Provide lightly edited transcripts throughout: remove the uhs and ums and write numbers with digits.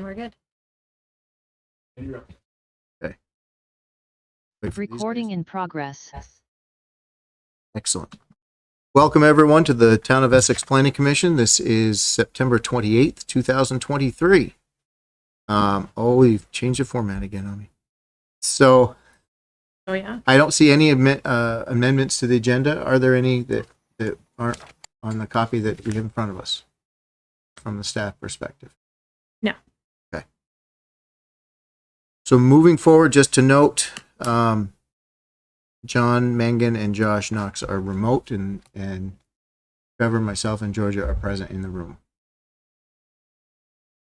We're good. Okay. Recording in progress. Excellent. Welcome everyone to the Town of Essex Planning Commission. This is September 28th, 2023. We've changed the format again on me. So Oh yeah. I don't see any amendments to the agenda. Are there any that aren't on the copy that we have in front of us from the staff perspective? No. Okay. So moving forward, just to note, John Mangan and Josh Knox are remote, and Trevor, myself, and Georgia are present in the room.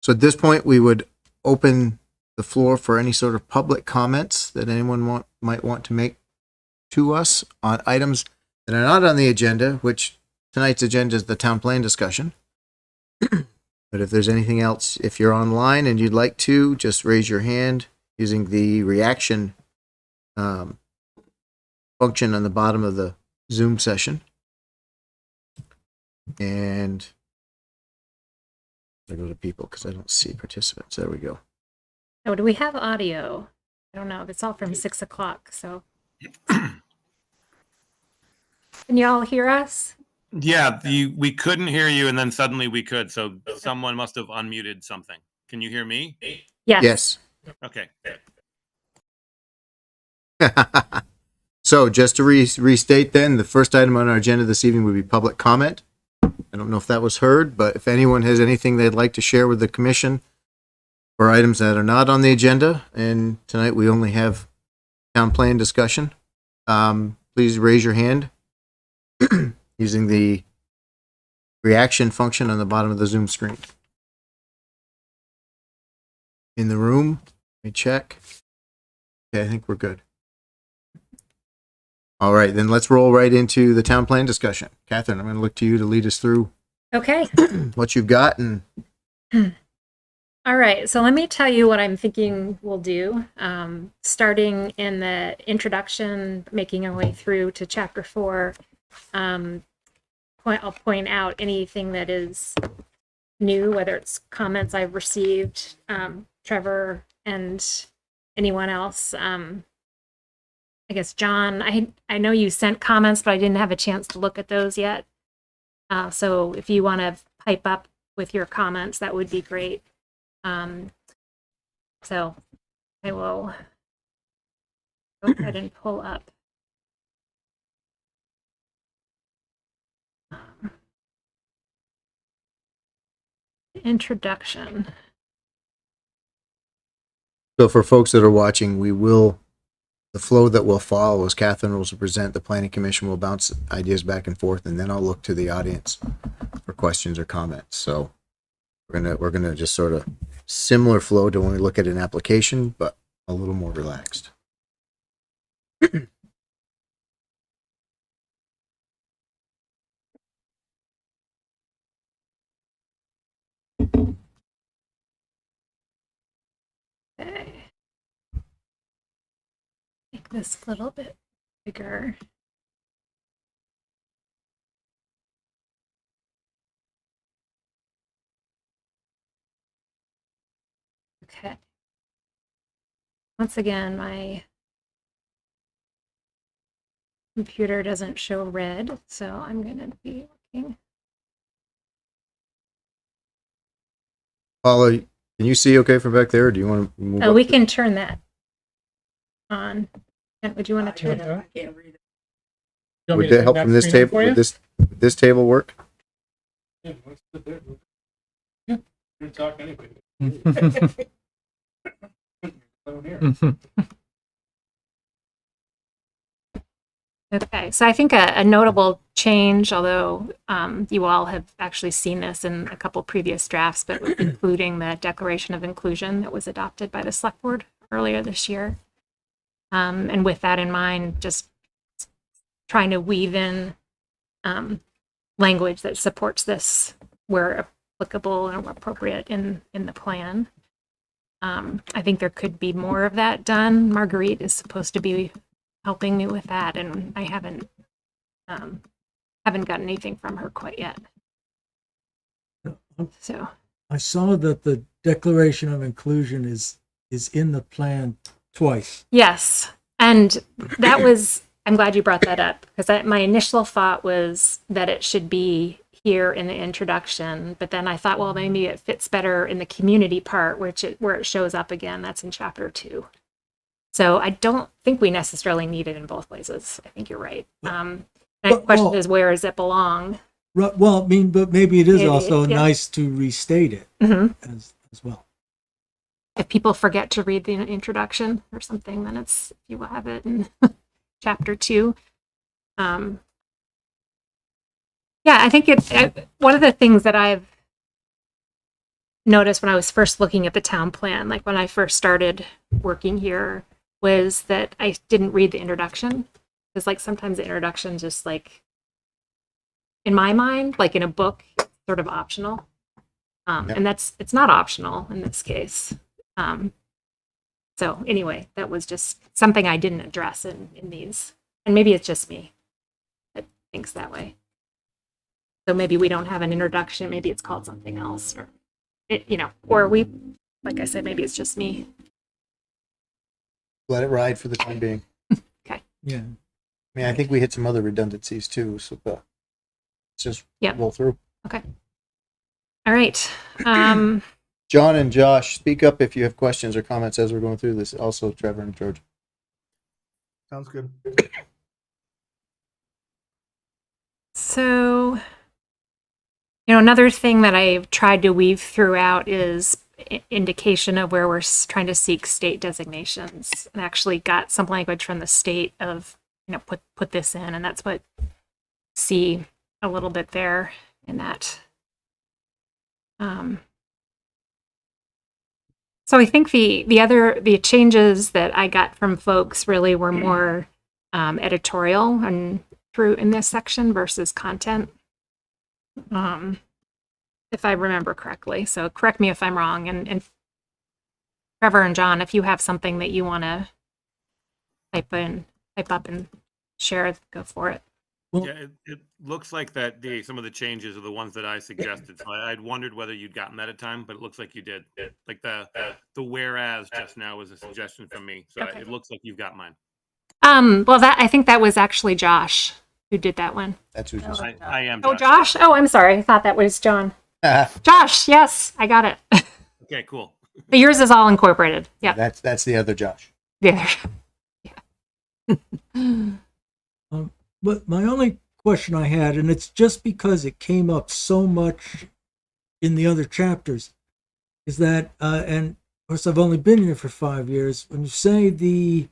So at this point, we would open the floor for any sort of public comments that anyone might want to make to us on items that are not on the agenda, which tonight's agenda is the town plan discussion. But if there's anything else, if you're online and you'd like to, just raise your hand using the reaction function on the bottom of the Zoom session. And I go to people because I don't see participants. There we go. Oh, do we have audio? I don't know. It's all from 6 o'clock. So can you all hear us? Yeah, we couldn't hear you, and then suddenly we could. So someone must have unmuted something. Can you hear me? Yes. Okay. So just to restate then, the first item on our agenda this evening would be public comment. I don't know if that was heard, but if anyone has anything they'd like to share with the commission for items that are not on the agenda, and tonight we only have town plan discussion, please raise your hand using the reaction function on the bottom of the Zoom screen. In the room, let me check. Okay, I think we're good. All right, then let's roll right into the town plan discussion. Catherine, I'm going to look to you to lead us through Okay. what you've got. And All right. So let me tell you what I'm thinking we'll do. Starting in the introduction, making our way through to chapter 4. I'll point out anything that is new, whether it's comments I've received, Trevor and anyone else. I guess, John, I know you sent comments, but I didn't have a chance to look at those yet. So if you want to pipe up with your comments, that would be great. So I will go ahead and pull up. Introduction. so for folks that are watching, the flow that will follow is Catherine will present, the planning commission will bounce ideas back and forth, and then I'll look to the audience for questions or comments. So we're gonna just sort of similar flow to when we look at an application, but a little more relaxed. Okay. Make this a little bit bigger. Okay. Once again, my computer doesn't show red, so I'm going to be looking. Paula, can you see okay from back there, or do you want to move Oh, up we to- can turn that on. Would you want to turn it on? I can't read it. Would that help from this table? Would this table work? Yeah, let's sit there. Yeah, you're talking anyway. Down here. Okay, so I think a notable change, although you all have actually seen this in a couple previous drafts, but including the Declaration of Inclusion that was adopted by the Select Board earlier this year. And with that in mind, just trying to weave in language that supports this where applicable and appropriate in the plan. I think there could be more of that done. Marguerite is supposed to be helping me with that, and I haven't gotten anything from her quite yet. So I saw that the declaration of inclusion is in the plan twice. Yes. And that was, I'm glad you brought that up because my initial thought was that it should be here in the introduction, but then I thought, well, maybe it fits better in the community part, where it shows up again. That's in chapter 2. So I don't think we necessarily need it in both places. I think you're right. And the question is, where does it belong? Well, I mean, but maybe it is also yeah. nice to restate it as well. If people forget to read the introduction or something, then you will have it in chapter 2. Yeah, I think one of the things that I've noticed when I was first looking at the town plan, like when I first started working here, was that I didn't read the introduction. Because like sometimes the introduction just like, in my mind, like in a book, it's sort of optional. And it's not optional in this case. So anyway, that was just something I didn't address in these. And maybe it's just me that thinks that way. So maybe we don't have an introduction. Maybe it's called something else, or or like I said, maybe it's just me. Let it ride for the time being. Okay. Yeah. I mean, I think we hit some other redundancies too, so let's just roll through. Okay. All right. John and Josh, speak up if you have questions or comments as we're going through this. Also, Trevor and George. Sounds good. So, another thing that I've tried to weave throughout is indication of where we're trying to seek state designations, and actually got some language from the state of, put this in, and that's what see a little bit there in that. So I think the changes that I got from folks really were more editorial and through in this section versus content. If I remember correctly. So correct me if I'm wrong. And Trevor and John, if you have something that you want to type up and share, go for it. Well, Yeah, it looks like that some of the changes are the ones that I suggested. So I'd wondered whether you'd gotten that at time, but it looks like you did. Like the whereas just now was a suggestion from me. So Okay. it looks like you've got mine. Well, I think that was actually Josh who did that one. That's who's just. I am. Oh, Josh? Oh, I'm sorry. I thought that was John. Josh, yes, I got it. Okay, cool. But yours is all incorporated. Yeah. That's the other Josh. Yeah. But my only question I had, and it's just because it came up so much in the other chapters, is that, and of course I've only been here for 5 years, when you say you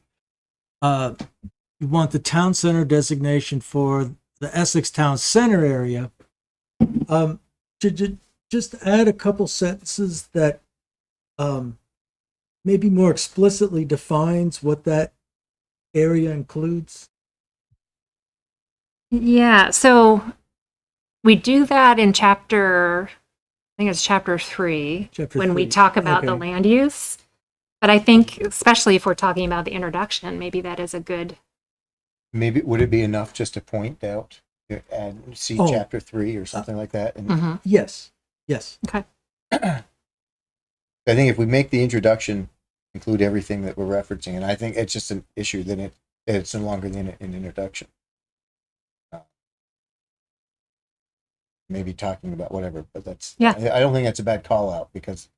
want the town center designation for the Essex town center area, should you just add a couple sentences that maybe more explicitly defines what that area includes? Yeah, so we do that in chapter 3, when we talk about the land use. But I think, especially if we're talking about the introduction, maybe that is a good. Maybe would it be enough just to point out and see chapter 3 or something like that? And Yes. Okay. I think if we make the introduction include everything that we're referencing, and I think it's just an issue that it's no longer an introduction. Maybe talking about whatever, but that's I don't think that's a bad call out, because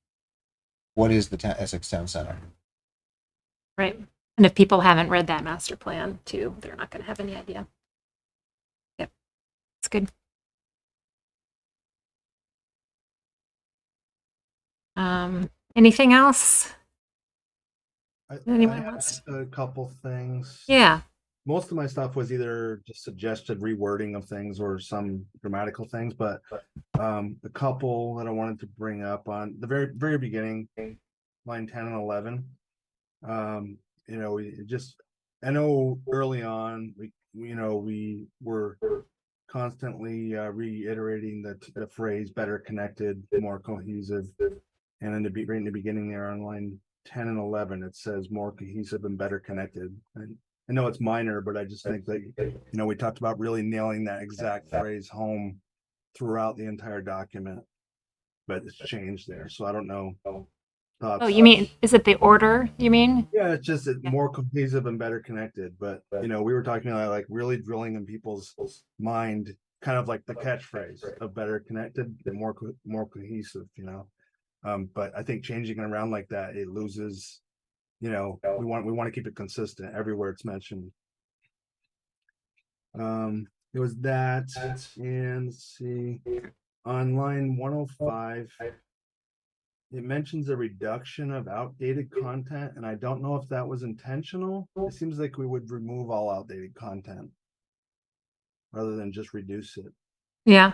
what is the Essex Town Center? Right. And if people haven't read that master plan too, they're not going to have any idea. Yep. It's good. Anything else? Anyone wants? A couple things. Yeah. Most of my stuff was either just suggested rewording of things or some grammatical things, but a couple that I wanted to bring up on the very beginning, line 10 and 11. I know early on we were constantly reiterating the phrase "better connected, more cohesive," and in right in the beginning there on line 10 and 11 it says more cohesive and better connected. And I know it's minor, but I just think that we talked about really nailing that exact phrase home throughout the entire document. but it's changed there. So I don't know. Oh, you mean, is it the order, you mean? Yeah, it's just Yeah. more cohesive and better connected. But we were talking about like really drilling in people's mind, kind of like the catchphrase of better connected and more cohesive. But I think changing it around like that, it loses. We want to keep it consistent everywhere it's mentioned. It was that, and let's see, on line 105. It mentions a reduction of outdated content, and I don't know if that was intentional. It seems like we would remove all outdated content rather than just reduce it. Yeah.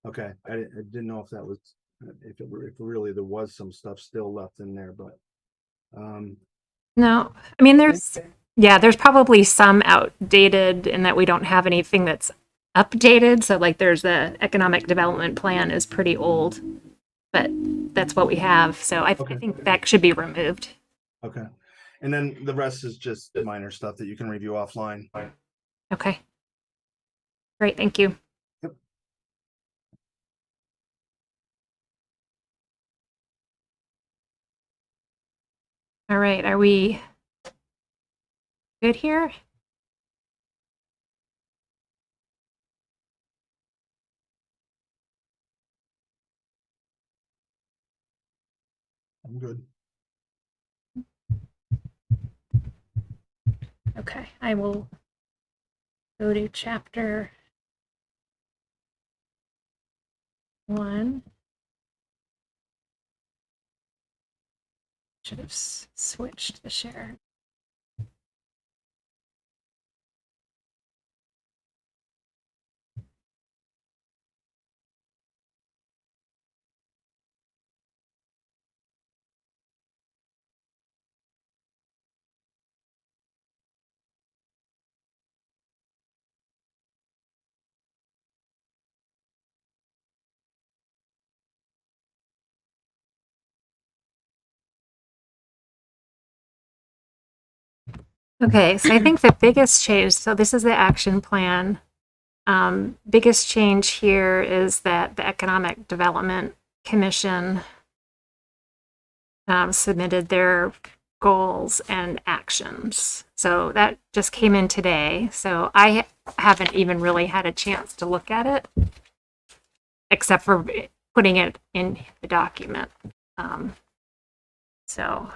Okay, I didn't know if that was if really there was some stuff still left in there, but No, I mean, there's probably some outdated in that we don't have anything that's updated. So like there's the economic development plan is pretty old, but that's what we have. So I Okay. think that should be removed. okay. And then the rest is just minor stuff that you can review offline. Okay. Great. Thank you. Yep. All right. Are we good here? I'm good. Okay. I will go to chapter 1. Should have switched the share. Okay, so I think the biggest change, so this is the action plan. Biggest change here is that the Economic Development Commission submitted their goals and actions. So that just came in today. So I haven't even really had a chance to look at it, except for putting it in the document. So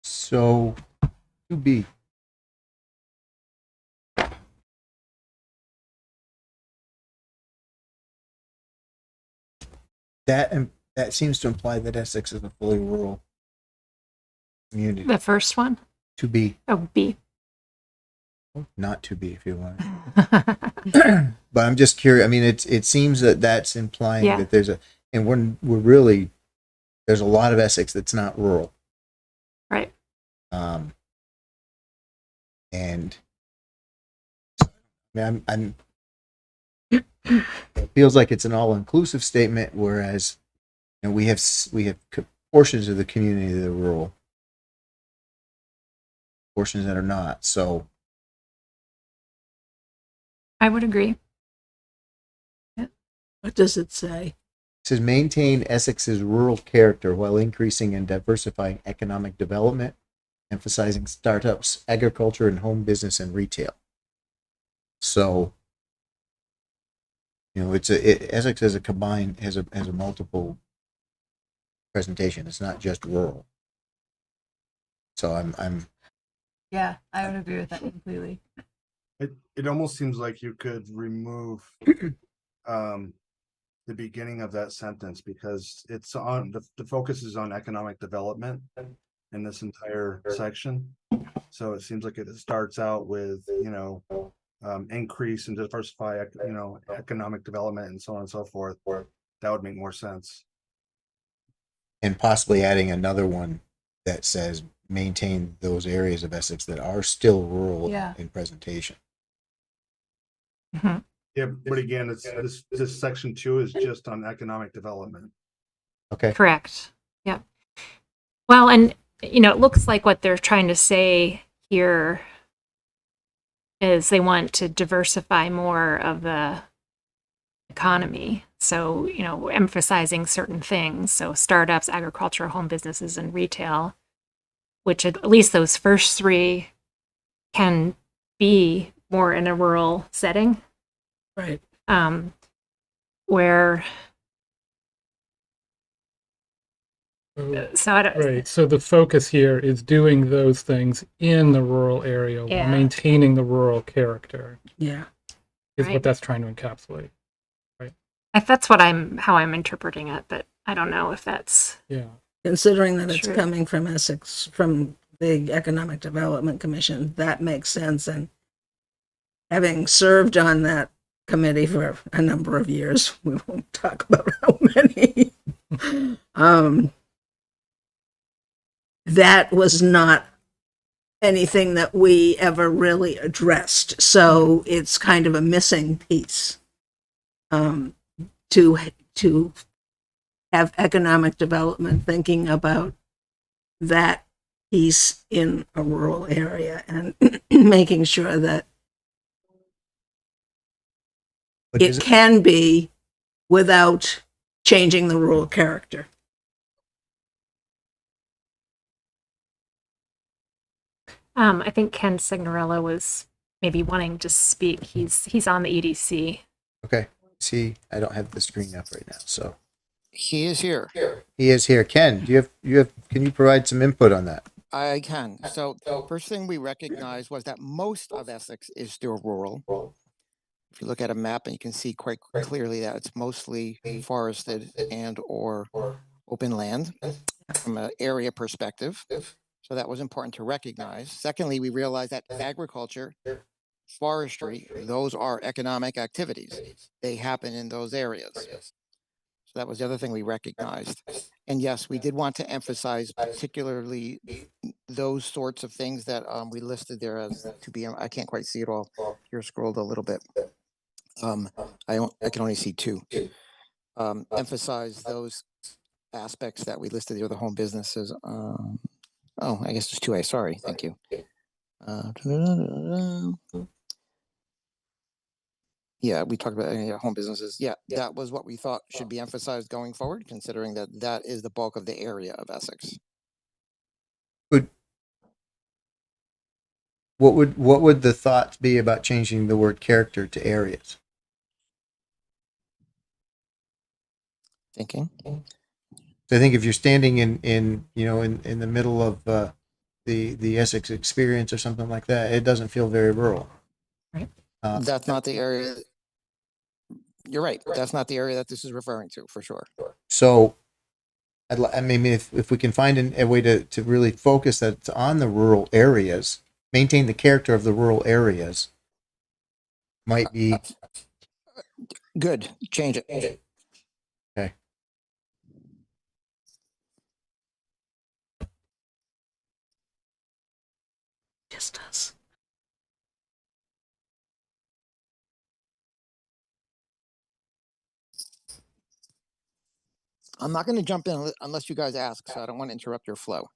So, 2B. That seems to imply that Essex is a fully rural community. the first one, 2B, oh, B. not 2B if you want. But I'm just curious. I mean, it seems that that's implying Yeah. that and we're really, there's a lot of Essex that's not rural. Right. And I mean, I'm it feels like it's an all-inclusive statement, whereas we have portions of the community that are rural, portions that are not. So I would agree. What does it say? it says maintain Essex's rural character while increasing and diversifying economic development, emphasizing startups, agriculture, and home business and retail. So, Essex has a multiple presentation. It's not just rural. So I'm Yeah, I would agree with that completely. It almost seems like you could remove the beginning of that sentence, because it's on the focus is on economic development in this entire section. So it seems like it starts out with increase and diversify economic development and so on and so forth. That would make more sense. and possibly adding another one that says maintain those areas of Essex that are still rural Yeah. in presentation. Yeah, but again, it's this section 2 is just on economic development. Okay. Correct. Yep. Well, and it looks like what they're trying to say here is they want to diversify more of the economy. So, emphasizing certain things. So startups, agriculture, home businesses, and retail, which at least those first three can be more in a rural setting. Right. Where, So- so I don't, Right. So the focus here is doing those things in the rural area while Yeah. maintaining the rural character Yeah. is Right. what that's trying to encapsulate. that's how I'm interpreting it, but I don't know if that's, Yeah. Considering that it's True. coming from Essex, from the Economic Development Commission, that makes sense. And having served on that committee for a number of years, we won't talk about how many. That was not anything that we ever really addressed. So it's kind of a missing piece to have economic development thinking about that piece in a rural area and making sure that But it can be without changing the rural character. I think Ken Signorella was maybe wanting to speak. He's on the EDC. Okay. See, I don't have the screen up right now, so He is here. he is here. Ken, do can you provide some input on that? I can. So the first thing we recognized was that most of Essex is still rural. If you look at a map, and you can see quite clearly that it's mostly forested and or open land from an area perspective. So that was important to recognize. Secondly, we realized that agriculture, forestry, those are economic activities. They happen in those areas. So that was the other thing we recognized. And yes, we did want to emphasize particularly those sorts of things that we listed there as to be. I can't quite see it all. Here, scrolled a little bit. I can only see two. Emphasize those aspects that we listed there, the home businesses. I guess there's two A. Sorry, thank you. Yeah, we talked about home businesses. Yeah, that was what we thought should be emphasized going forward, considering that that is the bulk of the area of Essex. What would the thoughts be about changing the word character to areas? Thinking. So I think if you're standing in the middle of the Essex experience or something like that, it doesn't feel very rural. Right. That's not the area. You're right. That's not the area that this is referring to, for sure. So, if we can find a way to really focus that on the rural areas, maintain the character of the rural areas, might be Good. Change it. okay. Just us. I'm not going to jump in unless you guys ask, so I don't want to interrupt your flow.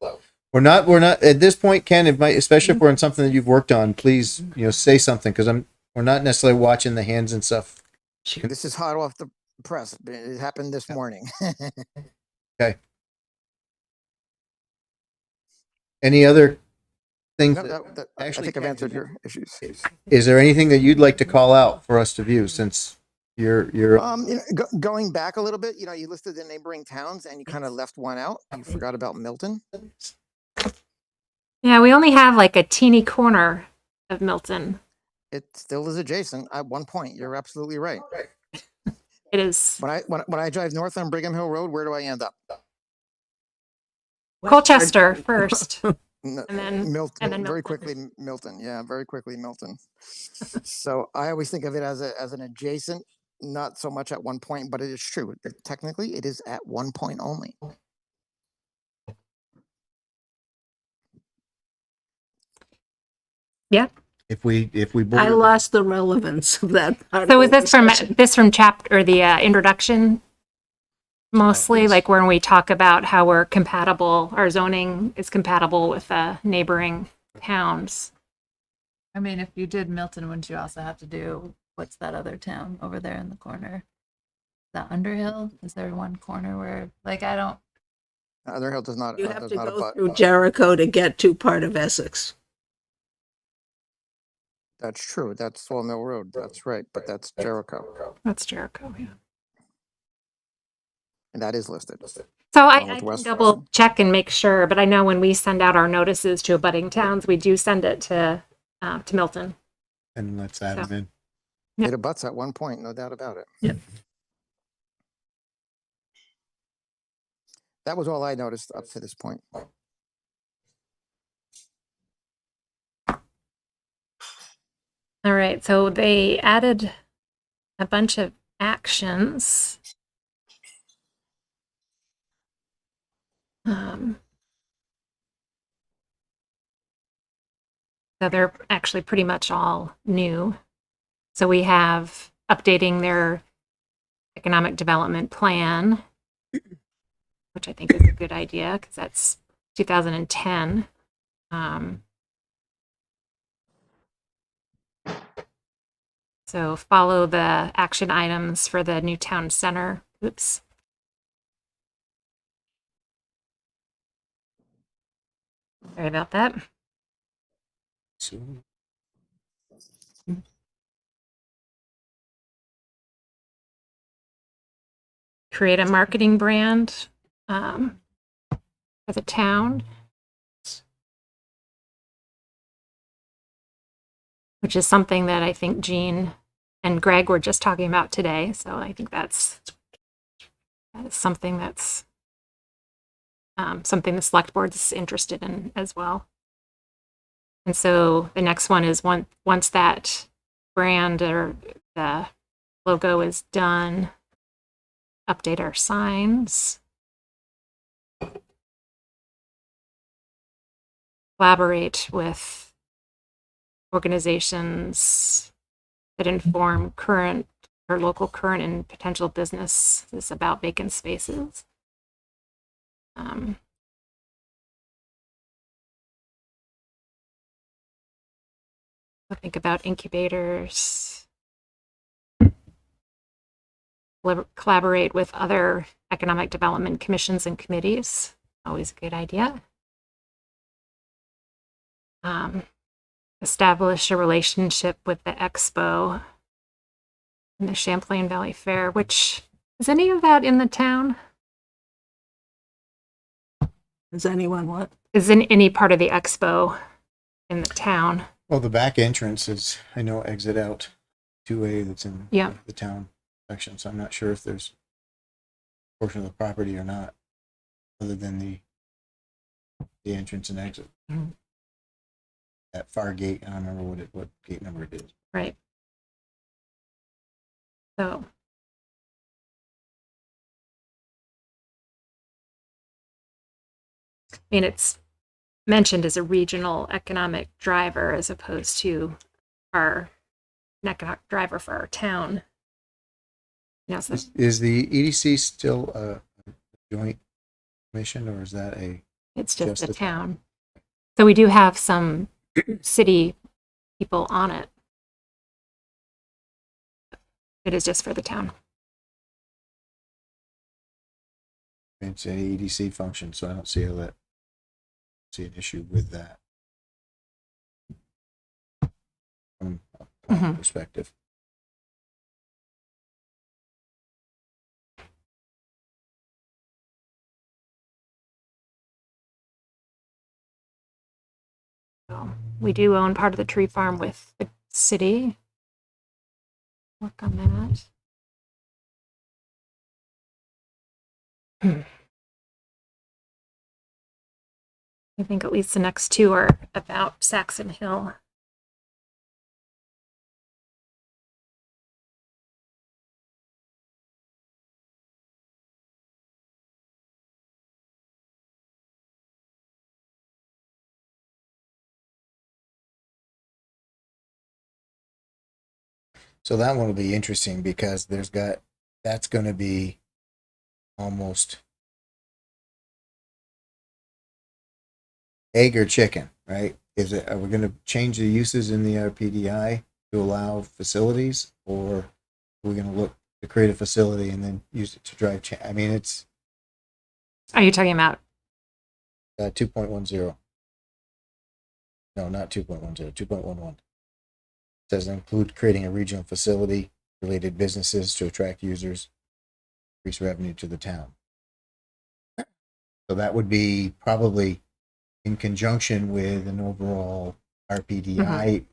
We're not at this point, Ken. Especially if we're in something that you've worked on, please say something because we're not necessarily watching the hands and stuff. This is hot off the press. It happened this morning. Okay. Any other things? No, I think I've answered your issues. Is there anything that you'd like to call out for us to view since you're Going back a little bit, you listed the neighboring towns and you kind of left one out. You forgot about Milton. Yeah, we only have like a teeny corner of Milton. It still is adjacent at one point. You're absolutely right. It is When I drive north on Brigham Hill Road, where do I end up? Colchester first. And then- Milton, and then very Milton. quickly Milton. Yeah, very quickly Milton. So I always think of it as an adjacent, not so much at one point, but it is true. Technically, it is at one point only. Yeah. if we I border- lost the relevance of that part. So of is the this from discussion. chapter or the introduction, Mostly this. like when we talk about how we're compatible, our zoning is compatible with neighboring towns. I mean, if you did Milton, wouldn't you also have to do, what's that other town over there in the corner? Is that Underhill? Is there one corner where, like, I don't, Underhill does not, You have does to not go abut. through Jericho to get to part of Essex. That's true. That's Sawmill Road. That's right. But that's Jericho. That's Jericho, yeah. And that is listed. So Along I with can West double Florissant. check and make sure, but I know when we send out our notices to abutting towns, we do send it to Milton. And let's add So- them in. Yep. It abuts at one point, no doubt about it. Yep. That was all I noticed up to this point. All right, so they added a bunch of actions. So they're actually pretty much all new. So we have updating their economic development plan, which I think is a good idea because that's 2010. So follow the action items for the new town center. Oops. Sorry about that. So, Create a marketing brand for the town, which is something that I think Jean and Greg were just talking about today. So I think that is something that's something the select board is interested in as well. And so the next one is once that brand or the logo is done, update our signs, collaborate with organizations that inform current or local current and potential businesses about vacant spaces. I think about incubators, collaborate with other economic development commissions and committees. Always a good idea. Establish a relationship with the expo and the Champlain Valley Fair, which is any of that in the town? Is anyone what? Is in any part of the expo in the town? well, the back entrance is, I know, exit out 2A that's in Yeah. the town section. So I'm not sure if there's a portion of the property or not, other than the entrance and exit. Mhm. That far gate, I don't remember what gate number it is. Right. So I mean, it's mentioned as a regional economic driver as opposed to an economic driver for our town. You know, so Is the EDC still a joint commission, or is that a? it's just Just the the town. town. So we do have some city people on it. It is just for the town. It's an EDC function, so I don't see an issue with that from a planning Mhm. perspective. So we do own part of the tree farm with the city. Work on that. I think at least the next two are about Saxon Hill. So that one will be interesting because that's going to be almost egg or chicken, right? Are we going to change the uses in the RPDI to allow facilities, or are we going to look to create a facility and then use it to drive I mean, it's Are you talking about 2.10. No, not 2.10, 2.11. Says include creating a regional facility, related businesses to attract users, increase revenue to the town. So that would be probably in conjunction with an overall RPDI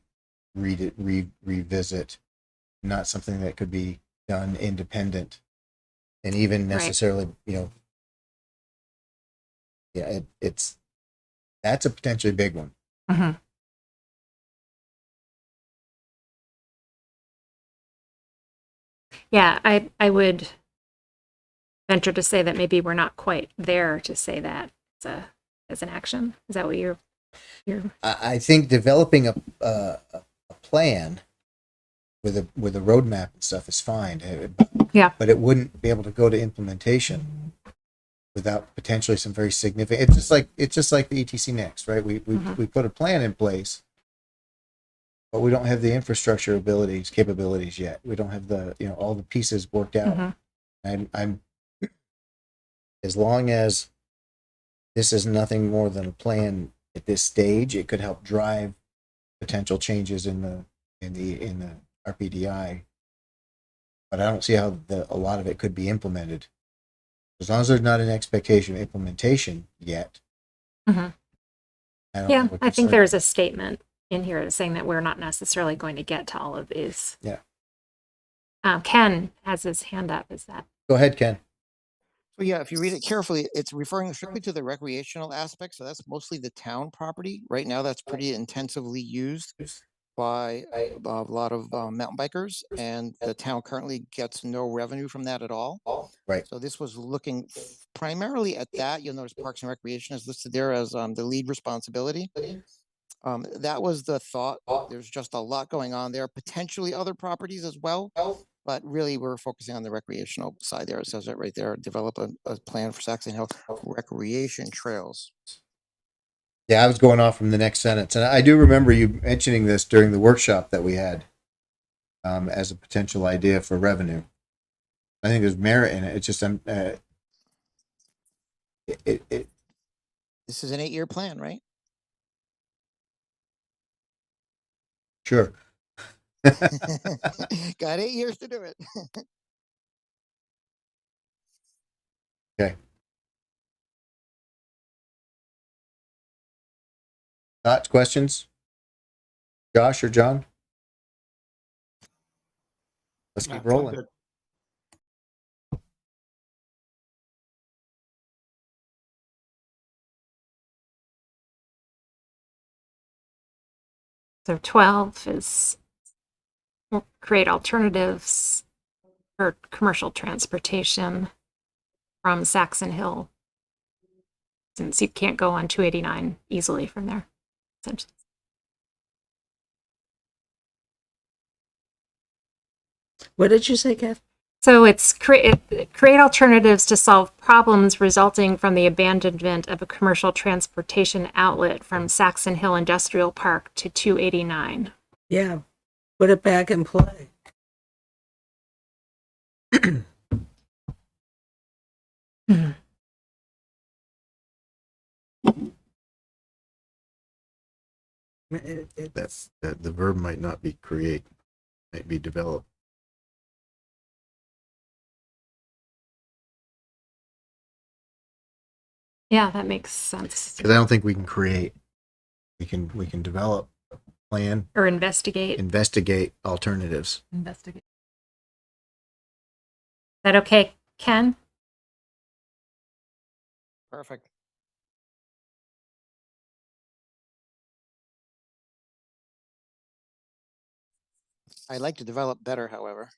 revisit, not something that could be done independent and even necessarily, that's a potentially big one. Mhm. Yeah, I would venture to say that maybe we're not quite there to say that as an action. Is that what you're I think developing a plan with a roadmap and stuff is fine. Yeah. But it wouldn't be able to go to implementation without potentially some very significant. It's just like the ETC Next, right? We put a plan in place, but we don't have the infrastructure capabilities yet. We don't have the all the pieces worked out. I'm as long as this is nothing more than a plan at this stage, it could help drive potential changes in the RPDI. But I don't see how a lot of it could be implemented. As long as there's not an expectation of implementation yet. Mhm. I don't Yeah, have a I think concern. there's a statement in here saying that we're not necessarily going to get to all of these. Yeah. Ken has his hand up. Is that? Go ahead, Ken. So yeah, if you read it carefully, it's referring strictly to the recreational aspect. So that's mostly the town property. Right now, that's pretty intensively used by a lot of mountain bikers, and the town currently gets no revenue from that at all. Right. So this was looking primarily at that. You'll notice Parks and Recreation is listed there as the lead responsibility. That was the thought. There's just a lot going on there, potentially other properties as well. But really, we're focusing on the recreational side there. It says it right there. Develop a plan for Saxon Hill recreation trails. Yeah, I was going off from the next sentence, and I do remember you mentioning this during the workshop that we had as a potential idea for revenue. I think there's merit in it. It's just This is an 8-year plan, right? Sure. Got 8 years to do it. Okay. Thoughts, questions? Josh or John? Let's keep rolling. Good. So 12 is create alternatives for commercial transportation from Saxon Hill, since you can't go on 289 easily from there, essentially. What did you say, Kev? So it's create alternatives to solve problems resulting from the abandonment of a commercial transportation outlet from Saxon Hill Industrial Park to 289. Yeah, put it back in play. That's the verb might not be create, might be develop. Yeah, that makes sense. Because I don't think we can create. We can develop a plan, Or investigate. investigate alternatives. Investigate. Is that okay, Ken? Perfect. I'd like to develop better, however.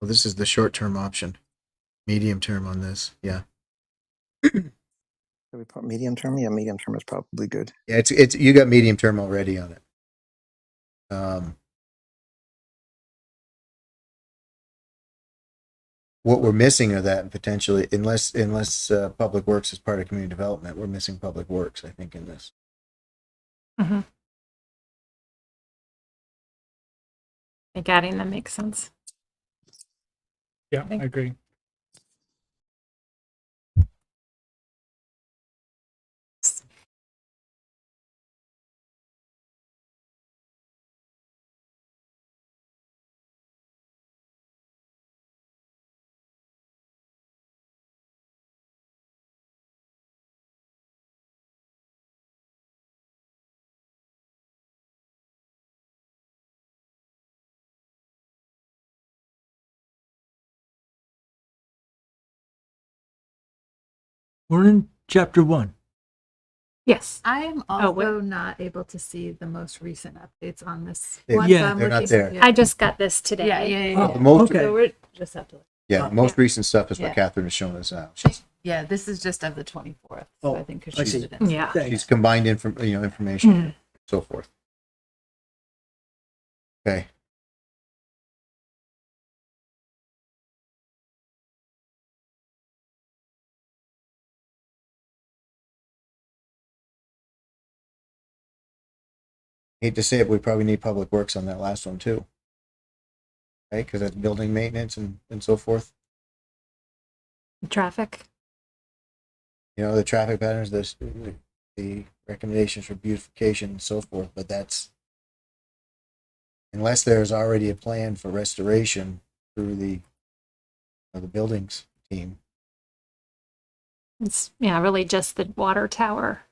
Well, this is the short-term option. Medium term on this, yeah. Should we put medium term? Yeah, medium term is probably good. Yeah, it's you got medium term already on it. what we're missing are that potentially, unless Public Works is part of community development, we're missing Public Works, I think, in this. I think adding them makes sense. Yeah, I agree. We're in chapter 1. Yes. I'm Oh, wait. also not able to see the most recent updates on this. They- one, yeah, so I'm they're not looking- there. Yeah, I just got this today. yeah. Oh, most- okay. So we're just have to. Yeah, the most Yeah. recent stuff is what Yeah. Catherine has shown us now. She's, Yeah, this is just of the 24th. So Oh, I think 'cause I she see. did it. Yeah. she's Thanks. combined information, so forth. Okay. Hate to say it, but we probably need Public Works on that last one too. Right, because that's building maintenance and so forth. Traffic. You know, the traffic patterns, the recommendations for beautification and so forth, but that's, unless there's already a plan for restoration through the buildings team. It's really just the water tower.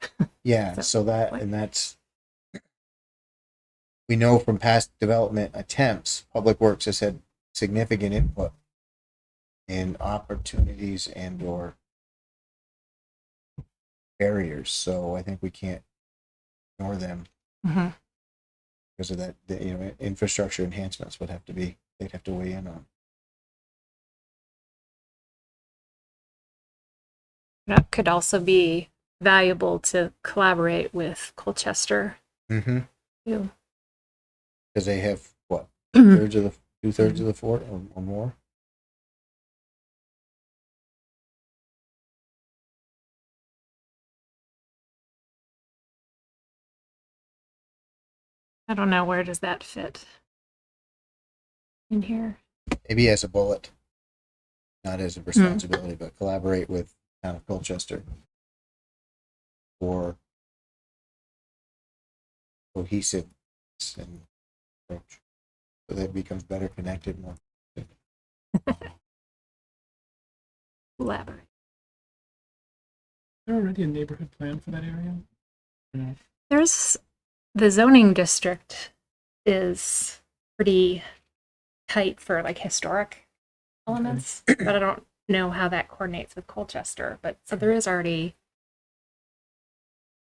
Yeah, So, so that, what- and that's, we know from past development attempts, Public Works has had significant input in opportunities and or barriers, so I think we can't ignore them Mhm. because of that, infrastructure enhancements would have to be, they'd have to weigh in on. That could also be valuable to collaborate with Colchester. Mm-hmm. Too. Because they have, what, Mm-hmm. two-thirds of the fort or more? I don't know, where does that fit in here? Maybe as a bullet, not as a responsibility, but collaborate with town of Colchester for cohesive and approach, so that it becomes better connected more. Collaborate. Is there already a neighborhood plan for that area? Or no? There's the zoning district is pretty tight for like historic elements, but I don't know how that coordinates with Colchester. But so there is already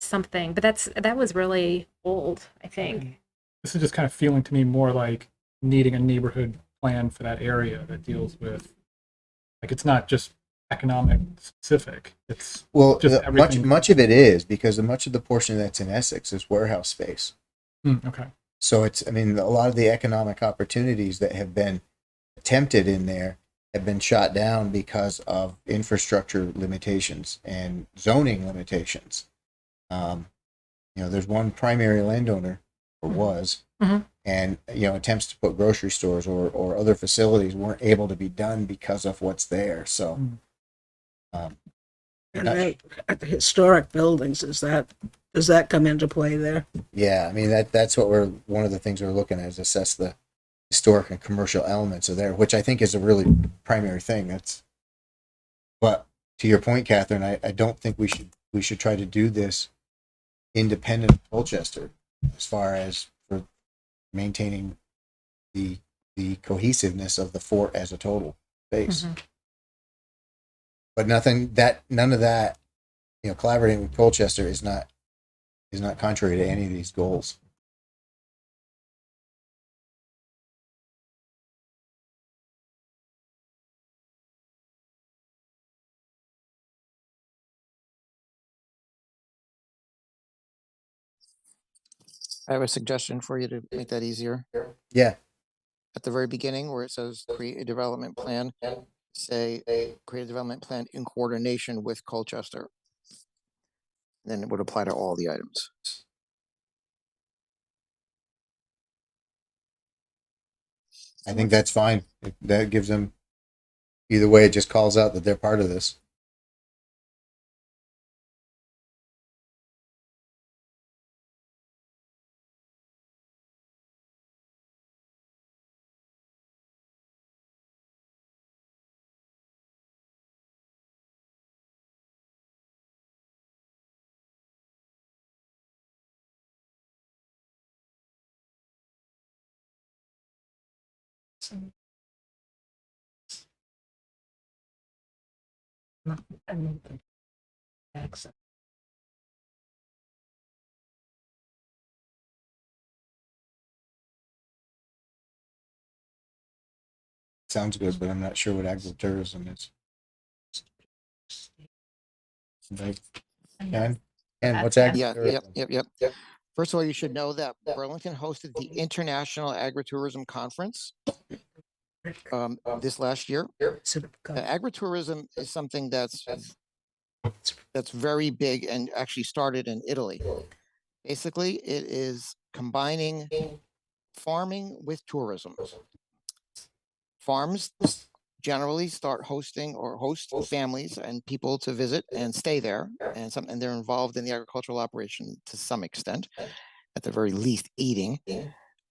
something, but that was really old, I think. This is just kind of feeling to me more like needing a neighborhood plan for that area that deals with, like, it's not just economic specific. It's Well, just everything. much of it is because much of the portion that's in Essex is warehouse space. Okay. So it's, I mean, a lot of the economic opportunities that have been attempted in there have been shot down because of infrastructure limitations and zoning limitations. There's one primary landowner, or was, and attempts to put grocery stores or other facilities weren't able to be done because of what's there. So, And at the historic buildings, does that come into play there? yeah, I mean that's what one of the things we're looking at is assess the historic and commercial elements of there, which I think is a really primary thing. But to your point, Catherine, I don't think we should try to do this independent of Colchester as far as for maintaining the cohesiveness of the fort as a total base. But none of that, collaborating with Colchester is not contrary to any of these goals. I have a suggestion for you to make that easier. Yeah. At the very beginning where it says create a development plan, say, create a development plan in coordination with Colchester. Then it would apply to all the items. I think that's fine. That gives them, either way, it just calls out that they're part of this. Sounds good, but I'm not sure what agritourism is. Right? And what's Yeah, agritourism? yep. First of all, you should know that Burlington hosted the International Agritourism Conference this last year. Agritourism is something that's very big and actually started in Italy. Basically, it is combining farming with tourism. Farms generally start hosting or host families and people to visit and stay there, and they're involved in the agricultural operation to some extent, at the very least eating.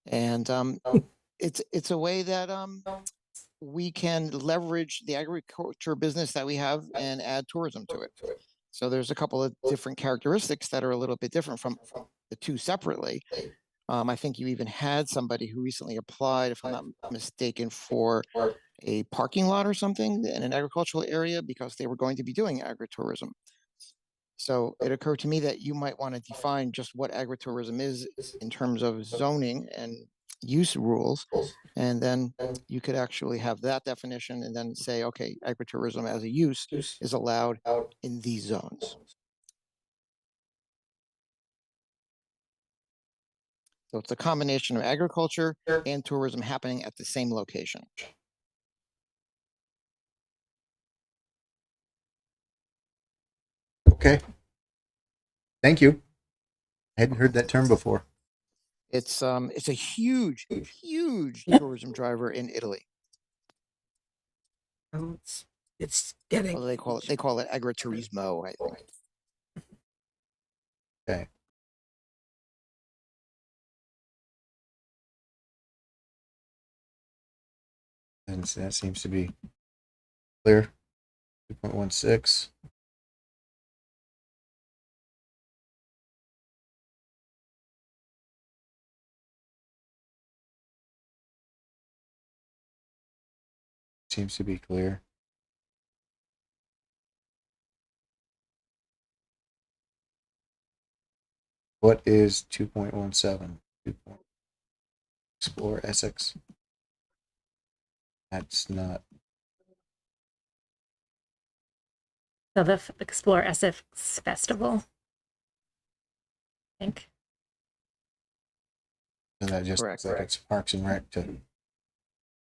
And it's a way that we can leverage the agriculture business that we have and add tourism to it. So there's a couple of different characteristics that are a little bit different from the two separately. I think you even had somebody who recently applied, if I'm not mistaken, for a parking lot or something in an agricultural area because they were going to be doing agritourism. So it occurred to me that you might want to define just what agritourism is in terms of zoning and use rules. And then you could actually have that definition and then say, okay, agritourism as a use is allowed in these zones. So it's a combination of agriculture and tourism happening at the same location. Okay. Thank you. I hadn't heard that term before. It's a huge tourism driver in Italy. It's getting. Well, they call it agriturismo, I think. Okay. And that seems to be clear. 2.16. Seems to be clear. What is 2.17? Explore Essex. That's not. So the Explore Essex Festival, I think. So that just Correct. looks like it's Parks and Rec to.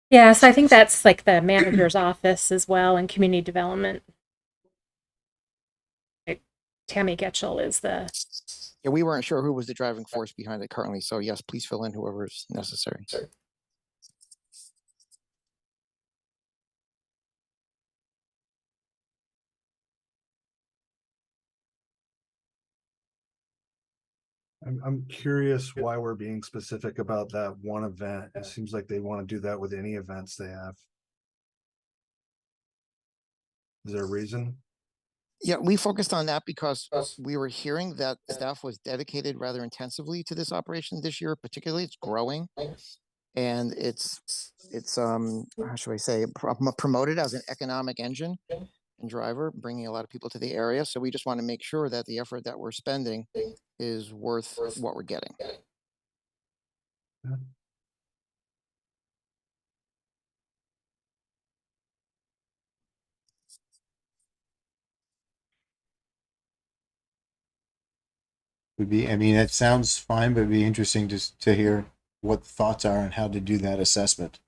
Yeah, so I think that's like the manager's office as well and community development. Like, Tammy Getchell is the. Yeah, we weren't sure who was the driving force behind it currently. So yes, please fill in whoever is necessary. I'm curious why we're being specific about that one event. It seems like they want to do that with any events they have. Is there a reason? Yeah, we focused on that because we were hearing that staff was dedicated rather intensively to this operation this year, particularly it's growing. And it's how should I say, promoted as an economic engine and driver, bringing a lot of people to the area. So we just want to make sure that the effort that we're spending is worth what we're getting. Would be. I mean, it sounds fine, but it'd be interesting to hear what the thoughts are on how to do that assessment.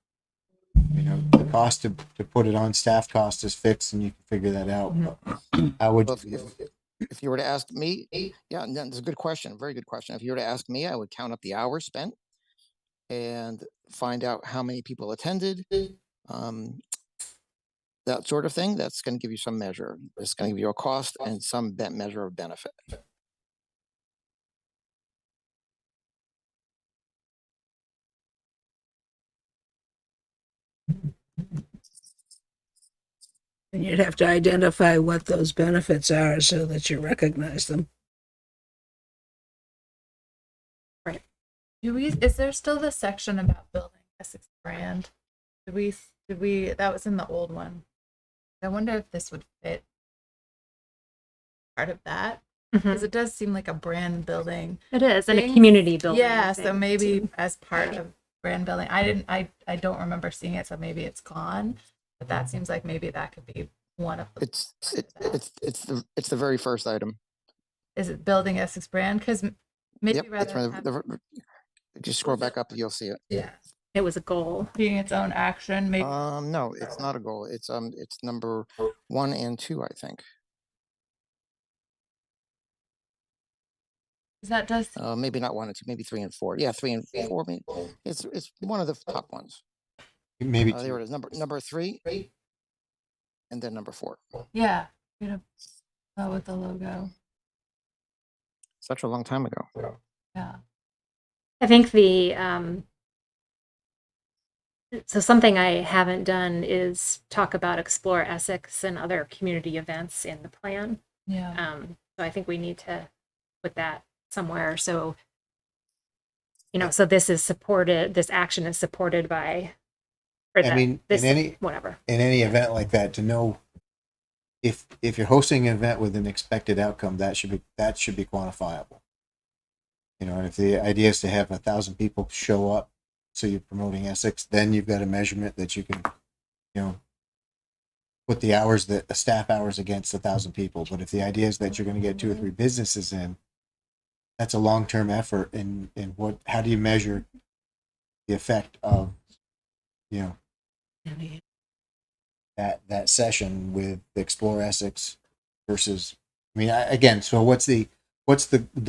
You know, the cost to put it on staff cost is fixed and you can figure that out. But how would Well, you? if you were to ask me, yeah, and that's a good question, very good question. If you were to ask me, I would count up the hours spent and find out how many people attended, um, that sort of thing. That's going to give you some measure. It's going to give you a cost and some measure of benefit. And you'd have to identify what those benefits are so that you recognize them. Is there still the section about building Essex brand? Did we, that was in the old one. I wonder if this would fit part of that. Because it does seem like a brand building. It is, and a thing. community building. Yeah, so thing, maybe too. as part of brand building. I don't remember seeing it, so maybe it's gone. But that seems like maybe that could be one of the. It's the very first item. Is it building Essex brand? Because maybe Yep, it's rather one than of just scroll back up, you'll see it. yeah, It was a goal. being its own action, maybe. No, it's not a goal. It's number 1 and 2, I think. That does. Maybe not 1 and 2, maybe 3 and 4. Yeah, 3 and 4. Maybe. It's one of the top ones. Maybe There it is. Number 3, and then number 4. Yeah. With the logo. Such a long time ago. Yeah. I think so something I haven't done is talk about Explore Essex and other community events in the plan. Yeah. So I think we need to put that somewhere. So, so this action is supported by, in whatever. any event like that, to know if you're hosting an event with an expected outcome, that should be quantifiable. And if the idea is to have 1,000 people show up, so you're promoting Essex, then you've got a measurement that you can, put the staff hours against 1,000 people. But if the idea is that you're going to get 2 or 3 businesses in, that's a long-term effort. And how do you measure the effect of, that session with Explore Essex versus, so what's the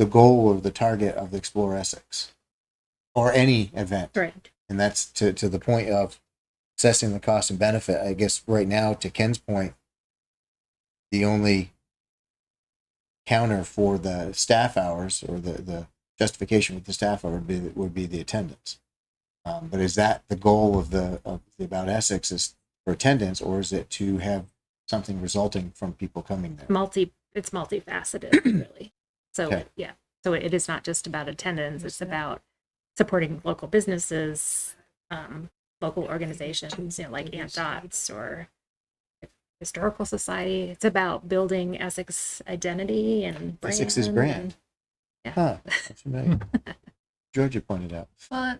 goal or the target of the Explore Essex or any event? Right. And that's to the point of assessing the cost and benefit. I guess right now, to Ken's point, the only counter for the staff hours or the justification with the staff hour would be the attendance. But is that the goal of the About Essex is for attendance, or is it to have something resulting from people coming there? It's multifaceted, really. So Okay. yeah, so it is not just about attendance. It's about supporting local businesses, local organizations, like Aunt Dot's or Historical Society. It's about building Essex identity and brand. Essex's brand. Yeah. Huh, that's familiar. Georgia pointed out. Well,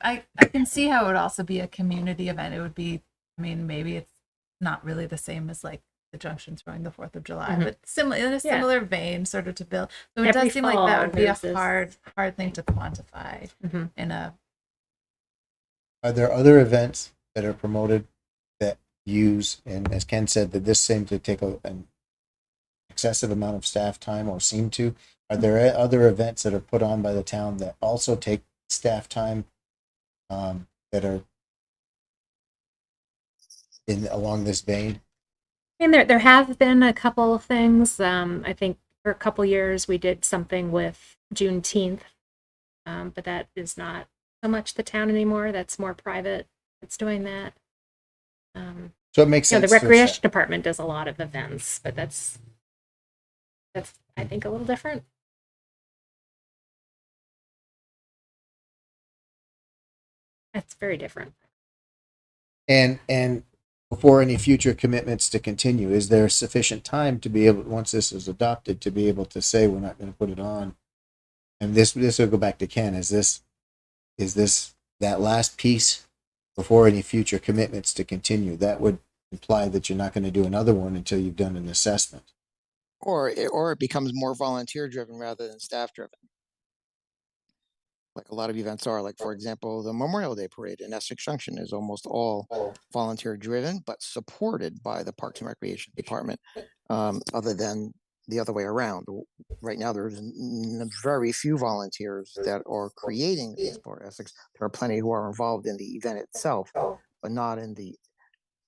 I can see how it would also be a community event. It would be, maybe it's not really the same as like the Junction throwing the 4th of July, but similar in a similar vein, sort of to build. So it Every does seem like that would be a fall hard thing to quantify in a. Are there other events that are promoted that use, and as Ken said, that this seemed to take an excessive amount of staff time or seem to? Are there other events that are put on by the town that also take staff time that are along this vein? There have been a couple of things. I think for a couple years we did something with Juneteenth, but that is not so much the town anymore. That's more private. It's doing that. So it makes sense. The recreation department does a lot of events, but that's I think a little different. That's very different. And before any future commitments to continue, is there sufficient time to be able, once this is adopted, to be able to say we're not going to put it on? And this will go back to Ken. Is this that last piece before any future commitments to continue? That would imply that you're not going to do another one until you've done an assessment. Or it becomes more volunteer driven rather than staff driven. like a lot of events are. Like, for example, the Memorial Day Parade in Essex Junction is almost all volunteer driven, but supported by the Parks and Recreation Department, other than the other way around. Right now, there's very few volunteers that are creating Explore Essex. There are plenty who are involved in the event itself, but not in the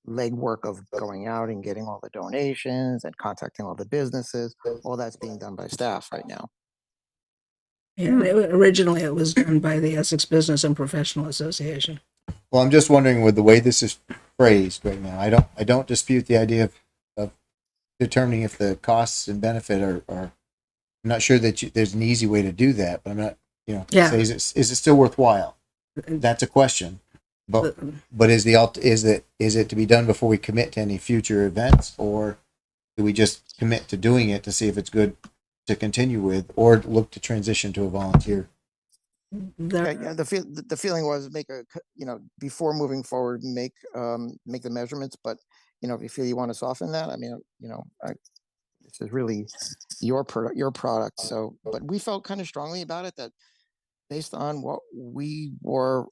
legwork of going out and getting all the donations and contacting all the businesses. All that's being done by staff right now. Yeah, originally it was done by the Essex Business and Professional Association. Well, I'm just wondering with the way this is phrased right now, I don't dispute the idea of determining if the costs and benefit are I'm not sure that there's an easy way to do that, but I'm not, Yeah. say, is it still worthwhile? That's a question. But is it to be done before we commit to any future events, or do we just commit to doing it to see if it's good to continue with, or look to transition to a volunteer? Yeah, the feeling was make before moving forward, make the measurements, but if you feel you want to soften that, I mean, this is really your product. So, but we felt kind of strongly about it, that based on what we were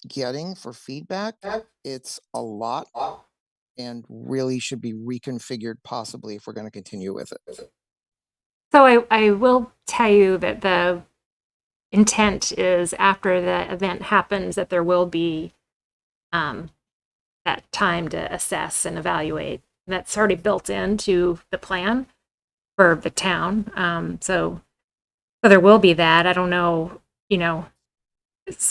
getting for feedback, it's a lot and really should be reconfigured possibly if we're going to continue with it. So I will tell you that the intent is after the event happens that there will be that time to assess and evaluate. That's already built into the plan for the town. So there will be that. I don't know,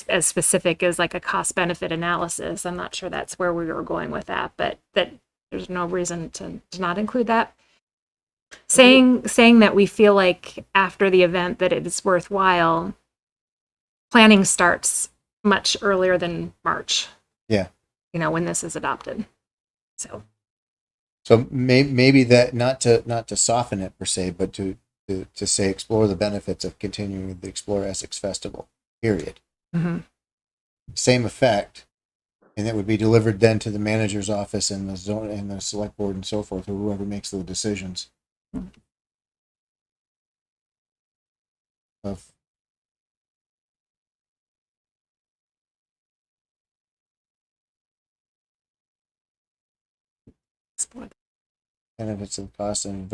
as specific as like a cost benefit analysis. I'm not sure that's where we were going with that, but that there's no reason to not include that. Saying that we feel like after the event that it is worthwhile, planning starts much earlier than March. Yeah. When this is adopted. So maybe that not to soften it per se, but to say explore the benefits of continuing with the Explore Essex Festival. Period. Mm-hmm. Same effect, and it would be delivered then to the manager's office and the zone and the select board and so forth, or whoever makes the decisions. Of benefits of cost and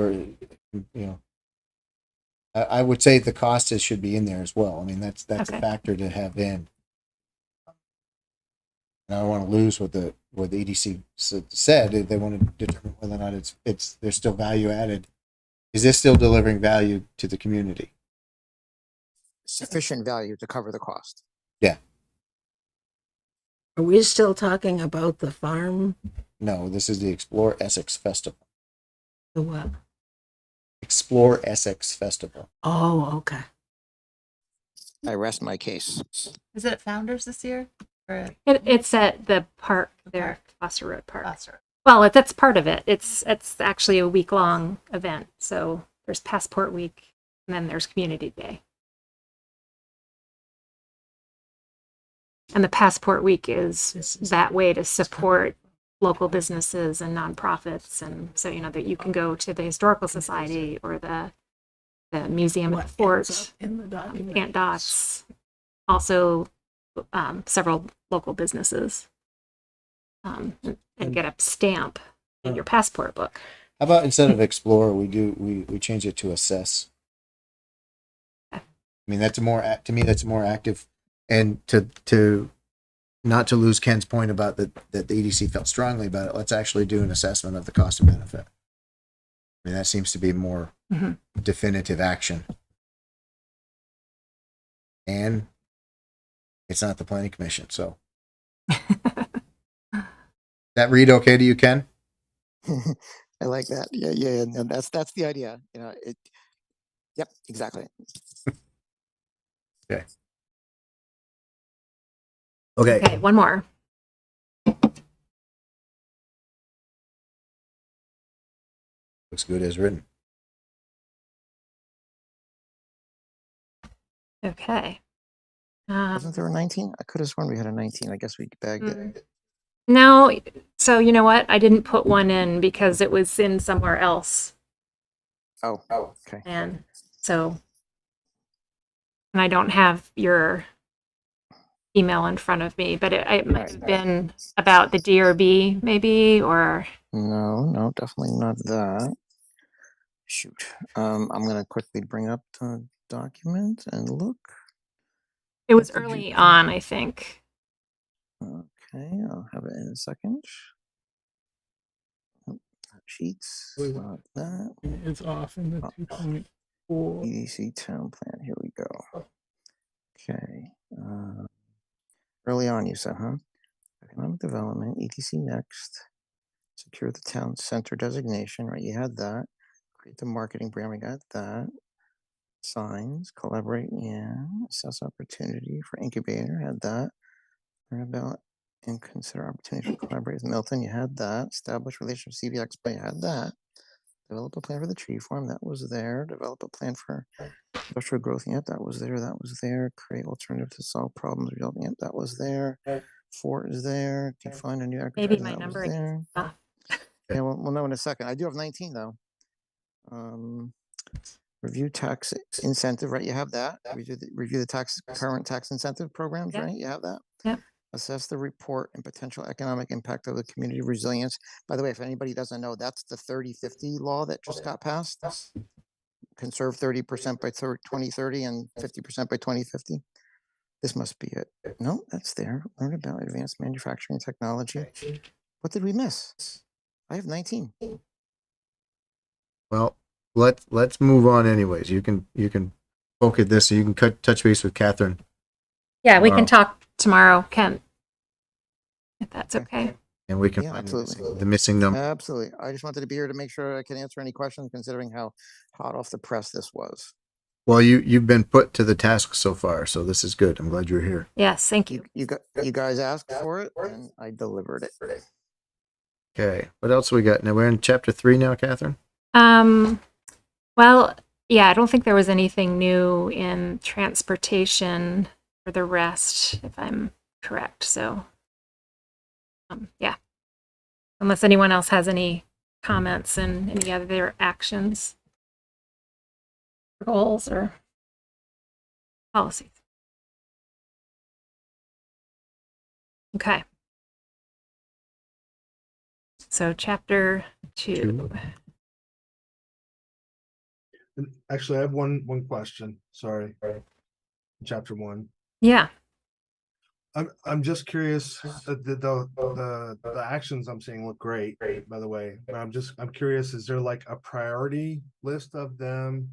I would say the cost should be in there as well. I mean, that's Okay. a factor to have in. And I don't want to lose what the EDC said. They want to determine whether or not there's still value added. Is this still delivering value to the community? Sufficient value to cover the cost. Yeah. Are we still talking about the farm? No, this is the Explore Essex Festival. The what? Explore Essex Festival. Oh, okay. I rest my case. Is it at Founders this year? Or It's at the park there, park. Foster Road Park. Foster? Well, that's part of it. It's actually a week-long event. So there's Passport Week, and then there's Community Day. And the Passport Week is that way to support local businesses and nonprofits, and so that you can go to the Historical Society or the Museum at the Fort, In the document. Aunt Dot's, also several local businesses, and get a stamp in your passport book. How about instead of explore, we change it to assess? Okay. I mean, that's to me that's more active, and to not to lose Ken's point about that the EDC felt strongly about it. Let's actually do an assessment of the cost and benefit. I mean, that seems to be more definitive action. And it's not the planning commission, so. That read okay to you, Ken? I like that. Yeah. No, that's the idea. Yep, exactly. Okay. Okay, one more. Looks good as written. Okay. Wasn't there a 19? I could have sworn we had a 19. I guess we bagged it. No, so you know what? I didn't put one in because it was in somewhere else. Oh, okay. And so, and I don't have your email in front of me, but it might have been about the DRB maybe, or No, definitely not that. Shoot. I'm gonna quickly bring up the document and look. it was What did you early do? on, I think. Okay, I'll have it in a second. Oh, sheets, not that. It's off in the 2.4. EDC town plan. Here we go. Okay. Early on, you said, huh? Economic development, EDC next. Secure the town center designation, right? You had that. Create the marketing brand. We got that. Signs, collaborate, yeah. Assess opportunity for incubator. Had that. Learn about and consider opportunity for collaborate with Milton. You had that. Establish relationship with CVX, but you had that. Develop a plan for the tree farm. That was there. Develop a plan for industrial growth. Yep, that was there. That was there. Create alternative to solve problems. Yep, that was there. Fort is there. Define a new Maybe agriculture. my That was numbering is there. off. Yeah, we'll know in a second. I do have 19 though. Review tax incentive, right? You have that. Review the current tax incentive programs, Yeah. right? You have that. Yep. Assess the report and potential economic impact of the community resilience. By the way, if anybody doesn't know, that's the 30-50 law that just got passed. Conserve 30% by 2030 and 50% by 2050. This must be it. No, that's there. Learn about advanced manufacturing technology. What did we miss? I have 19. Well, let's move on anyways. You can poke at this, so you can touch base with Catherine. Yeah, we can Tomorrow. talk tomorrow, Kent, if that's okay. And we can Yeah, find absolutely. the missing number. Absolutely. I just wanted to be here to make sure I can answer any questions, considering how hot off the press this was. Well, you've been put to the task so far, so this is good. I'm glad you're here. Yes, thank you. You guys asked for it, and I delivered it. Okay. What else we got? Now we're in chapter 3 now, Catherine. Well, yeah, I don't think there was anything new in transportation for the rest, if I'm correct. So, yeah, unless anyone else has any comments and any other actions, goals, or policies. Okay. So, chapter 2. Actually, I have one question. Sorry. Chapter 1. Yeah. I'm just curious. The actions I'm seeing look great, by the way. But I'm curious. Is there like a priority list of them?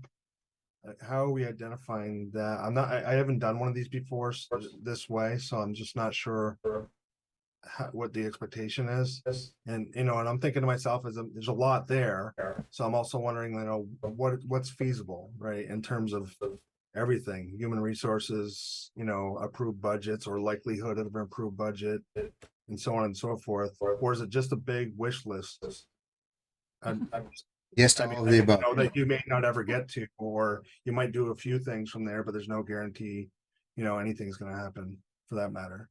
How are we identifying that? I haven't done one of these before this way, so I'm just not sure what the expectation is. And and I'm thinking to myself, there's a lot there. So I'm also wondering, what's feasible, right, in terms of everything, human resources, approved budgets or likelihood of an approved budget, and so on and so forth. Or is it just a big wish list? Yes to all of the above. That you may not ever get to, or you might do a few things from there, but there's no guarantee, anything's going to happen for that matter.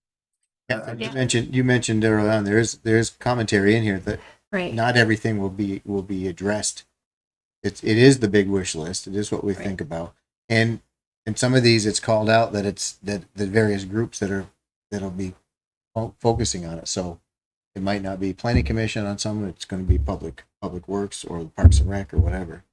Catherine, you mentioned earlier on there's commentary in here that Right. not everything will be addressed. It is the big wish list. It is what we think about, and in some of these it's called out that it's that the various groups that'll be focusing on it. So it might not be planning commission on some. It's going to be public works or Parks and Rec or whatever.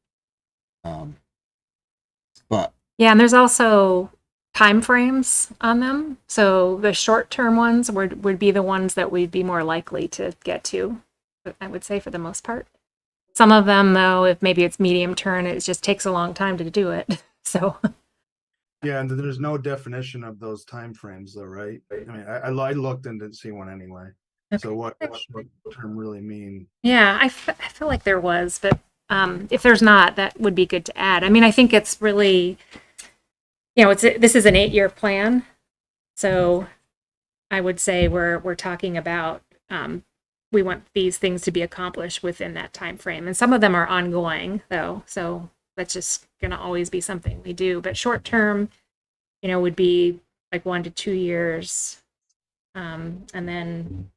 But Yeah, and there's also time frames on them. So the short-term ones would be the ones that we'd be more likely to get to, I would say, for the most part. Some of them, though, if maybe it's medium term, it just takes a long time to do it. So Yeah, and there's no definition of those timeframes, though, right? I mean, I looked and didn't see one anyway. So what short term really mean? yeah, I feel like there was, but if there's not, that would be good to add. I mean, I think it's really, this is an 8-year plan, so I would say we're talking about we want these things to be accomplished within that time frame, and some of them are ongoing though, so that's just going to always be something we do. But short term, would be like 1 to 2 years, and then,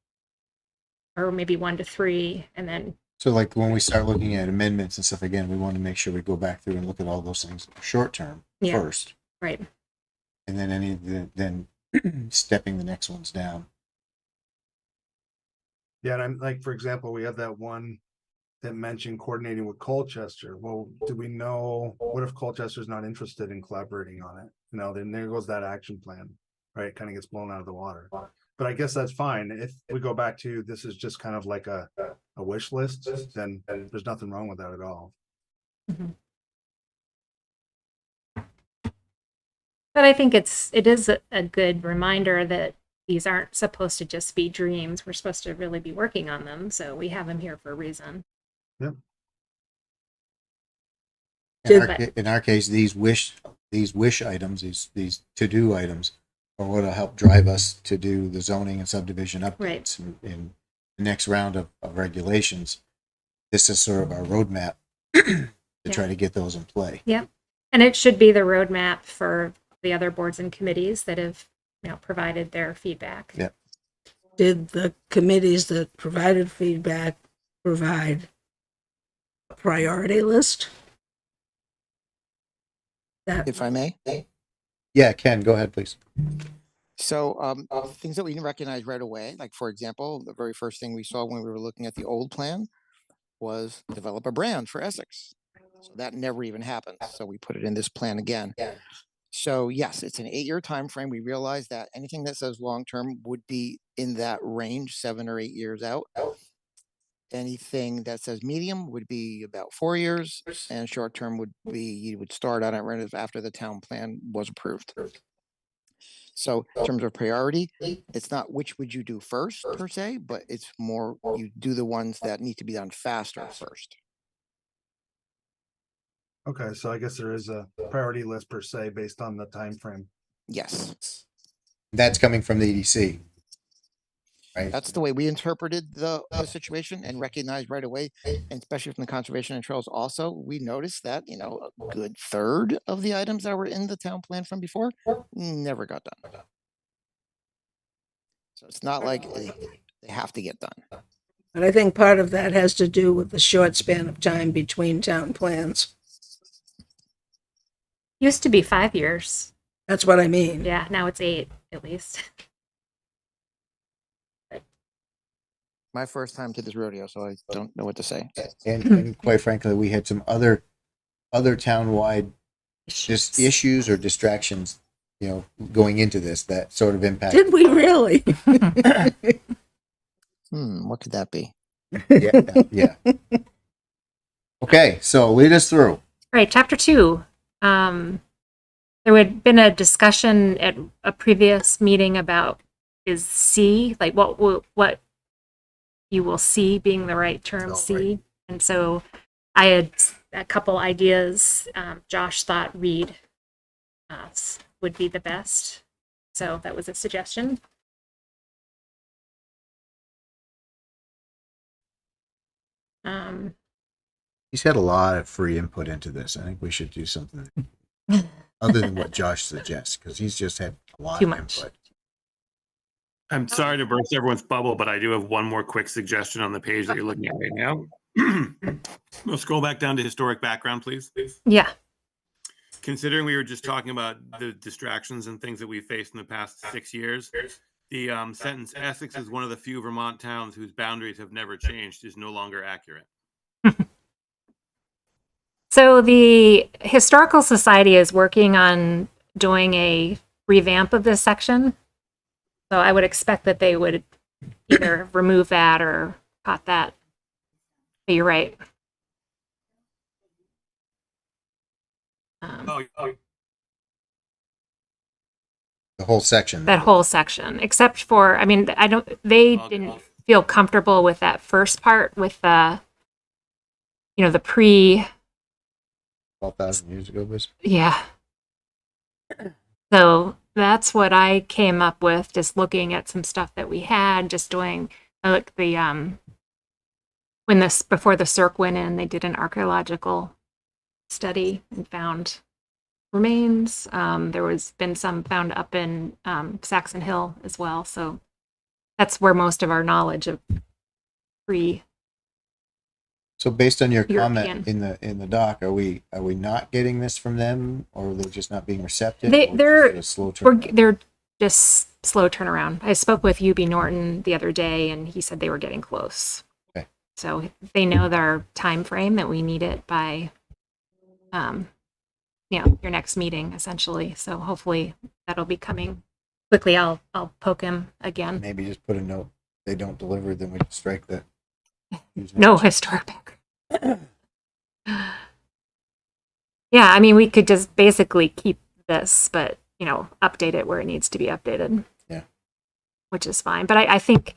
or maybe 1 to 3, and then. so like when we start looking at amendments and stuff again, we want to make sure we go back through and look at all those things short term first, Right. and then stepping the next ones down. Yeah, and I'm like, for example, we have that one that mentioned coordinating with Colchester. Well, do we know, what if Colchester's not interested in collaborating on it? You know, then there goes that action plan, right? Kind of gets blown out of the water. But I guess that's fine. If we go back to, this is just kind of like a wish list, then there's nothing wrong with that at all. But I think it is a good reminder that these aren't supposed to just be dreams. We're supposed to really be working on them. So we have them here for a reason. Yep. In our case, these wish items, these to-do items are what'll help drive us to do the zoning and subdivision updates in the next round of regulations. This is sort of our roadmap to try to get those in play. Yep. And it should be the roadmap for the other boards and committees that have, provided their feedback. Yep. Did the committees that provided feedback provide a priority list? That If I may. Yeah, Ken, go ahead, please. So things that we didn't recognize right away, like for example, the very first thing we saw when we were looking at the old plan was develop a brand for Essex. So that never even happened. So we put it in this plan again. So yes, it's an 8-year time frame. We realize that anything that says long term would be in that range, 7 or 8 years out. Anything that says medium would be about 4 years, and short term would be you would start on it after the town plan was approved. So in terms of priority, it's not which would you do first per se, but it's more you do the ones that need to be done faster first. Okay, so I guess there is a priority list per se based on the time frame. Yes, That's coming from the EDC, right? that's the way we interpreted the situation and recognized right away, and especially from the conservation and trails. Also, we noticed that a good third of the items that were in the town plan from before never got done. So it's not like they have to get done. But I think part of that has to do with the short span of time between town plans. Used to be 5 years. That's what I mean. Yeah, now it's 8 at least. My first time to this rodeo, so I don't know what to say. And quite frankly, we had some other town-wide just issues or distractions, going into this that sort of impacted. Did we really? What could that be? Yeah. Okay, so lead us through. Right, chapter 2. There had been a discussion at a previous meeting about is C, like what you will see being the right term, C. Right. And so I had a couple ideas. Josh thought read would be the best. So that was a suggestion. He's had a lot of free input into this. I think we should do something other than what Josh suggests, because he's just had a lot Too of much. input. I'm sorry to burst everyone's bubble, but I do have one more quick suggestion on the page that you're looking at right now. We'll scroll back down to historic background, please. Yeah. Considering we were just talking about the distractions and things that we faced in the past 6 years, the sentence Essex is one of the few Vermont towns whose boundaries have never changed is no longer accurate. So the Historical Society is working on doing a revamp of this section. So I would expect that they would either remove that or cut that. But you're right. The whole section. That whole section, except for, they didn't feel comfortable with that first part with the, the pre, 12,000 years ago, was. yeah. So that's what I came up with, just looking at some stuff that we had, just doing like the before the CERC went in, they did an archaeological study and found remains. There was been some found up in Saxon Hill as well. So that's where most of our knowledge of pre. So based on your European. comment in the doc, are we not getting this from them, or are they just not being receptive? They're a slow turn? they're just slow turnaround. I spoke with UB Norton the other day, and he said they were getting close. Okay. So they know their time frame that we need it by, your next meeting essentially. So hopefully that'll be coming quickly. I'll poke him again. Maybe just put a note. They don't deliver, then we can strike that. No historic background. Yeah, I mean, we could just basically keep this, but update it where it needs to be updated. Yeah. Which is fine. But I think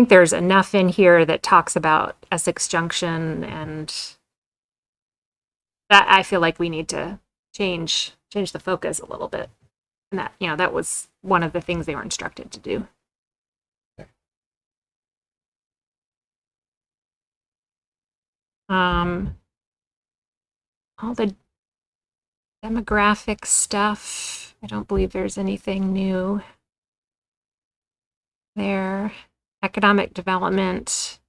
there's enough in here that talks about Essex Junction, and that I feel like we need to change the focus a little bit. And that, that was one of the things they were instructed to do. All the demographic stuff, I don't believe there's anything new there. Economic development,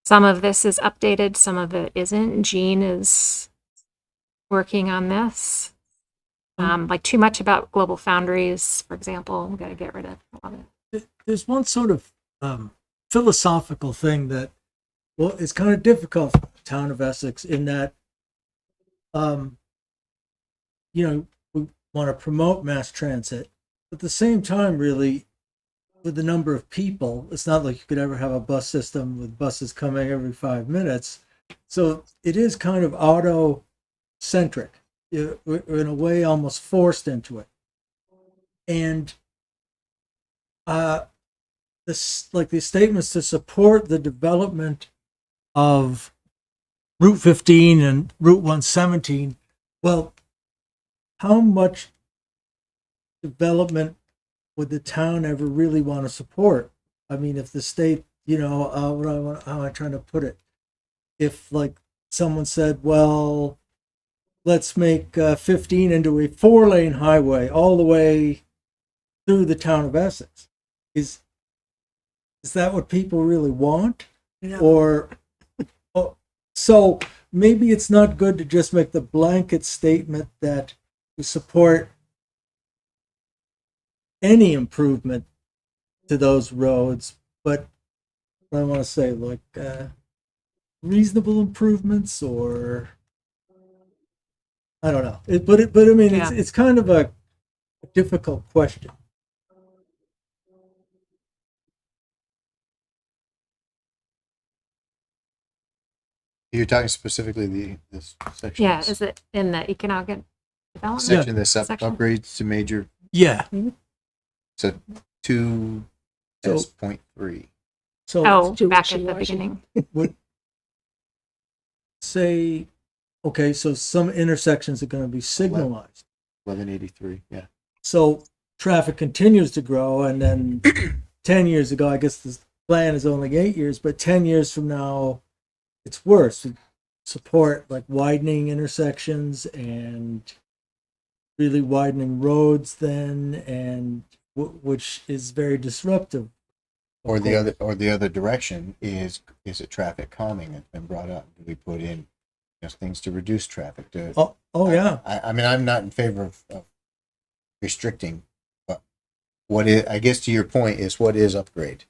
some of this is updated, some of it isn't. Jean is working on this. Like too much about global foundries, for example, we got to get rid of a lot of it. There's one sort of philosophical thing that, well, it's kind of difficult for the town of Essex in that, we want to promote mass transit. But at the same time, really, with the number of people, it's not like you could ever have a bus system with buses coming every 5 minutes. So it is kind of auto-centric. We're in a way almost forced into it. And the statements to support the development of Route 15 and Route 117, well, how much development would the town ever really want to support? I mean, if the state, how am I trying to put it? If like someone said, well, let's make 15 into a 4-lane highway all the way through the town of Essex, is that what people really want? No. Or so maybe it's not good to just make the blanket statement that we support any improvement to those roads, but I want to say like reasonable improvements, or I don't know. But I mean, Yeah. it's kind of a difficult question. You're talking specifically this section. Yeah, is it in the economic development? Section, this Section. upgrades to major, Yeah. so 2 So- S.3. So Oh, too back at the wishy-washy. beginning. say, okay, so some intersections are going to be signalized. 1183, yeah. So traffic continues to grow, and then 10 years ago, I guess the plan is only 8 years, but 10 years from now, it's worse. We support like widening intersections and really widening roads then, and which is very disruptive. Or the other direction is it traffic calming that's been brought up? Do we put in things to reduce traffic? Oh yeah. I mean, I'm not in favor of restricting, but what is, I guess to your point, is what is upgrade?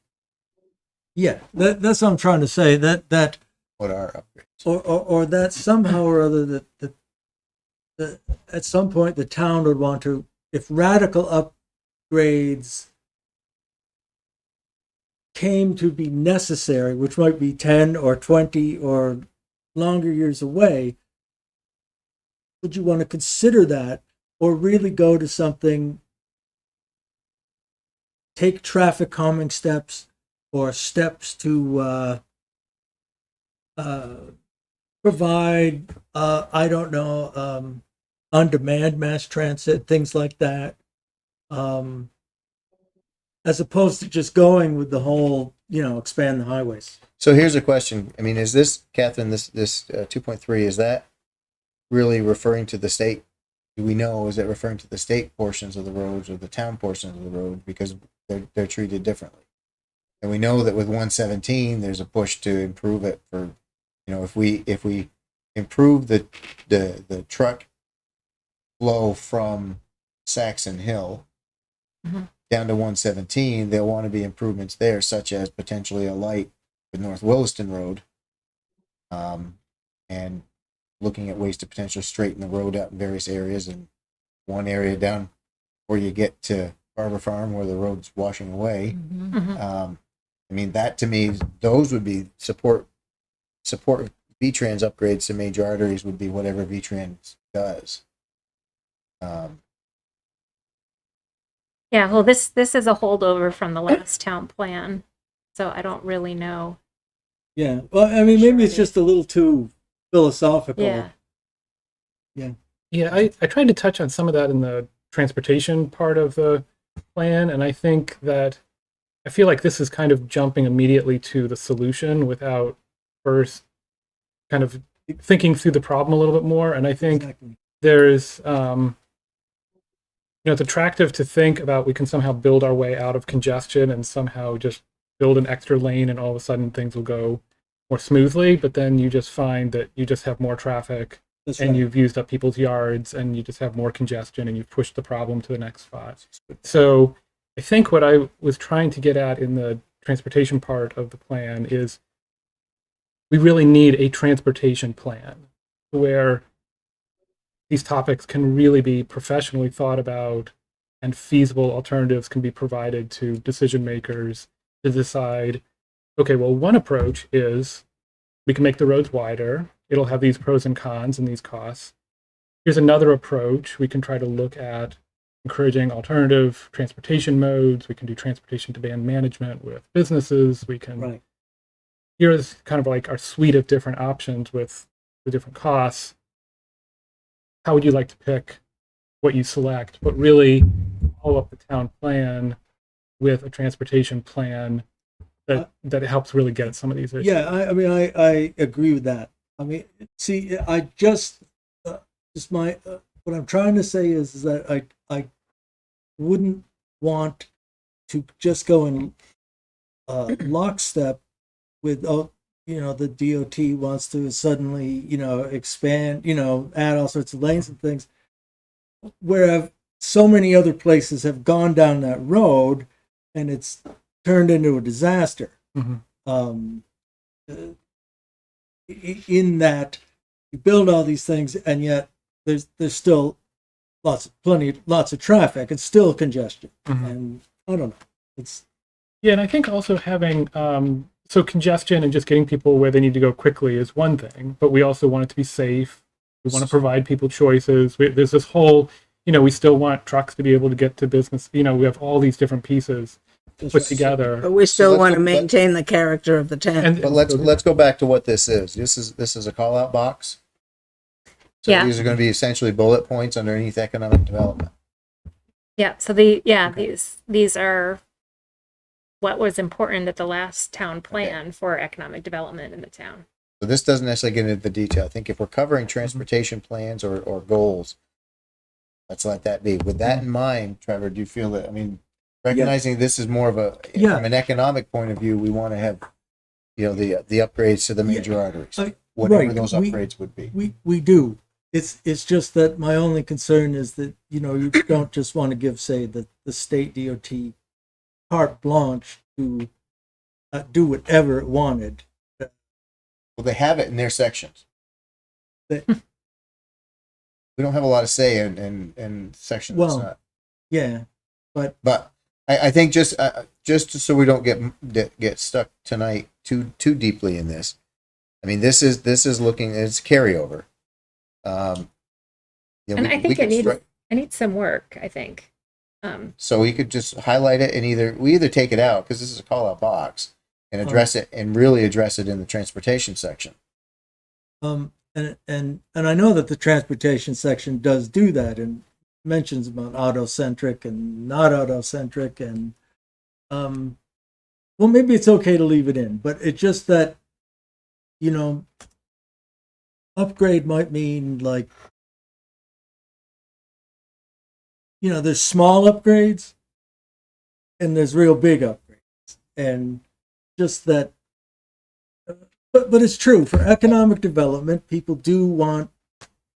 Yeah, that's what I'm trying to say. That What are upgrades? or that somehow or other that at some point the town would want to, if radical upgrades came to be necessary, which might be 10 or 20 or longer years away, would you want to consider that, or really go to something, take traffic calming steps or steps to provide, I don't know, on-demand mass transit, things like that, as opposed to just going with the whole, expand the highways. So here's a question. I mean, is this, Catherine, this 2.3, is that really referring to the state? Do we know, is it referring to the state portions of the roads or the town portions of the road? Because they're treated differently. And we know that with 117, there's a push to improve it for, if we improve the truck flow from Saxon Hill, Mhm. down to 117, there'll want to be improvements there, such as potentially a light with North Williston Road. And looking at ways to potentially straighten the road out in various areas, and one area down where you get to Barber Farm where the road's washing away. Mhm. I mean, that to me, those would be support VTrans upgrades to major arteries would be whatever VTrans does. Yeah, well, this is a holdover from the last town plan, so I don't really know. Yeah. Well, I mean, maybe it's Sure. just a little too philosophical. Yeah. Yeah, I tried to touch on some of that in the transportation part of the plan, and I think that I feel like this is kind of jumping immediately to the solution without first kind of thinking through the problem a little bit more. And I think Exactly. there's, it's attractive to think about we can somehow build our way out of congestion and somehow just build an extra lane and all of a sudden things will go more smoothly. But then you just find that you just have more traffic That's and right. you've used up people's yards and you just have more congestion and you've pushed the problem to the next spot. So I think what I was trying to get at in the transportation part of the plan is we really need a transportation plan where these topics can really be professionally thought about and feasible alternatives can be provided to decision makers to decide, okay, well, one approach is we can make the roads wider. It'll have these pros and cons and these costs. Here's another approach. We can try to look at encouraging alternative transportation modes. We can do transportation demand management with businesses. We can, Right. here's kind of like our suite of different options with the different costs. How would you like to pick what you select? But really follow up the town plan with a transportation plan that helps really get at some of these issues. Yeah, I mean, I agree with that. I mean, see, I just my what I'm trying to say is that I wouldn't want to just go in lockstep with the DOT wants to suddenly expand, add all sorts of lanes and things, where so many other places have gone down that road and it's turned into a disaster. Mhm. In that you build all these things and yet there's still lots of traffic. It's still congestion, Mhm. and I don't know. It's Yeah, and I think also having so congestion and just getting people where they need to go quickly is one thing, but we also want it to be safe. We want to provide people choices. There's this whole, we still want trucks to be able to get to business. We have all these different pieces just put together. But we still let's want to go- maintain the character of the town. And But let's go back to what this is. This is a call out box. So Yeah. these are going to be essentially bullet points underneath economic development. Yeah, so these are what was important at the last town plan for economic development in the town. So this doesn't necessarily get into the detail. I think if we're covering transportation plans or goals, let's let that be. With that in mind, Trevor, do you feel that, I mean, recognizing this is more of a, Yeah. from an economic point of view, we want to have, the upgrades to the major arteries, I- whatever right. those upgrades would be. we do. It's just that my only concern is that you don't just want to give, say, the state DOT carte blanche to do whatever it wanted. Well, they have it in their sections. They- We don't have a lot of say in sections. Well, Yeah, But I think just so we don't get stuck tonight too deeply in this. I mean, this is looking, it's carryover. And I think it needs some work, I think. So we could just highlight it and either take it out because this is a call out box and address it and really address it in the transportation section. and I know that the transportation section does do that and mentions about auto-centric and not auto-centric and well, maybe it's okay to leave it in, but it's just that upgrade might mean like there's small upgrades and there's real big upgrades, and just that but it's true for economic development. People do want,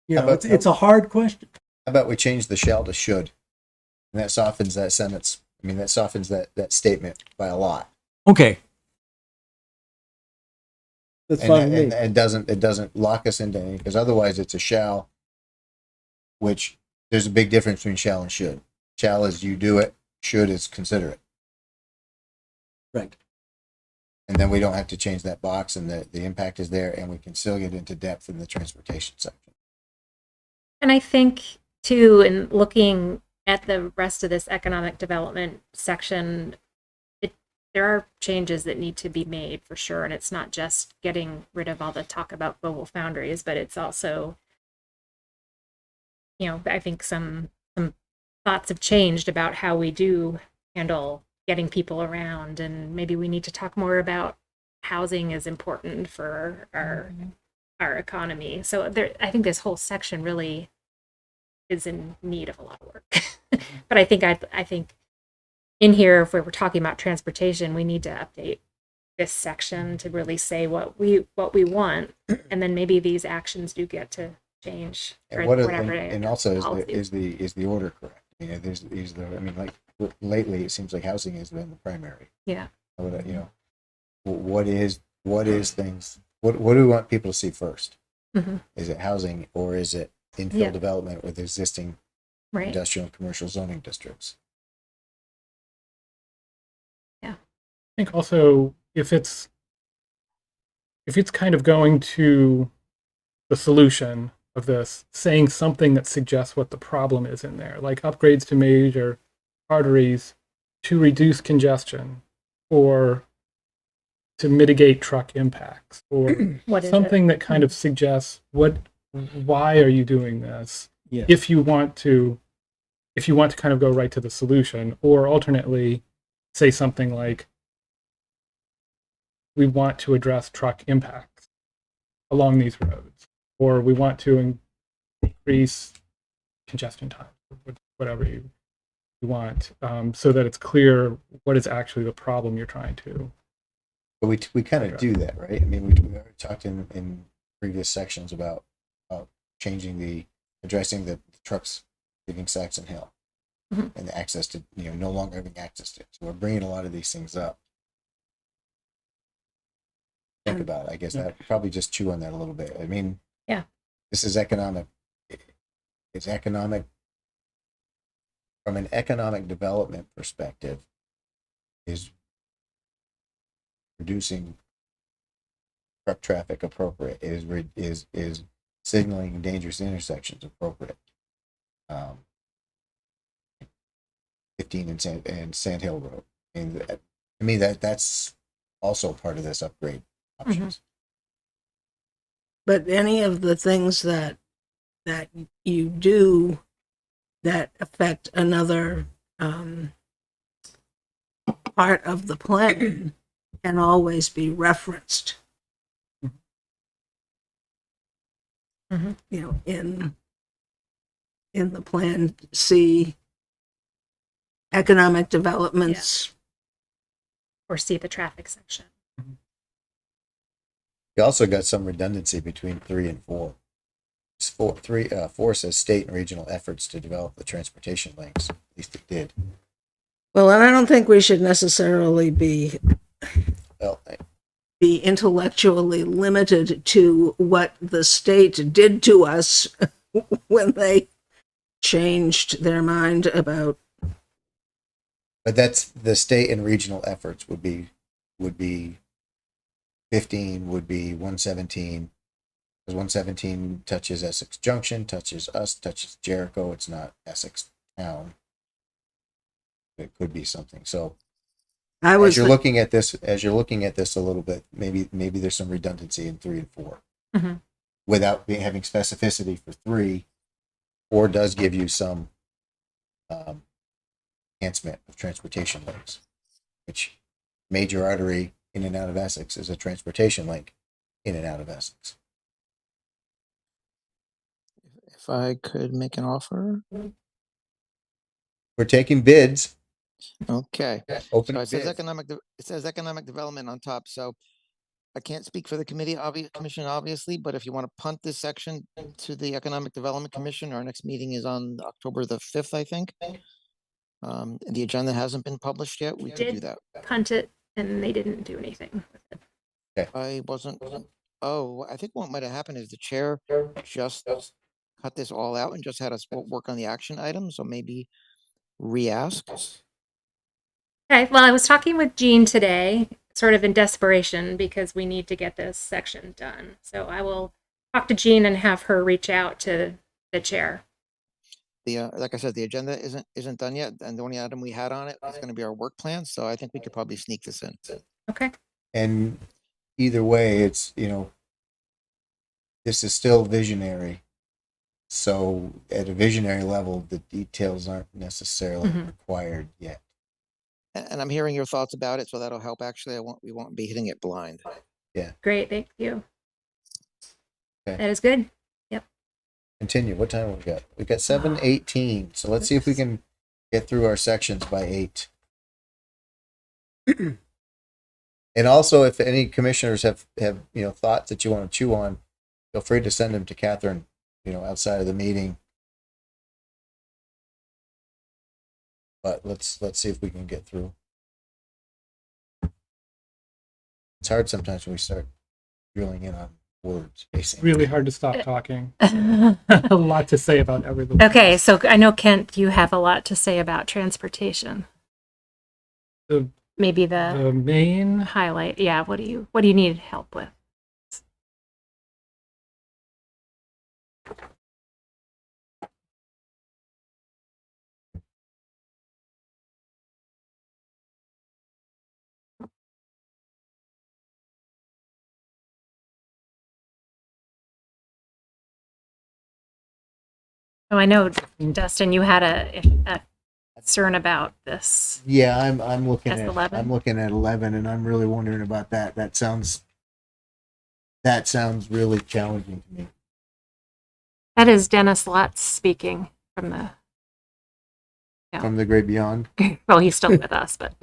How about- it's a hard question. How about we change the shall to should? And that softens that sentence. I mean, that softens that statement by a lot. Okay. That's And, fine that- with me. and it doesn't lock us into anything, because otherwise it's a shall, which there's a big difference between shall and should. Shall is you do it, should is consider it. Right. And then we don't have to change that box, and the impact is there, and we can still get into depth in the transportation section. And I think too, in looking at the rest of this economic development section, there are changes that need to be made for sure. And it's not just getting rid of all the talk about global foundries, but it's also, I think some thoughts have changed about how we do handle getting people around, and maybe we need to talk more about housing is important for our economy. So I think this whole section really is in need of a lot of work. But I think in here, if we were talking about transportation, we need to update this section to really say what we want, and then maybe these actions do get to change. And also is the order correct? Lately it seems like housing has been the primary. Yeah. What is things? What do we want people to see first? Mm-hmm. Is it housing, or is it infill development with existing industrial and commercial zoning districts? Yeah. I think also if it's kind of going to the solution of this, saying something that suggests what the problem is in there, like upgrades to major arteries to reduce congestion or to mitigate truck impacts, or something that kind of suggests why are you doing this? Yeah. If you want to kind of go right to the solution, or alternately say something like, we want to address truck impacts along these roads, or we want to increase congestion time, whatever you want, so that it's clear what is actually the problem you're trying to. But we kind of do that, right? I mean, we already talked in previous sections about addressing the trucks leaving Saxon Hill, mm-hmm. and the access to, no longer having access to it. So we're bringing a lot of these things up. Think about it. I guess that probably just chew on that a little bit. I mean, this is economic. It's economic from an economic development perspective. Is reducing truck traffic appropriate? Is signaling dangerous intersections appropriate? 15 and Sand Hill Road. To me, that's also part of this upgrade options. Mm-hmm. But any of the things that you do that affect another part of the plan can always be referenced. Mm-hmm. In the plan, see economic developments. Or see the traffic section. You also got some redundancy between 3 and 4. 4 says state and regional efforts to develop the transportation links. At least it did. Well, and I don't think we should necessarily be intellectually limited to what the state did to us when they changed their mind about. But that's the state and regional efforts would be 15, would be 117, because 117 touches Essex Junction, touches us, touches Jericho. It's not Essex town. It could be something. So as you're looking at this a little bit, maybe there's some redundancy in 3 and 4, mm-hmm. without having specificity for 3. 4 does give you some enhancement of transportation links, which major artery in and out of Essex is a transportation link in and out of Essex. If I could make an offer. We're taking bids. Okay. Open So it bids. says economic development on top. So I can't speak for the commission, obviously, but if you want to punt this section to the Economic Development Commission, our next meeting is on October the 5th, I think. The agenda hasn't been published yet. We could do Did that. punt it, and they didn't do anything with it. I wasn't. Oh, I think what might have happened is the chair just cut this all out and just had us work on the action items. So maybe re-ask. Okay, well, I was talking with Jean today, sort of in desperation, because we need to get this section done. So I will talk to Jean and have her reach out to the chair. The like I said, the agenda isn't done yet, and the only item we had on it is going to be our work plan. So I think we could probably sneak this in. Okay. And either way, it's, this is still visionary. So at a visionary level, the details aren't necessarily required yet. And I'm hearing your thoughts about it, so that'll help. Actually, we won't be hitting it blind. Great, thank you. Okay. That is good. Continue. What time have we got? We've got 7:18. So let's see if we can get through our sections by 8. And also, if any commissioners have thoughts that you want to chew on, feel free to send them to Catherine, outside of the meeting. But let's see if we can get through. It's hard sometimes when we start drilling in on words, basically. Really hard to stop talking. A lot to say about everything. Okay, so I know, Kent, you have a lot to say about transportation. Maybe the main highlight. Yeah, what do you need help with? Oh, I know, Dustin, you had a concern about this. Yeah, I'm looking at S11? I'm looking at 11, and I'm really wondering about that. That sounds really challenging to me. That is Dennis Lutz speaking from the. Yeah. From the great beyond. Well, he's still with us, but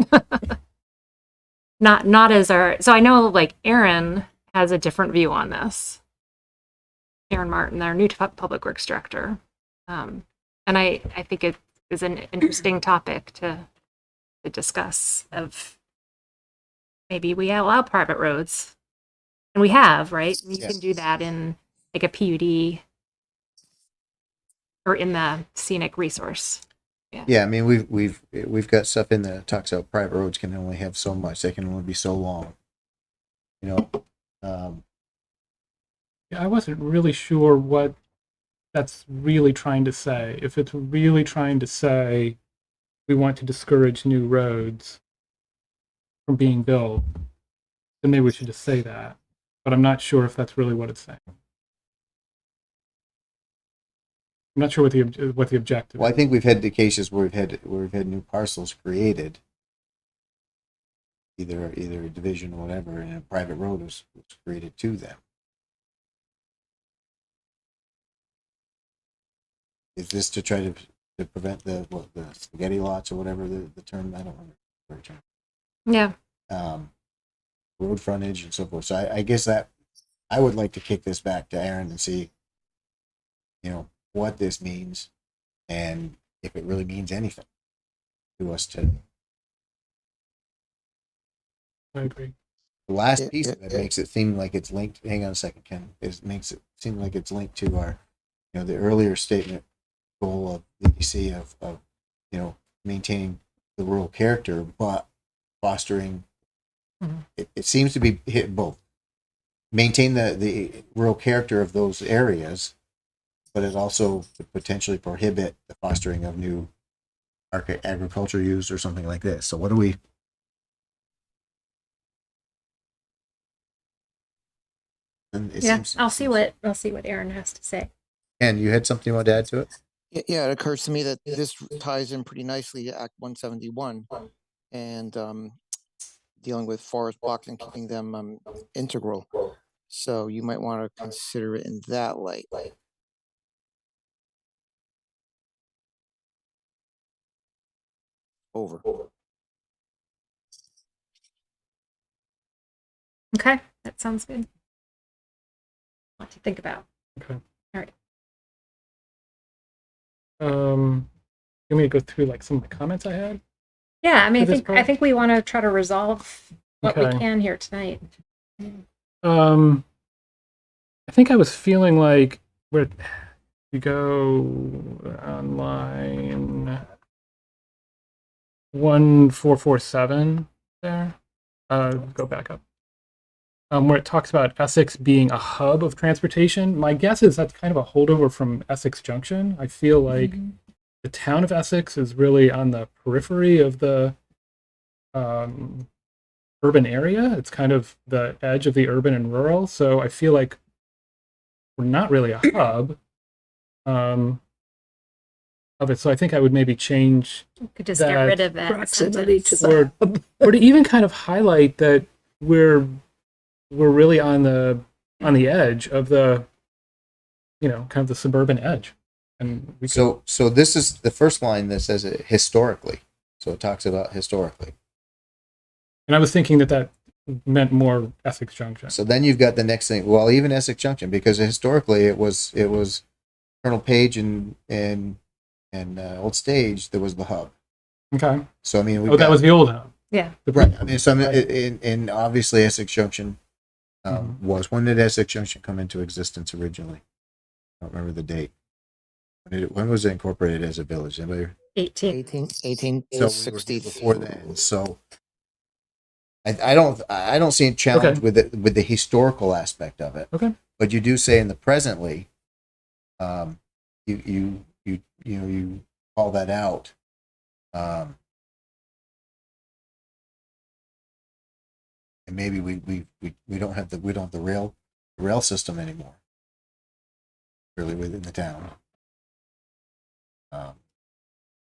not as our. So I know, like, Aaron has a different view on this. Aaron Martin, our new public works director, and I think it is an interesting topic to discuss. Of maybe we allow private roads, and we have, right? You can do that in like a PUD or in the scenic resource. Yeah, I mean we've got stuff in there that talks about private roads can only have so much. They can only be so long. I wasn't really sure what that's really trying to say. If it's really trying to say we want to discourage new roads from being built, then maybe we should just say that. But I'm not sure if that's really what it's saying. I'm not sure what the objective Well, is. I think we've had the cases where we've had new parcels created, either a division or whatever, and a private road was created to them. Is this to try to prevent the spaghetti lots or whatever the term? I don't remember the term. Yeah. Road frontage and so forth. So I guess that I would like to kick this back to Aaron and see, what this means, and if it really means anything to us today. I agree. The last piece of it makes it seem like it's linked. Hang on a second, Ken. Makes it seem like it's linked to our, the earlier statement goal of the EDC of maintaining the rural character, but fostering. It seems to be hit both. Maintain the rural character of those areas, but it also could potentially prohibit the fostering of new agriculture use or something like this. So what do we? I'll see what Aaron has to say. And you had something you want to add to it? Yeah, it occurs to me that this ties in pretty nicely to Act 171 and dealing with forest blocks and keeping them integral. So you might want to consider it in that light. Over. Okay, that sounds good. A lot to think about. Okay. All right. you want me to go through like some of the comments I had? Yeah, I mean, For this I part? think we want to try to resolve what we Okay. can here tonight. I think I was feeling like where you go on line 1447 there. Go back up. Where it talks about Essex being a hub of transportation. My guess is that's kind of a holdover from Essex Junction. I feel like the town of Essex is really on the periphery of the urban area. It's kind of the edge of the urban and rural. So I feel like we're not really a hub of it. So I think I would maybe change We could just get rid of that Proximity to sentence. the hub. or to even kind of highlight that we're really on the edge of the kind of the suburban edge. And we could, So this is the first line that says it historically. So it talks about historically. and I was thinking that meant more Essex Junction. So then you've got the next thing. Well, even Essex Junction, because historically it was Colonel Page and Old Stage that was the hub. Okay. So I mean, That was the old hub. Yeah. right. I mean, so I mean, Right. and obviously Essex Junction Mhm. was. When did Essex Junction come into existence originally? I don't remember the date. When was it incorporated as a village? Anybody? 18. 1860. So before then. So I don't see a challenge Okay. with the historical aspect of it. Okay. But you do say in the presently, you call that out. And maybe we don't have the rail system anymore. Really within the town.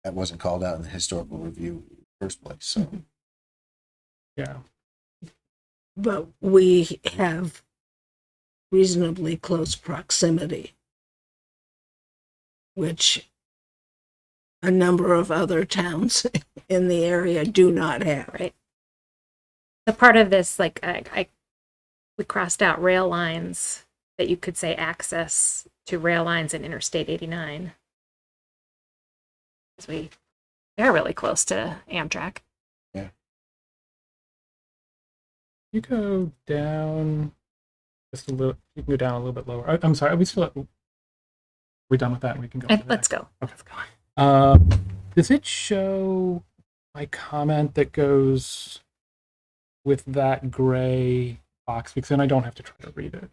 That wasn't called out in the historical review in the first place. So Yeah. But we have reasonably close proximity, which a number of other towns in the area do not have. Right. The part of this, like, we crossed out rail lines that you could say access to rail lines in Interstate 89. Because they're really close to Amtrak. You go down just a little. You can go down a little bit lower. I'm sorry. Are we done with that? We can go. on to the Let's next. go. Okay. Does it show my comment that goes with that gray box? Because then I don't have to try to read it.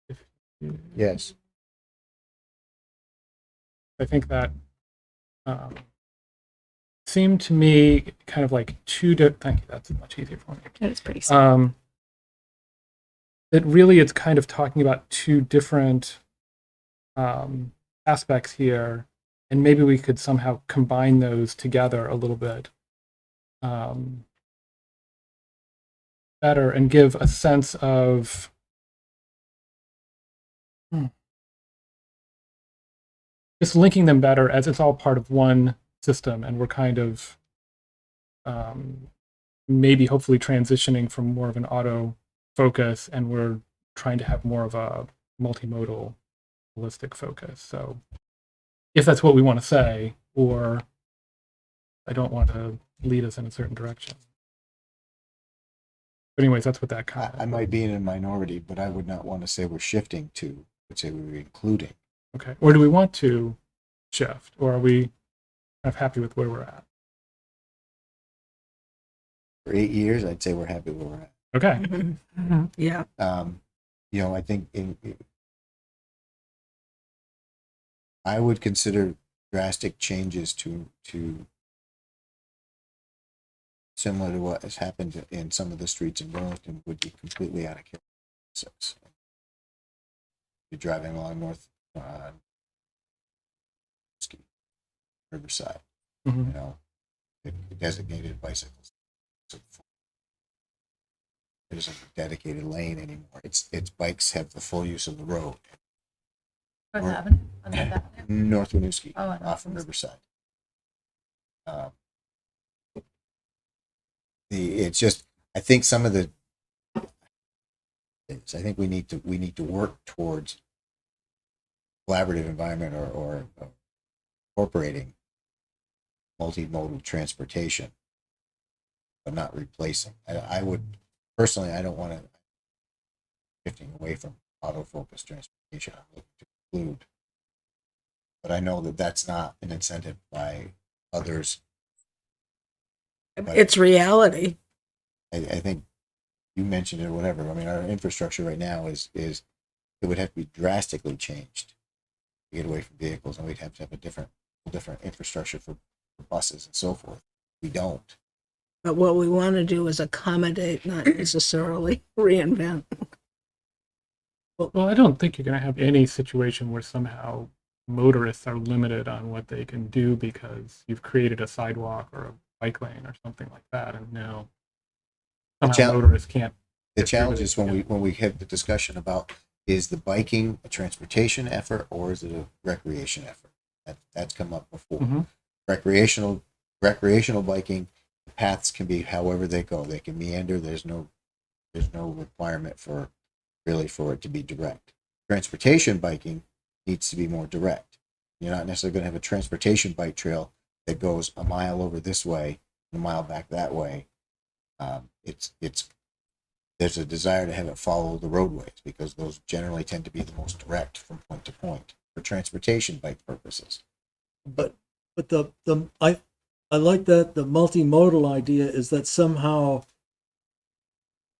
If yes, I think that seemed to me kind of like thank you, that's much easier for me. It's pretty simple. That really it's kind of talking about two different aspects here, and maybe we could somehow combine those together a little bit better and give a sense of just linking them better as it's all part of one system, and we're kind of maybe hopefully transitioning from more of an auto focus, and we're trying to have more of a multimodal holistic focus. So if that's what we want to say, or I don't want to lead us in a certain direction. But anyways, that's what that kind I might be in a minority, but I would not want to say we're shifting to. I would say we're including. Okay. Or do we want to shift, or are we kind of happy with where we're at? For 8 years, I'd say we're happy where we're at. Okay. Yeah. I think I would consider drastic changes to similar to what has happened in some of the streets in Burlington would be completely out of character. You're driving along North Riverside, Mhm. designated bicycles. There isn't a dedicated lane anymore. It's bikes have the full use of the road. What's happening on that? North Winooski, Oh, on off of North Riverside. It's just I think some of the things I think we need to work towards collaborative environment or incorporating multimodal transportation, but not replacing. I would personally, I don't want to shifting away from auto-focused transportation. I'm looking to include, but I know that that's not an incentive by others. But It's reality. I think you mentioned it or whatever. I mean, our infrastructure right now is it would have to be drastically changed to get away from vehicles, and we'd have to have a different infrastructure for buses and so forth. We don't. But what we want to do is accommodate, not necessarily reinvent. Well, I don't think you're going to have any situation where somehow motorists are limited on what they can do because you've created a sidewalk or a bike lane or something like that, and now somehow motorists can't. The challenge is when we have the discussion about, is the biking a transportation effort or is it a recreation effort? That's come up before. Mm-hmm. Recreational biking, the paths can be however they go. They can meander. There's no requirement for it to be direct. Transportation biking needs to be more direct. You're not necessarily going to have a transportation bike trail that goes a mile over this way and a mile back that way. There's a desire to have it follow the roadways because those generally tend to be the most direct from point to point for transportation bike purposes. But I like that the multimodal idea is that somehow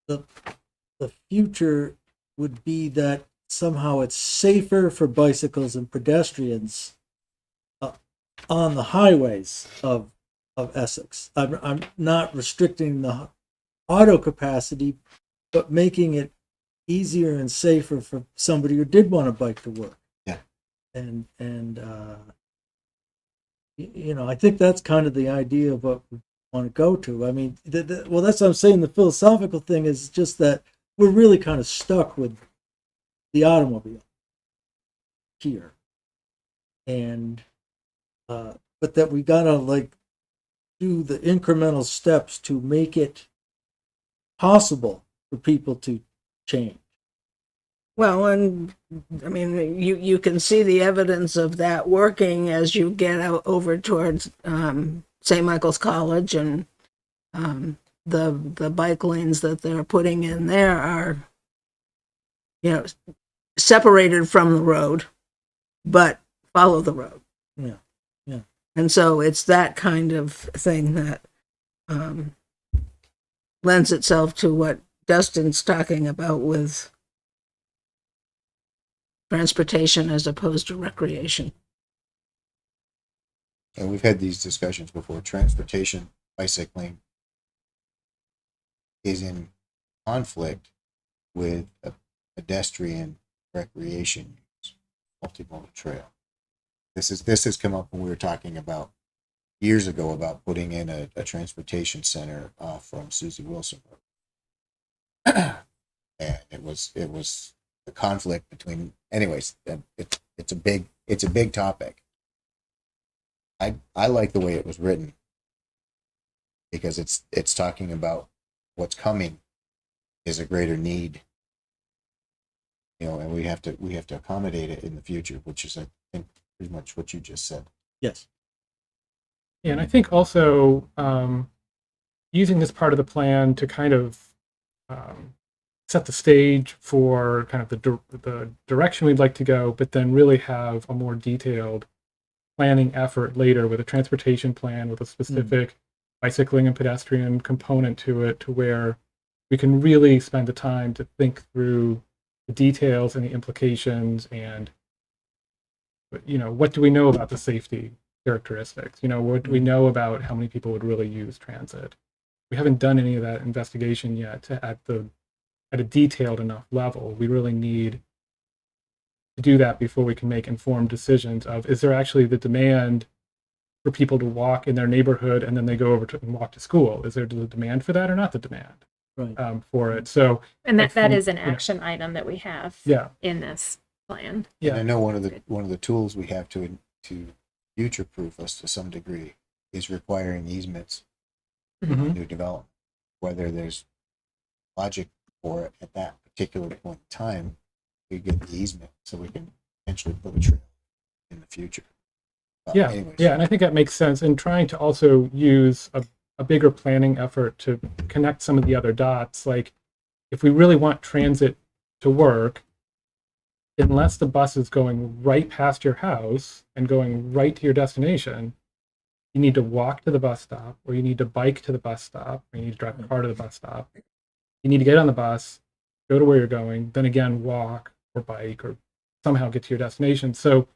the future would be that somehow it's safer for bicycles and pedestrians on the highways of Essex. I'm not restricting the auto capacity, but making it easier and safer for somebody who did want to bike to work. Yeah. And I think that's kind of the idea of what we want to go to. I mean, well, that's what I'm saying. The philosophical thing is just that we're really kind of stuck with the automobile here. And, but that we gotta like do the incremental steps to make it possible for people to change. Well, and I mean, you can see the evidence of that working as you get out over towards St. Michael's College, and the bike lanes that they're putting in there are, separated from the road, but follow the road. Yeah, yeah. And so it's that kind of thing that lends itself to what Dustin's talking about with transportation as opposed to recreation. And we've had these discussions before. Transportation, bicycling is in conflict with a pedestrian recreation use, multimodal trail. This has come up when we were talking about years ago about putting in a transportation center from Susie Wilson Road. And it was the conflict between, anyways, it's a big topic. I like the way it was written because it's talking about what's coming is a greater need, and we have to accommodate it in the future, which is, I think, pretty much what you just said. Yes. Yeah, and I think also using this part of the plan to kind of set the stage for kind of the direction we'd like to go, but then really have a more detailed planning effort later with a transportation plan with a specific bicycling and pedestrian component to it, to where we can really spend the time to think through the details and the implications and, what do we know about the safety characteristics? What do we know about how many people would really use transit? We haven't done any of that investigation yet at a detailed enough level. We really need to do that before we can make informed decisions of, is there actually the demand for people to walk in their neighborhood and then they go over to and walk to school? Is there the demand for that or not the demand for it? So, and that is an action item that we have in this plan. Yeah, and I know one of the tools we have to future-proof us to some degree is requiring easements in new development, whether there's logic for it at that particular point in time. We get the easement so we can potentially put a trail in the future. Yeah, Anyways. yeah, and I think that makes sense. And trying to also use a bigger planning effort to connect some of the other dots. Like, if we really want transit to work, unless the bus is going right past your house and going right to your destination, you need to walk to the bus stop, or you need to bike to the bus stop, or you need to drive a car to the bus stop. You need to get on the bus, go to where you're going, then again walk or bike or somehow get to your destination. So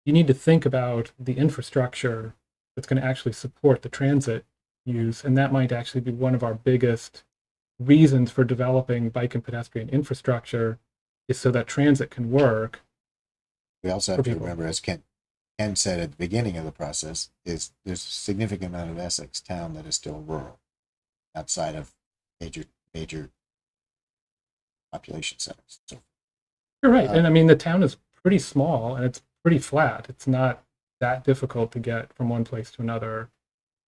you need to think about the infrastructure that's going to actually support the transit use, and that might actually be one of our biggest reasons for developing bike and pedestrian infrastructure, is so that transit can work. We also For have to people. remember, as Ken said at the beginning of the process, is there's a significant amount of Essex town that is still rural, outside of major population centers. So You're right. And I mean, the town is pretty small and it's pretty flat. It's not that difficult to get from one place to another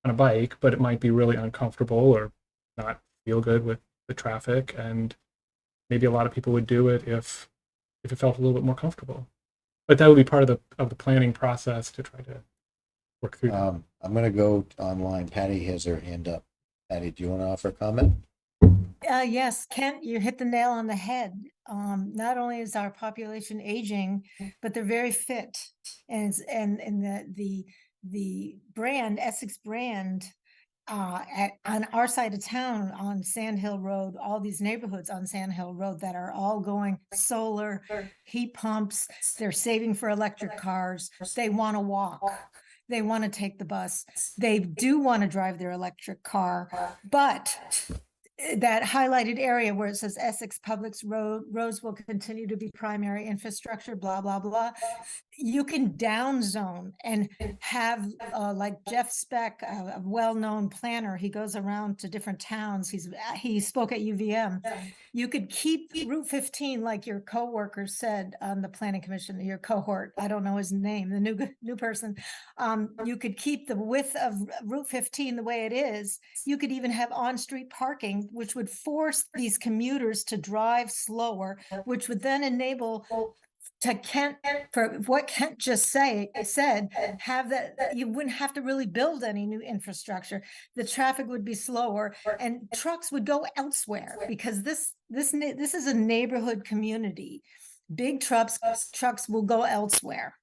on a bike, but it might be really uncomfortable or not feel good with the traffic. And maybe a lot of people would do it if it felt a little bit more comfortable. But that would be part of the planning process to try to work through that. I'm going to go online. Patty has her hand up. Patty, do you want to offer a comment? Yes, Kent, you hit the nail on the head. Not only is our population aging, but they're very fit. And the brand, Essex brand, on our side of town, on Sand Hill Road, all these neighborhoods on Sand Hill Road that are all going solar, heat pumps, they're saving for electric cars. They want to walk. They want to take the bus. They do want to drive their electric car, but that highlighted area where it says Essex Public roads will continue to be primary infrastructure, blah, blah, blah. You can down zone and have, like Jeff Speck, a well-known planner, he goes around to different towns. He spoke at UVM. You could keep Route 15, like your coworker said on the planning commission, your cohort, I don't know his name, the new person. You could keep the width of Route 15 the way it is. You could even have on-street parking, which would force these commuters to drive slower, which would then enable to Kent, for what Kent just said, have that, you wouldn't have to really build any new infrastructure. The traffic would be slower and trucks would go elsewhere, because this is a neighborhood community. Big trucks will go elsewhere.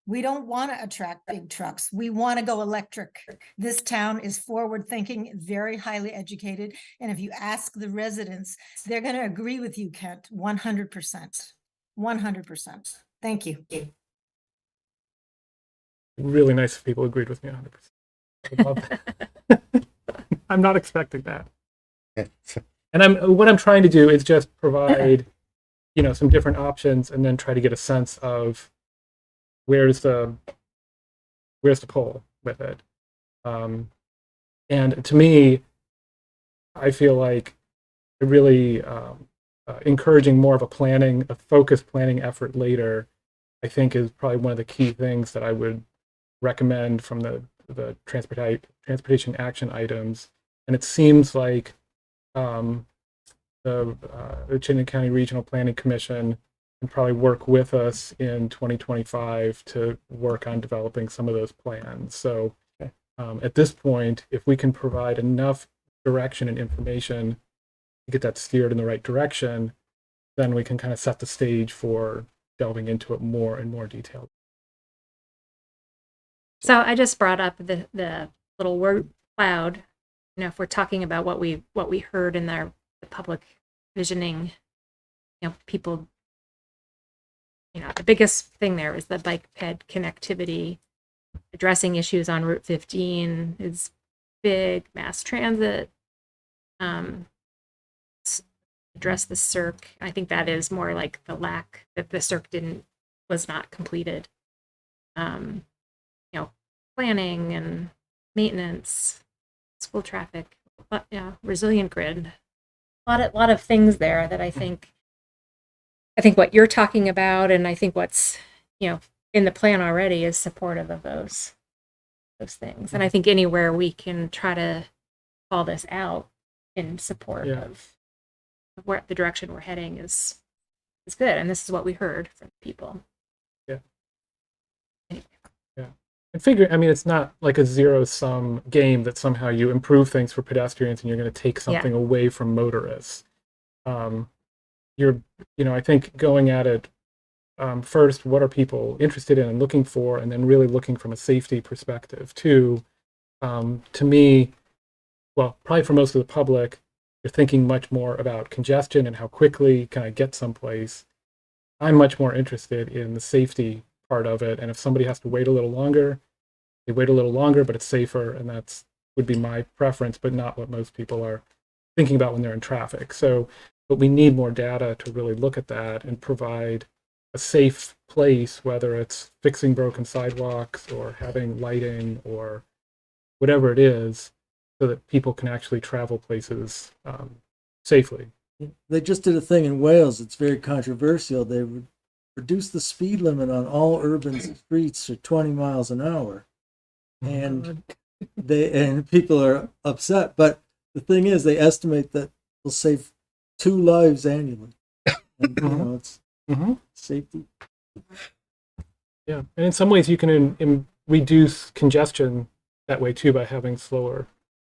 We don't want to attract big trucks. We want to go electric. This town is forward thinking, very highly educated. And if you ask the residents, they're going to agree with you, Kent, 100%. 100%. Thank you. Really nice if people agreed with me 100%. I love that. I'm not expecting that. And what I'm trying to do is just provide, some different options, and then try to get a sense of where's the pull with it. And to me, I feel like it really encouraging more of a focused planning effort later, I think, is probably one of the key things that I would recommend from the transportation action items. And it seems like the Chittenden County Regional Planning Commission can probably work with us in 2025 to work on developing some of those plans. So at this point, if we can provide enough direction and information to get that steered in the right direction, then we can kind of set the stage for delving into it more and more detail. So I just brought up the little word cloud. If we're talking about what we heard in the public visioning, people, the biggest thing there is the bike ped connectivity. Addressing issues on Route 15 is big. Mass transit. Address the circ. I think that is more like the lack that the circ was not completed. Planning and maintenance, school traffic, but resilient grid. A lot of things there that I think what you're talking about, and I think what's in the plan already, is supportive of those things. And I think anywhere we can try to call this out in support of where the direction we're heading is good. And this is what we heard from people. And figure, I mean, it's not like a zero sum game that somehow you improve things for pedestrians and you're going to take something away from motorists. You're, I think going at it first, what are people interested in and looking for, and then really looking from a safety perspective too. To me, well, probably for most of the public, you're thinking much more about congestion and how quickly can I get someplace. I'm much more interested in the safety part of it, and if somebody has to wait a little longer, they wait a little longer, but it's safer, and that's would be my preference, but not what most people are thinking about when they're in traffic. So, but we need more data to really look at that and provide a safe place, whether it's fixing broken sidewalks or having lighting or whatever it is, so that people can actually travel places safely. They just did a thing in Wales. It's very controversial. They reduced the speed limit on all urban streets to 20 miles an hour. And people are upset. But the thing is, they estimate that they'll save 2 lives annually. And, it's safety. Yeah, and in some ways you can reduce congestion that way too by having slower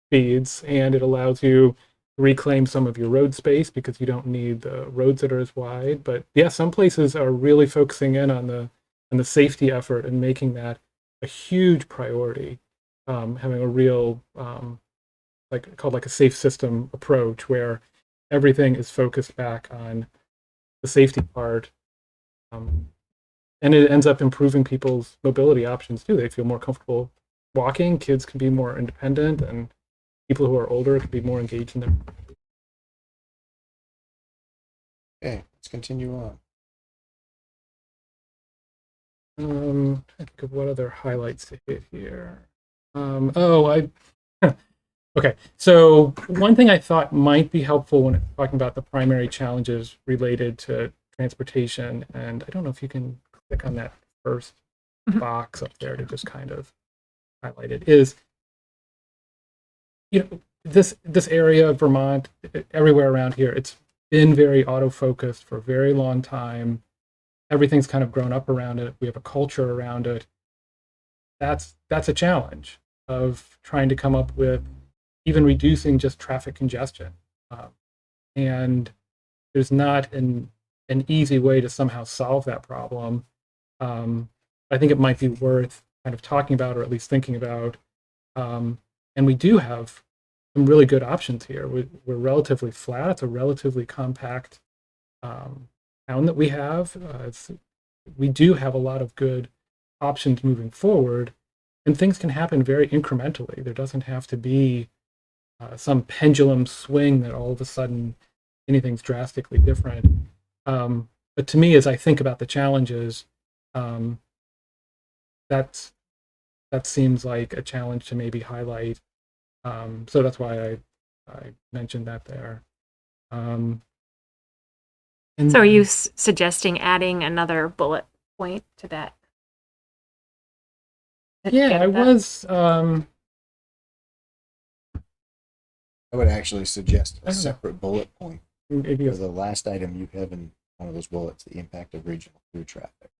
speeds, and it allows you to reclaim some of your road space because you don't need the roads that are as wide. But yeah, some places are really focusing in on the safety effort and making that a huge priority, having a real called a safe system approach where everything is focused back on the safety part, and it ends up improving people's mobility options too. They feel more comfortable walking. Kids can be more independent, and people who are older can be more engaged in their. Okay, let's continue on. I think of what other highlights to hit here. Okay. So one thing I thought might be helpful when talking about the primary challenges related to transportation, and I don't know if you can click on that first box up there to just kind of highlight it, is this area of Vermont, everywhere around here, it's been very auto-focused for a very long time. Everything's kind of grown up around it. We have a culture around it. That's a challenge of trying to come up with even reducing just traffic congestion. And there's not an easy way to somehow solve that problem. I think it might be worth kind of talking about, or at least thinking about. And we do have some really good options here. We're relatively flat. It's a relatively compact town that we have. We do have a lot of good options moving forward, and things can happen very incrementally. There doesn't have to be some pendulum swing that all of a sudden anything's drastically different. But to me, as I think about the challenges, that seems like a challenge to maybe highlight. So that's why I mentioned that there. And So are you suggesting adding another bullet point to that? Yeah, I was. I would actually suggest a separate bullet point Maybe for the last item you have in one of those bullets, the impact of regional through traffic.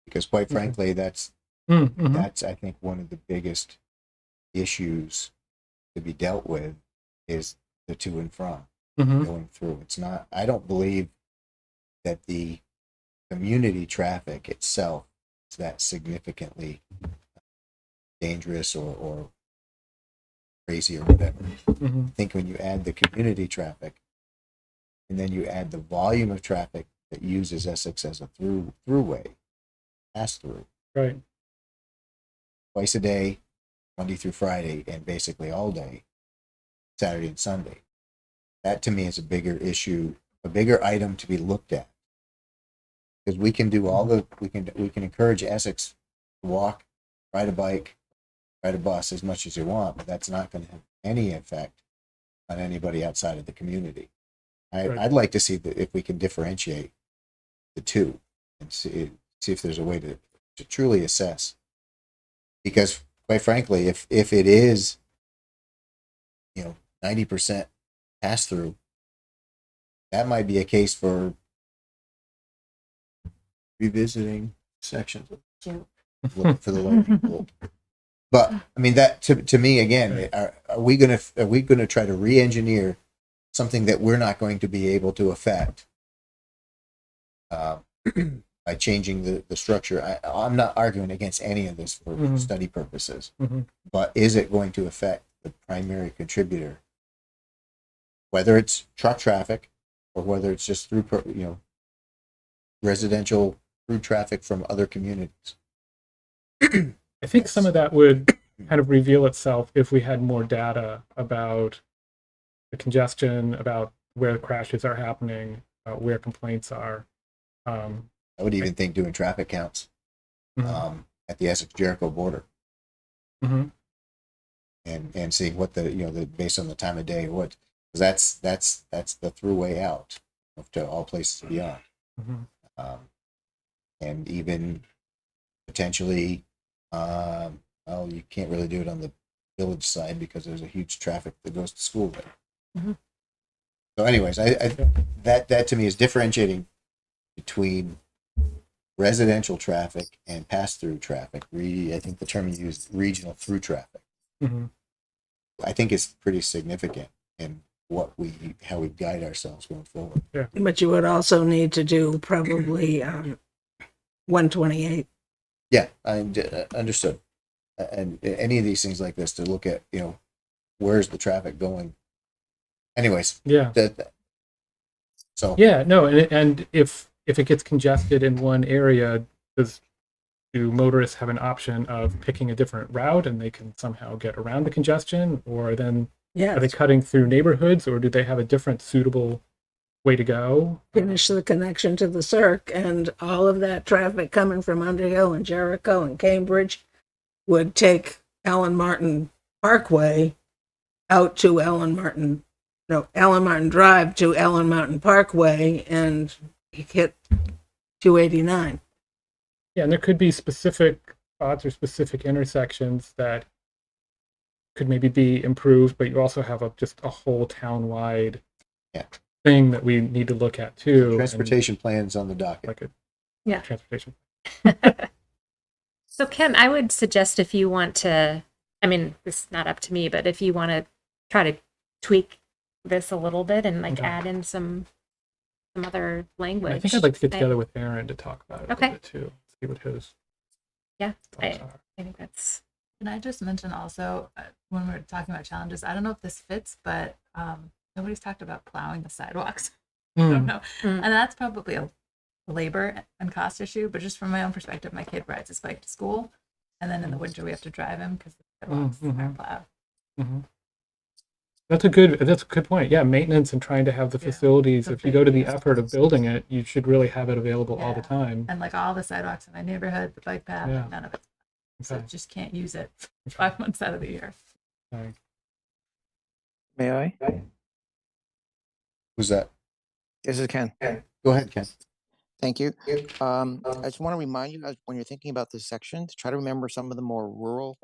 Because quite frankly, that's I think one of the biggest issues to be dealt with is the to and from going through. It's not, I don't believe that the community traffic itself is that significantly dangerous or crazy or whatever. I think when you add the community traffic and then you add the volume of traffic that uses Essex as a throughway, pass through, right, twice a day, Monday through Friday, and basically all day, Saturday and Sunday. That to me is a bigger issue, a bigger item to be looked at. Because we can do all we can encourage Essex to walk, ride a bike, ride a bus as much as you want, but that's not going to have any effect on anybody outside of the community. I'd like to see if we can differentiate the two and see if there's a way to truly assess. Because quite frankly, if it is 90% pass through, that might be a case for revisiting sections. looking for the learning pool. But I mean, that to me again, are we gonna try to re-engineer something that we're not going to be able to affect by changing the structure? I'm not arguing against any of this for study purposes, but is it going to affect the primary contributor, whether it's truck traffic or whether it's just through residential through traffic from other communities? I think some of that would kind of reveal itself if we had more data about the congestion, about where crashes are happening, where complaints are. I would even think doing traffic counts at the Essex Jericho border, and seeing what the based on the time of day, what, because that's the throughway out to all places beyond, and even potentially, well, you can't really do it on the village side because there's a huge traffic that goes to school there. So, anyways, I that to me is differentiating between residential traffic and pass-through traffic. I think the term you used, regional through traffic. I think it's pretty significant in how we guide ourselves going forward. Yeah. But you would also need to do probably 128. Yeah, I understood. And any of these things like this to look at, where's the traffic going? Anyways, Yeah. So Yeah, no, and if it gets congested in one area, do motorists have an option of picking a different route and they can somehow get around the congestion, or then are they cutting through neighborhoods, or do they have a different suitable way to go? Finish the connection to the circ, and all of that traffic coming from Underhill and Jericho and Cambridge would take Allen Martin Parkway out to Allen Martin Drive to Allen Martin Parkway, and hit 289. Yeah, and there could be specific spots or specific intersections that could maybe be improved, but you also have just a whole town-wide thing that we need to look at too. Transportation plans on the docket. Like transportation. So Ken, I would suggest, if you want to, I mean, this is not up to me, but if you want to try to tweak this a little bit and add in some other language. I think I'd like to get together with Aaron to talk about it a little bit too. See what his I think that's. Can I just mention also, when we're talking about challenges, I don't know if this fits, but nobody's talked about plowing the sidewalks. I don't know. And that's probably a labor and cost issue, but just from my own perspective, my kid rides his bike to school, and then in the winter we have to drive him because the sidewalks aren't plowed. That's a good point. Yeah, maintenance and trying to have the facilities. If you go to the effort of building it, you should really have it available all the time. And all the sidewalks in my neighborhood, the bike path, none of it. So just can't use it 5 months out of the year. Okay. May I? Who's that? This is Ken. Go ahead, Ken. Thank you. I just want to remind you, when you're thinking about this section, to try to remember some of the more rural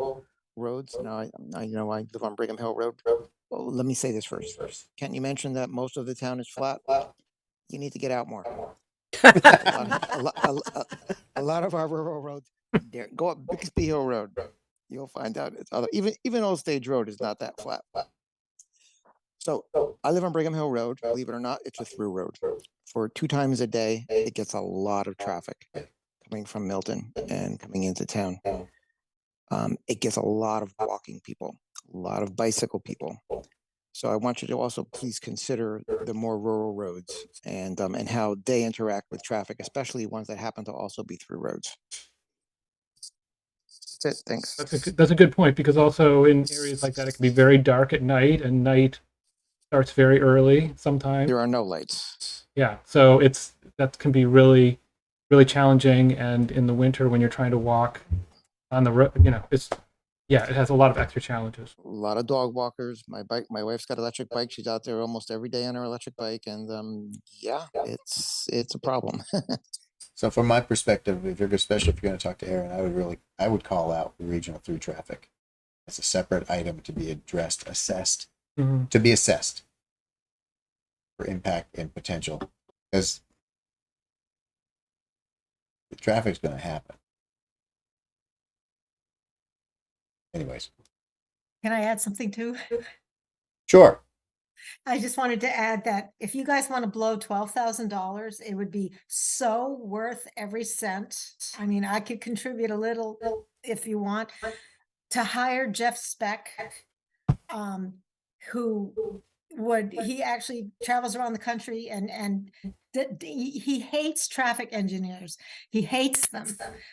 roads. Now, I live on Brigham Hill Road. Well, let me say this first. Kent, you mentioned that most of the town is flat. You need to get out more. A lot of our rural roads. Go up Bixby Hill Road. You'll find out it's other. Even Old Stage Road is not that flat. So I live on Brigham Hill Road. Believe it or not, it's a through road. For 2 times a day, it gets a lot of traffic coming from Milton and coming into town. It gets a lot of walking people, a lot of bicycle people. So I want you to also please consider the more rural roads and how they interact with traffic, especially ones that happen to also be through roads. That's it. Thanks. That's a good point, because also in areas like that, it can be very dark at night, and night starts very early sometimes. There are no lights. Yeah, so that can be really, really challenging. And in the winter, when you're trying to walk on the road, it has a lot of extra challenges. A lot of dog walkers. My wife's got an electric bike. She's out there almost every day on her electric bike, and it's a problem. So from my perspective, especially if you're going to talk to Aaron, I would call out the regional through traffic as a separate item to be addressed, assessed, to be assessed for impact and potential, because the traffic's going to happen. anyways. Can I add something too? Sure. I just wanted to add that if you guys want to blow $12,000, it would be so worth every cent. I mean, I could contribute a little if you want to hire Jeff Speck, who he actually travels around the country and he hates traffic engineers. He hates them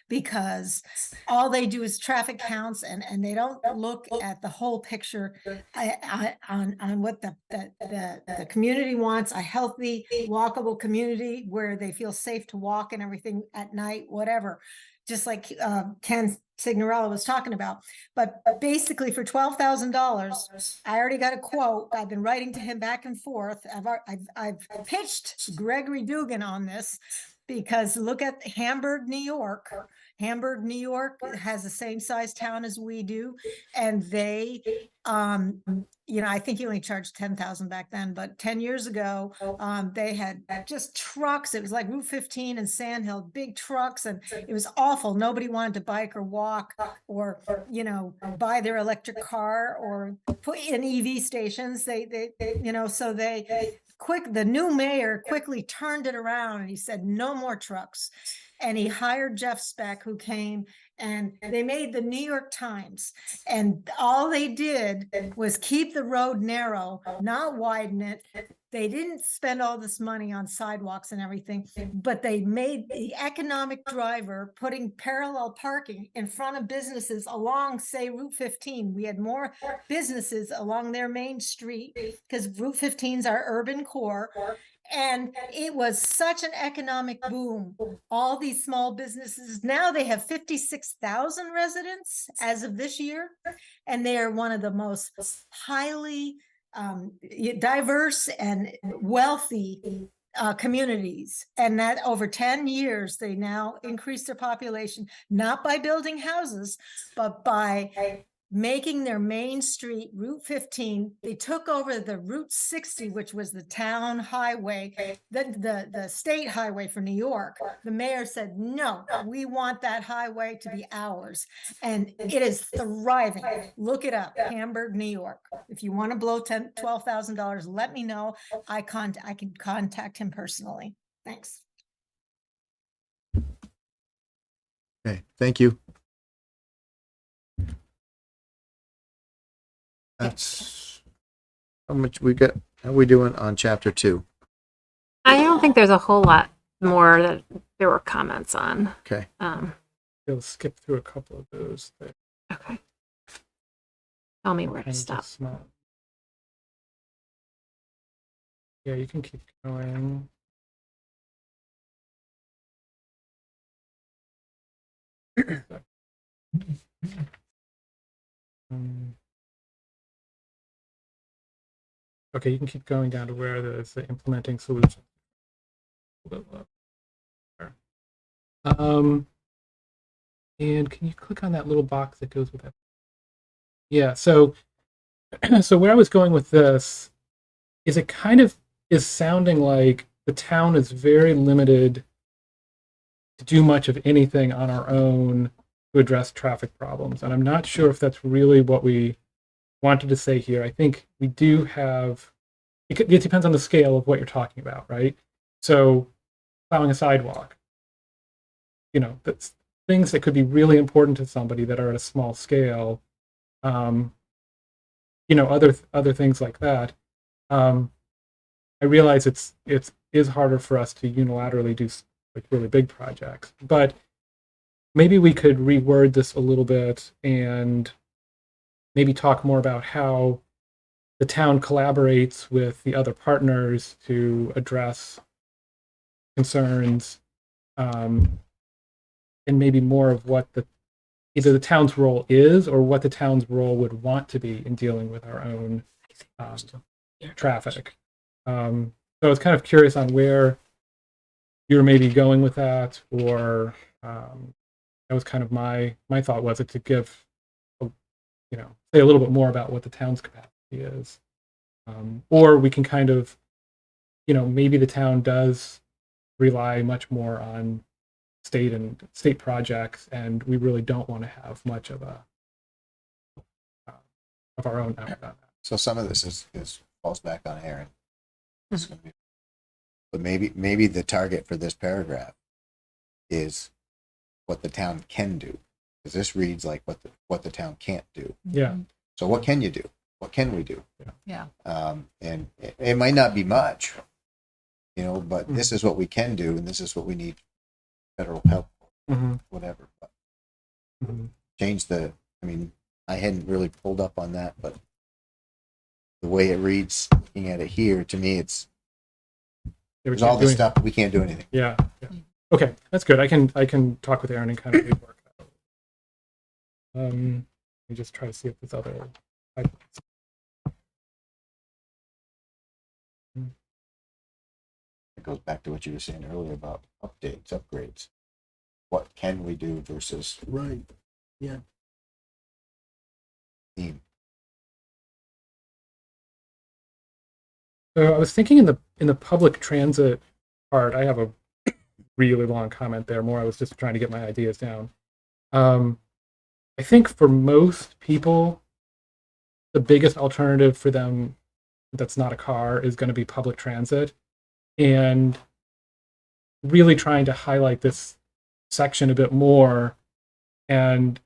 because all they do is traffic counts and they don't look at the whole picture on what the community wants, a healthy, walkable community where they feel safe to walk and everything at night, whatever. Just like Ken Signorella was talking about. But basically for $12,000, I already got a quote. I've been writing to him back and forth. I've pitched Gregory Dugan on this because look at Hamburg, New York. Hamburg, New York has the same size town as we do. And they, I think he only charged 10,000 back then, but 10 years ago, they had just trucks. It was like Route 15 and Sand Hill, big trucks. And it was awful. Nobody wanted to bike or walk or, buy their electric car or put in EV stations. The new mayor quickly turned it around and he said, no more trucks. And he hired Jeff Speck, who came and they made the New York Times. And all they did was keep the road narrow, not widen it. They didn't spend all this money on sidewalks and everything, but they made the economic driver putting parallel parking in front of businesses along, say, Route 15. We had more businesses along their main street because Route 15 is our urban core. And it was such an economic boom. All these small businesses, now they have 56,000 residents as of this year. And they are one of the most highly diverse and wealthy communities. And that over 10 years, they now increased their population, not by building houses, but by making their main street, Route 15. They took over the Route 60, which was the town highway, the state highway for New York. The mayor said, no, we want that highway to be ours. And it is thriving. Look it up, Hamburg, New York. If you want to blow $12,000, let me know. I can contact him personally. Thanks. Okay, thank you. That's how much we got. How are we doing on chapter 2? I don't think there's a whole lot more that there were comments on. Okay. We'll skip through a couple of those. That Okay. Tell me where to kind of stop. just small. Yeah, you can keep going. Okay, you can keep going down to where there's the implementing solution. And can you click on that little box that goes with that? Yeah, so where I was going with this is it kind of is sounding like the town is very limited to do much of anything on our own to address traffic problems. And I'm not sure if that's really what we wanted to say here. I think we do have, it depends on the scale of what you're talking about, right? So plowing a sidewalk, that's things that could be really important to somebody that are at a small scale. Other things like that. I realize it is harder for us to unilaterally do like really big projects, but maybe we could reword this a little bit and maybe talk more about how the town collaborates with the other partners to address concerns, and maybe more of what either the town's role is or what the town's role would want to be in dealing with our own traffic. So I was kind of curious on where you're maybe going with that, or that was kind of my thought was it to give, say a little bit more about what the town's capacity is. Or we can kind of, maybe the town does rely much more on state projects, and we really don't want to have much of a of our own effort on that. So some of this is falls back on Aaron. It's gonna be- But maybe the target for this paragraph is what the town can do. Because this reads like what the town can't do. Yeah. So what can you do? What can we do? Yeah. And it might not be much, but this is what we can do, and this is what we need federal help for, Mm-hmm. whatever. But Mm-hmm. change I hadn't really pulled up on that, but the way it reads, looking at it here, to me, there's all this stuff, we can't do anything. Yeah. Okay, that's good. I can talk with Aaron and kind of work that out. Let me just try to see if there's other. It goes back to what you were saying earlier about updates, upgrades. What can we do versus Right. Yeah. theme? So I was thinking in the public transit part, I have a really long comment there. More, I was just trying to get my ideas down. I think for most people, the biggest alternative for them that's not a car is going to be public transit, and really trying to highlight this section a bit more and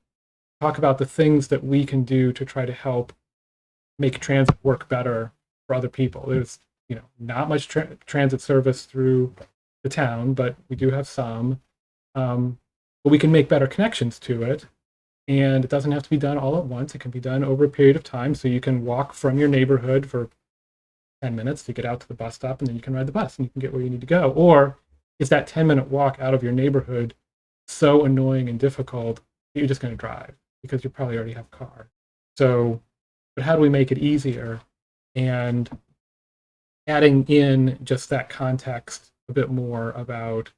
talk about the things that we can do to try to help make transit work better for other people. There's not much transit service through the town, but we do have some. But we can make better connections to it, and it doesn't have to be done all at once. It can be done over a period of time, so you can walk from your neighborhood for 10 minutes to get out to the bus stop, and then you can ride the bus and you can get where you need to go. Or is that 10-minute walk out of your neighborhood so annoying and difficult that you're just going to drive because you probably already have a car? So, but how do we make it easier? And adding in just that context a bit more about,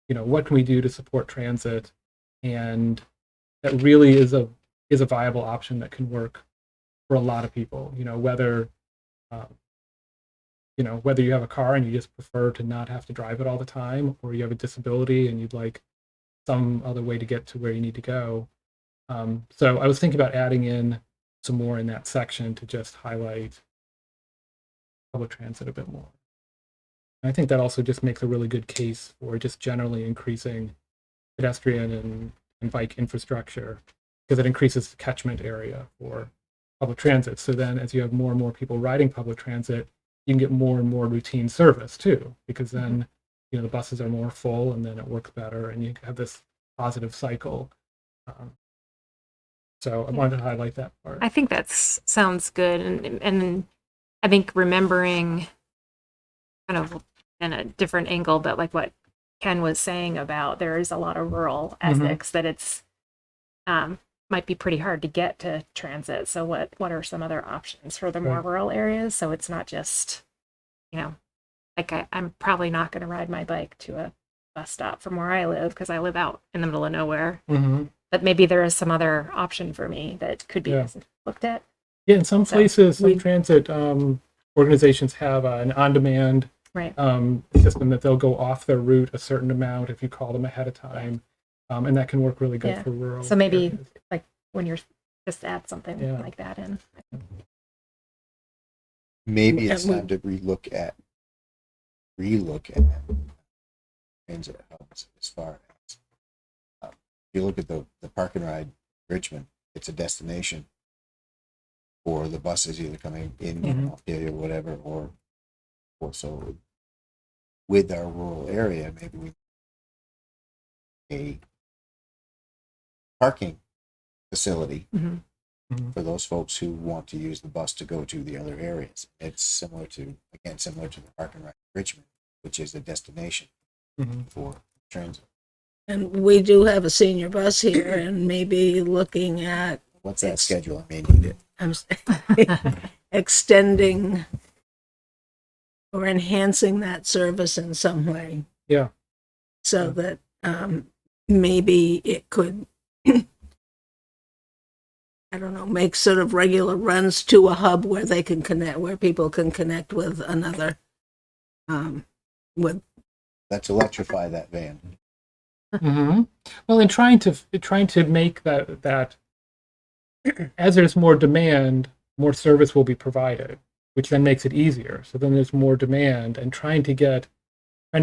what can we do to support transit, and that really is a viable option that can work for a lot of people. Whether you have a car and you just prefer to not have to drive it all the time, or you have a disability and you'd like some other way to get to where you need to go. So I was thinking about adding in some more in that section to just highlight public transit a bit more. And I think that also just makes a really good case for just generally increasing pedestrian and bike infrastructure, because it increases the catchment area for public transit. So then as you have more and more people riding public transit, you can get more and more routine service too, because then the buses are more full, and then it works better, and you have this positive cycle. So I wanted to highlight that part. I think that sounds good, and I think remembering kind of in a different angle, but like what Ken was saying about there is a lot of rural Essex that it's might be pretty hard to get to transit. So what are some other options for the more rural areas? So it's not just, like I'm probably not going to ride my bike to a bus stop from where I live because I live out in the middle of nowhere. But maybe there is some other option for me that could be looked at. Yeah, in some places, some transit organizations have an on-demand system that they'll go off their route a certain amount if you call them ahead of time. And that can work really good for rural. So maybe areas. like when you're just add something like that in. Maybe it's time to relook at transit hubs as far as if you look at the park and ride Richmond, it's a destination for the buses either coming in or whatever, or so with our rural area, maybe we a parking facility for those folks who want to use the bus to go to the other areas. It's similar to the park and ride Richmond, which is a destination for transit. And we do have a senior bus here, and maybe looking at What's that schedule? I may need it. extending or enhancing that service in some way. Yeah. So that maybe it could, I don't know, make sort of regular runs to a hub where they can connect, where people can connect with another, with. Let's electrify that van. Well, in trying to make that as there's more demand, more service will be provided, which then makes it easier. So then there's more demand, and trying to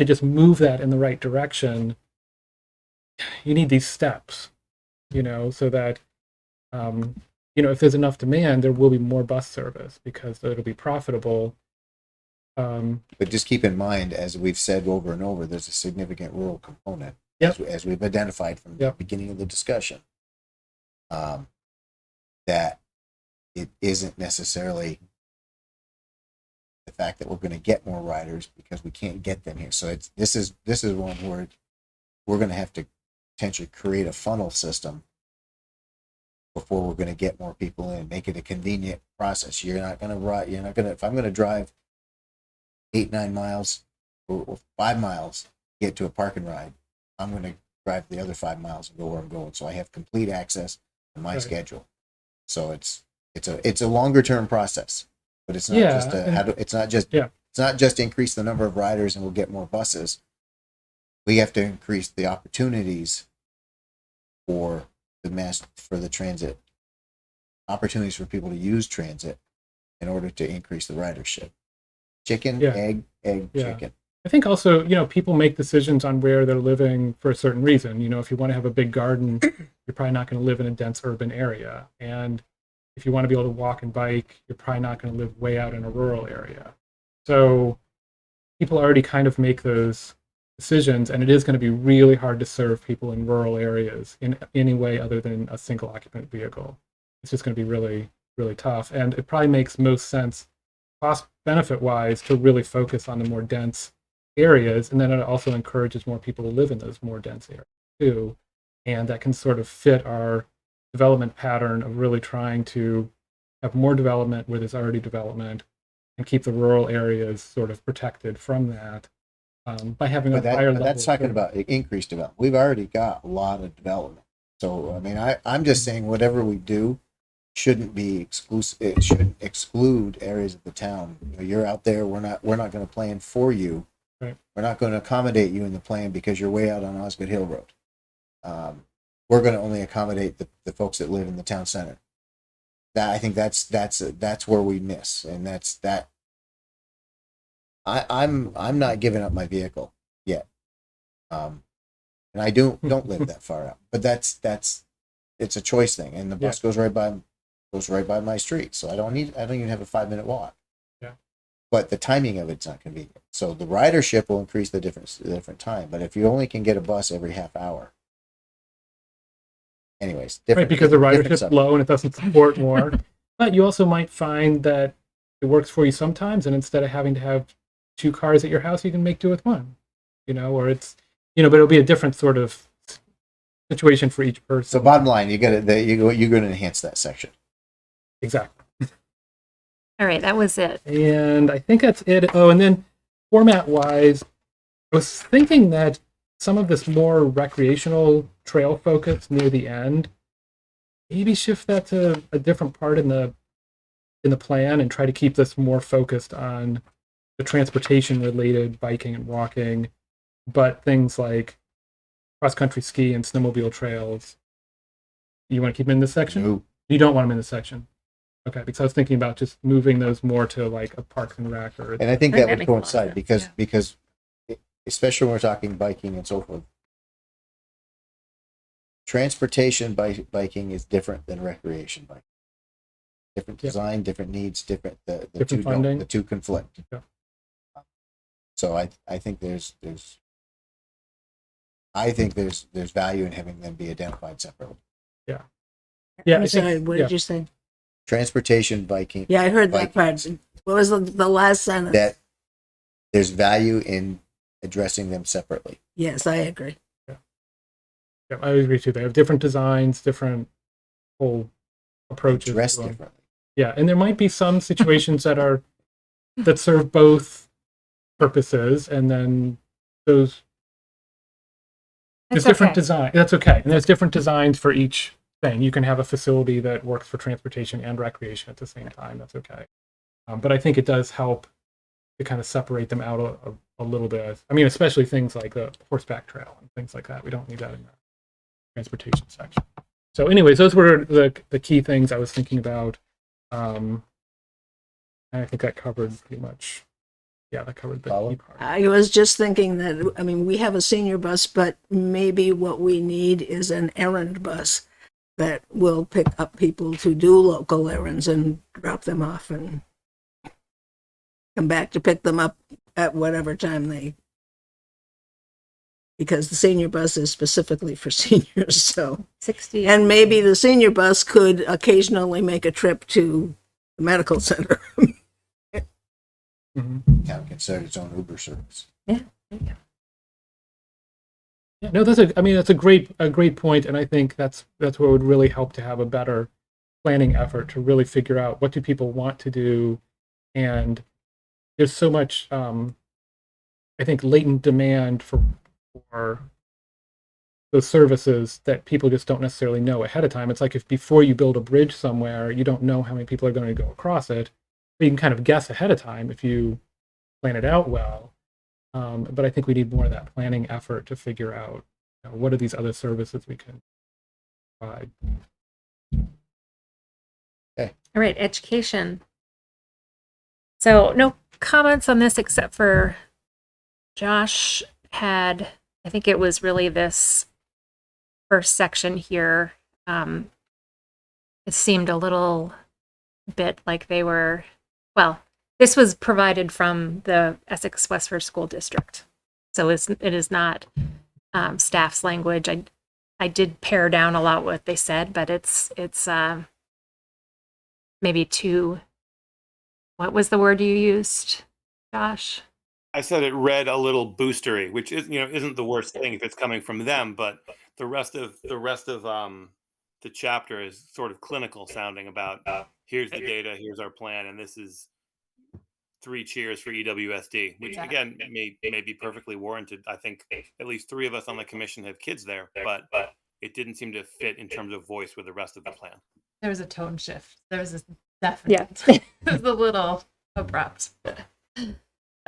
just move that in the right direction, you need these steps, so that, if there's enough demand, there will be more bus service because it'll be profitable. But just keep in mind, as we've said over and over, there's a significant rural component, Yep. as we've identified from the Yep. beginning of the discussion, that it isn't necessarily the fact that we're going to get more riders because we can't get them here. So this is one where we're going to have to potentially create a funnel system before we're going to get more people in, make it a convenient process. You're not going to if I'm going to drive 8-9 miles or 5 miles to get to a park and ride, I'm going to drive the other 5 miles and go where I'm going. So I have complete access to my Right. schedule. So it's a longer term process, but it's not it's not just increase the number of riders and we'll get more buses. We have to increase the opportunities for the transit, opportunities for people to use transit in order to increase the ridership. Chicken, Yeah. egg, Yeah. chicken. I think also, people make decisions on where they're living for a certain reason. If you want to have a big garden, you're probably not going to live in a dense urban area. And if you want to be able to walk and bike, you're probably not going to live way out in a rural area. So people already kind of make those decisions, and it is going to be really hard to serve people in rural areas in any way other than a single occupant vehicle. It's just going to be really, really tough. And it probably makes most sense, cost benefit wise, to really focus on the more dense areas, and then it also encourages more people to live in those more dense areas too, and that can sort of fit our development pattern of really trying to have more development where there's already development and keep the rural areas sort of protected from that, by having a higher level. That's talking about increased development. We've already got a lot of development. So I mean, I'm just saying whatever we do shouldn't be exclusive. It shouldn't exclude areas of the town. You're out there. We're not going to plan for you. Right. We're not going to accommodate you in the plan because you're way out on Osgood Hill Road. We're going to only accommodate the folks that live in the town center. I think that's where we miss, and that's that. I'm not giving up my vehicle yet, and I don't live that far out. But that's it's a choice thing, and the bus goes right by my street, so I don't even have a 5-minute walk. Yeah. But the timing of it's not convenient. So the ridership will increase the different time. But if you only can get a bus every half hour, anyways, Right, because the different ridership's subject. low and it doesn't support more. But you also might find that it works for you sometimes, and instead of having to have 2 cars at your house, you can make do with 1. Or it's but it'll be a different sort of situation for each person. So bottom line, you're going to enhance that section. Exactly. All right, that was it. And I think that's it. Oh, and then format wise, I was thinking that some of this more recreational trail focus near the end, maybe shift that to a different part in the plan and try to keep this more focused on the transportation related biking and walking, but things like cross country ski and snowmobile trails. You want to keep them in this section? No. You don't want them in this section. Okay, because I was thinking about just moving those more to like a Parks and Rec or. And I think I think that that would makes a lot of coincide sense, because especially when we're talking biking and so forth, transportation biking is different than recreation biking. Different design, different needs, different Different funding. the two conflict. Yeah. So I think there's value in having them be identified separately. Yeah, I'm I sorry, think, what did you say? Transportation biking. Yeah, I heard that part. biking, What was the last sentence? that there's value in addressing them separately. Yes, I agree. Yeah, I agree too. They have different designs, different whole approaches. Address to them. differently. Yeah, and there might be some situations that serve both purposes, and then there's That's different okay. design. That's okay, and there's different designs for each thing. You can have a facility that works for transportation and recreation at the same time. That's okay, but I think it does help to kind of separate them out a little bit. I mean, especially things like the horseback trail and things like that. We don't need that in the transportation section. So anyways, those were the key things I was thinking about And I think that covered pretty much. Yeah, that covered the Follow? key part. I was just thinking that, I mean, we have a senior bus, but maybe what we need is an errand bus that will pick up people to do local errands and drop them off and come back to pick them up at whatever time they, because the senior bus is specifically for seniors, so. 60. And maybe the senior bus could occasionally make a trip to the medical center. Mhm. Town can start its own Uber service. Yeah. Yeah, no, that's a great point, and I think that's what would really help to have a better planning effort to really figure out what do people want to do, and there's so much I think latent demand for those services that people just don't necessarily know ahead of time. It's like if before you build a bridge somewhere, you don't know how many people are going to go across it, but you can kind of guess ahead of time if you plan it out well. But I think we need more of that planning effort to figure out, you know, what are these other services we can provide. All right, education. So no comments on this except for Josh had, I think it was really this first section here. It seemed a little bit like they were, well, this was provided from the Essex Westford School District. So it is not staff's language. I did pare down a lot what they said, but it's maybe too, what was the word you used, Josh? I said it read a little boostery, which is, isn't the worst thing if it's coming from them, but the rest of the chapter is sort of clinical sounding about here's the data, here's our plan, and this is 3 cheers for EWSD, which Yeah. again may be perfectly warranted. I think at least 3 of us on the commission have kids there, but it didn't seem to fit in terms of voice with the rest of the plan. There was a tone shift. There was a definite. It was a little abrupt.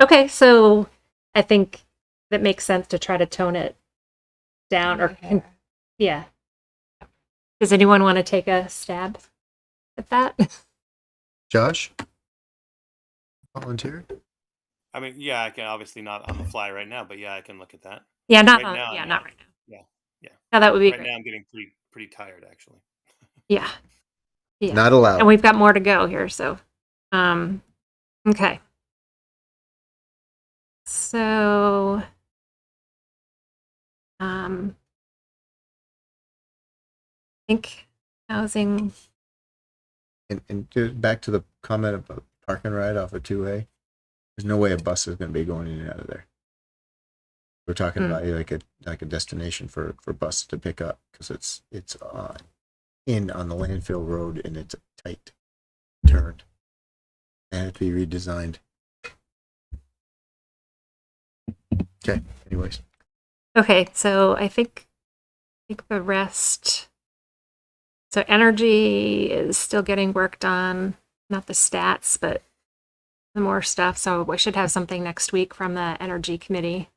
Okay, so I think that makes sense to try to tone it down or yeah. Does anyone want to take a stab at that? Josh? Volunteer? I mean, yeah, I can obviously not on the fly right now, but yeah, I can look at that. Yeah, not Right now, not right now. Yeah. No, that would be Right great. now I'm getting pretty tired actually. Yeah. Yeah. Not allowed. And we've got more to go here, so okay. So I think housing. And back to the comment about park and ride off of 2A. There's no way a bus is going to be going in and out of there. We're talking about like a destination for bus to pick up because it's in on the landfill road and it's a tight turn. And it had to be redesigned. Okay. Anyways. Okay, so I think the rest. So energy is still getting worked on, not the stats, but the more stuff. So we should have something next week from the energy committee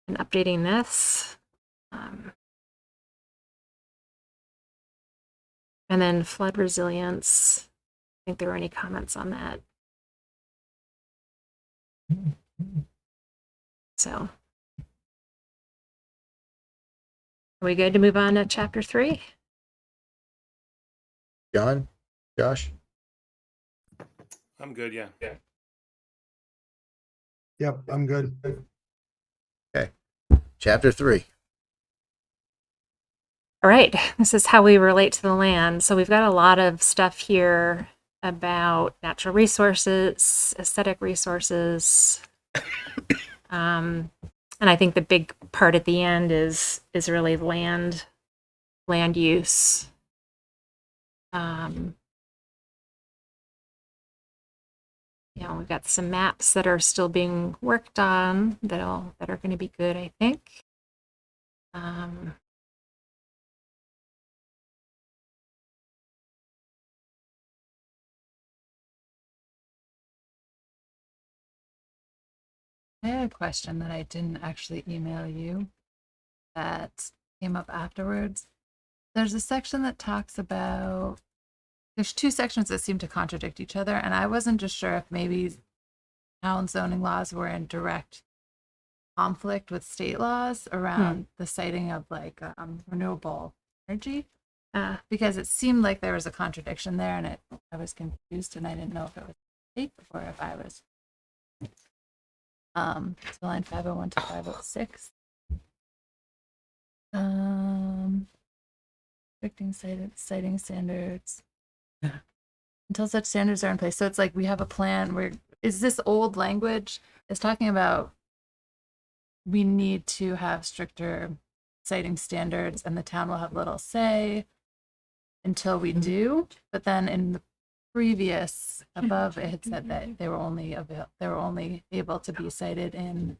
and updating this. And then flood resilience. I think there were any comments on that. So are we good to move on to chapter 3? John? Josh? I'm good, yeah. Yep, I'm good. Okay. Chapter 3. All right, this is how we relate to the land. So we've got a lot of stuff here about natural resources, aesthetic resources. And I think the big part at the end is really land use. We've got some maps that are still being worked on that are going to be good, I think. I had a question that I didn't actually email you that came up afterwards. There's a section that talks about there's two sections that seem to contradict each other, and I wasn't just sure if maybe town zoning laws were in direct conflict with state laws around the citing of like renewable energy, because it seemed like there was a contradiction there, and I was confused, and I didn't know if it was state or if I was. So line 501 to 506. Restricting citing standards until such standards are in place. So it's like we have a plan where is this old language is talking about we need to have stricter citing standards and the town will have little say until we do. But then in the previous above it had said that they were only able to be cited in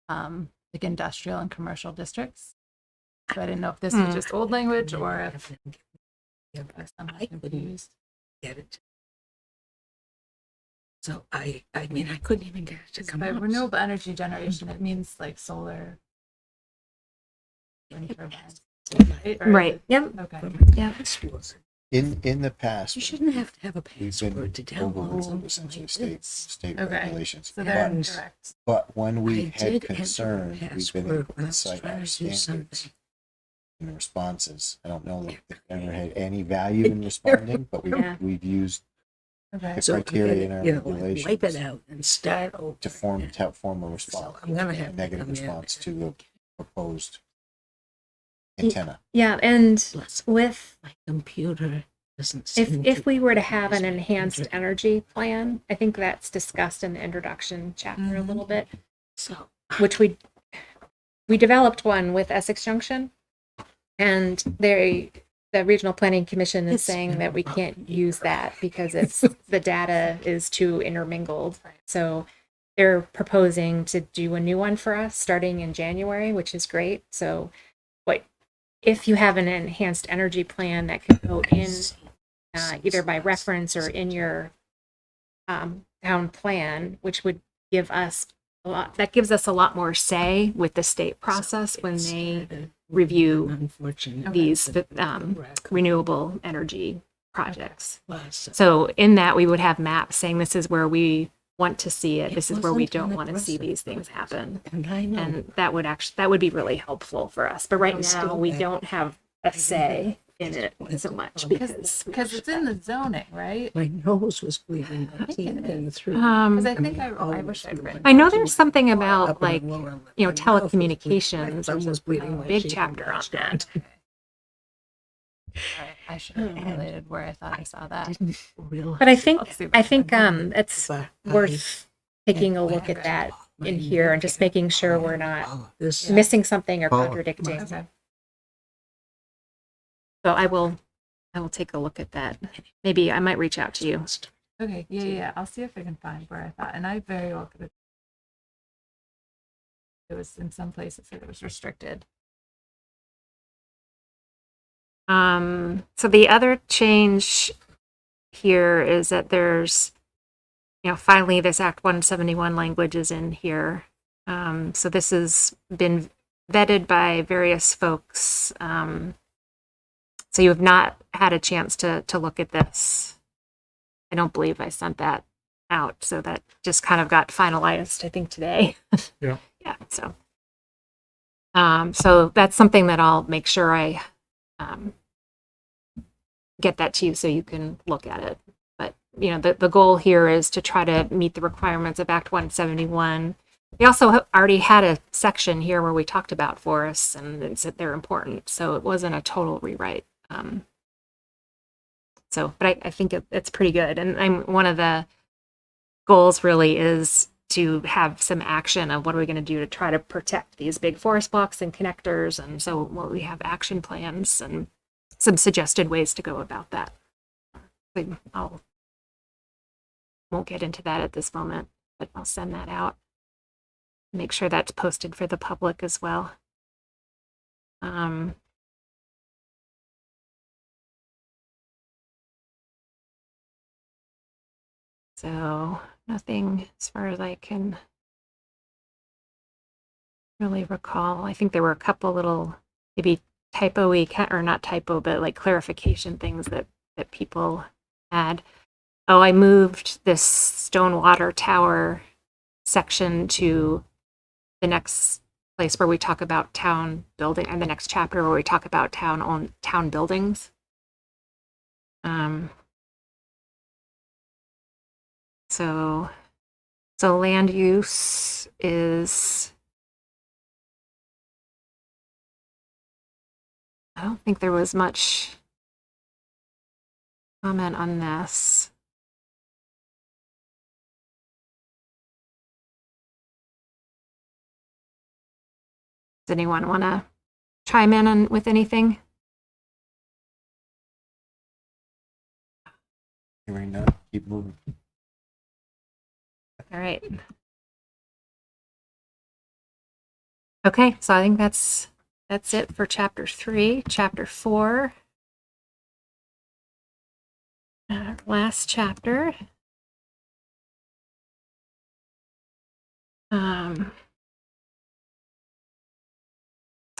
like industrial and commercial districts. So I didn't know if this was just old language or if I couldn't get it. So I mean, I couldn't even get it to come by out. renewable energy generation, it means like solar wind turbines. Right. Yep. Okay. Yep. In the past, You shouldn't have to have a we've been password to download over something essentially like state this. Okay. regulations. So they're But, incorrect. but when we I had did enter a concern, we've been password able when I to was cite trying our to do standards something. in responses. I don't know that they've ever had any value in responding, but we've used Okay. the So criteria in our you know, regulations wipe it out and start over. to form a response, I'm gonna have to negative come in response to the proposed Ye- antenna. Yeah, and Bless with my computer doesn't seem if we were to have an use my enhanced computer. energy plan, I think that's discussed in the introduction chapter a little bit, So which we developed one with Essex Junction, and the regional planning commission is It's saying been that we rough. can't use that because it's the data is too intermingled. So they're proposing to do a new one for us starting in January, which is great. So what if you have an enhanced energy plan that can go in either by reference or in your town plan, which would give us that gives us a lot more say with the state process when they review unfortunately these renewable energy projects. was. So in that, we would have maps saying this is where we want to see it. It This is where we wasn't don't an want to see aggressive these things protest. happen. And I know. And that would be really helpful for us. But right I'm now, still we back. don't have a say in it so much because Because it's in the zoning, right? My nose was bleeding. My teeth came through. Because I I think mean, I always wish I'd bleeding. written. I know there's something Up about in the like lower lip. you know My mouth was bleeding. telecommunications. My thumb There's was a bleeding. My big cheek chapter on was that. I should have related where I thought I saw that. Didn't realize. But I think Let's see what it's But worth taking a look at that in here and just making sure we're not this missing something or Paula. contradicting. Okay. So I will take a look at that. Maybe I might reach out to you. Okay. Yeah. I'll see if I can find where I thought, and I very well could have. It was in some places that it was restricted. So the other change here is that there's, finally this Act 171 language is in here. So this has been vetted by various folks. So you have not had a chance to look at this. I don't believe I sent that out. So that just kind of got finalized, I think, today. Yeah. Yeah. So that's something that I'll make sure I get that to you so you can look at it. But the goal here is to try to meet the requirements of Act 171. We also already had a section here where we talked about forests and it said they're important, so it wasn't a total rewrite. But I think it's pretty good. And one of the goals really is to have some action of what are we going to do to try to protect these big forest blocks and connectors. And so we have action plans and some suggested ways to go about that. I won't get into that at this moment, but I'll send that out. Make sure that's posted for the public as well. So nothing as far as I can really recall. I think there were a couple little maybe typo-y, or not typo, but like clarification things that people add. Oh, I moved this stone water tower section to the next place where we talk about town building, and the next chapter where we talk about town buildings. So land use is, I don't think there was much comment on this. Does anyone want to chime in with anything? Hearing none, keep moving. All right. Okay, so I think that's it for chapter 3. Chapter 4. Last chapter.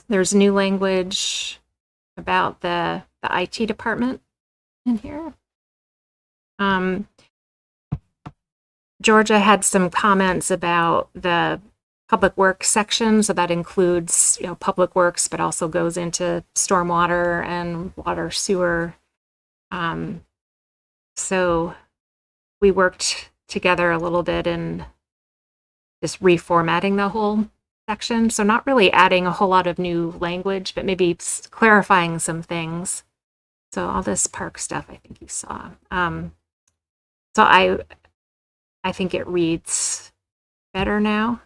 There's new language about the IT department in here. Georgia had some comments about the public works section, so that includes, public works, but also goes into stormwater and water sewer. So we worked together a little bit in just reformatting the whole section. So not really adding a whole lot of new language, but maybe clarifying some things. So all this park stuff, I think you saw. So I think it reads better now.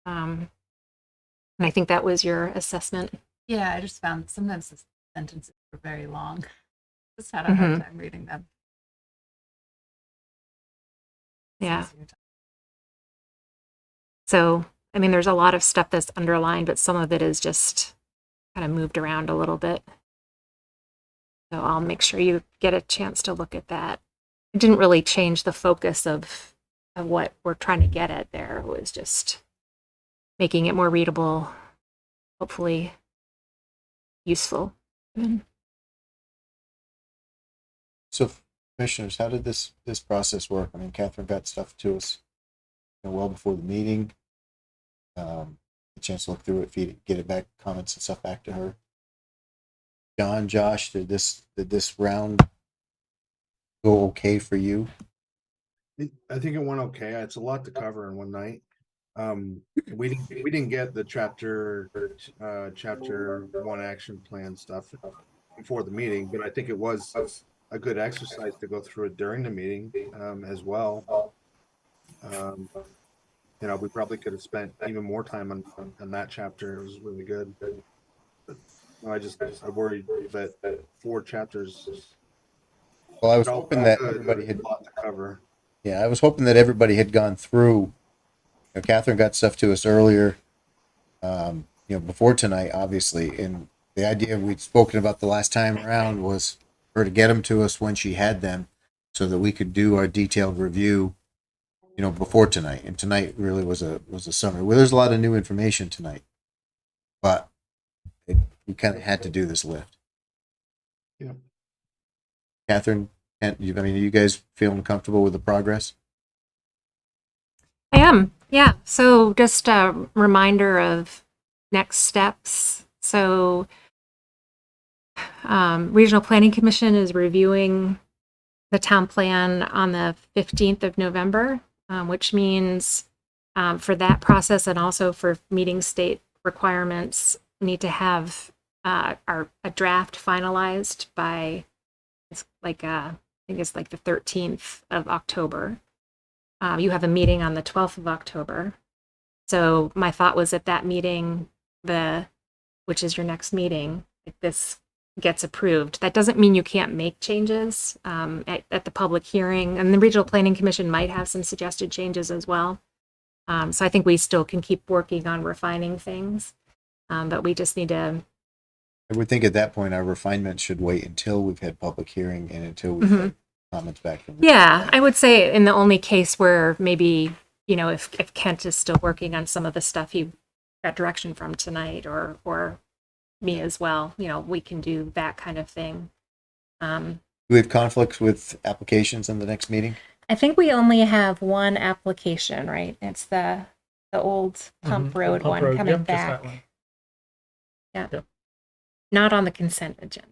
And I think that was your assessment. Yeah, I just found sometimes the sentences were very long. Just had a hard time reading them. Yeah. So, I mean, there's a lot of stuff that's underlined, but some of it is just kind of moved around a little bit. So I'll make sure you get a chance to look at that. It didn't really change the focus of what we're trying to get at there. It was just making it more readable, hopefully useful. So, commissioners, how did this process work? I mean, Catherine got stuff to us well before the meeting. A chance to look through it, get it back, comments and stuff back to her. John, Josh, did this round go okay for you? I think it went okay. It's a lot to cover in one night. We didn't get the chapter 1 action plan stuff before the meeting, but I think it was a good exercise to go through it during the meeting as well. We probably could have spent even more time on that chapter. It was really good. But I worried that 4 chapters. Well, I was hoping that everybody had a lot to cover. Yeah, I was hoping that everybody had gone through. Catherine got stuff to us earlier, before tonight, obviously. And the idea we'd spoken about the last time around was for her to get them to us when she had them so that we could do our detailed review, before tonight. And tonight really was a summary. Well, there's a lot of new information tonight, but we kind of had to do this lift. Yeah. Catherine, are you guys feeling comfortable with the progress? I am, yeah. So just a reminder of next steps. So Regional Planning Commission is reviewing the town plan on the 15th of November, which means for that process and also for meeting state requirements, we need to have a draft finalized by I think it's like the 13th of October. You have a meeting on the 12th of October. So my thought was at that meeting, which is your next meeting, if this gets approved. That doesn't mean you can't make changes at the public hearing. And the Regional Planning Commission might have some suggested changes as well. So I think we still can keep working on refining things. But we just need to... I would think at that point our refinement should wait until we've had public hearing and until we've had comments back from I would say in the only case where maybe, if Kent is still working on some of the stuff he got direction from tonight or me as well, we can do that kind of thing. We we have conflicts with applications in the next meeting? I think we only have one application, right? It's the old Pump Road Pump one Road, coming yep, just that back. one. Yeah. Yep. Not on the consent agenda.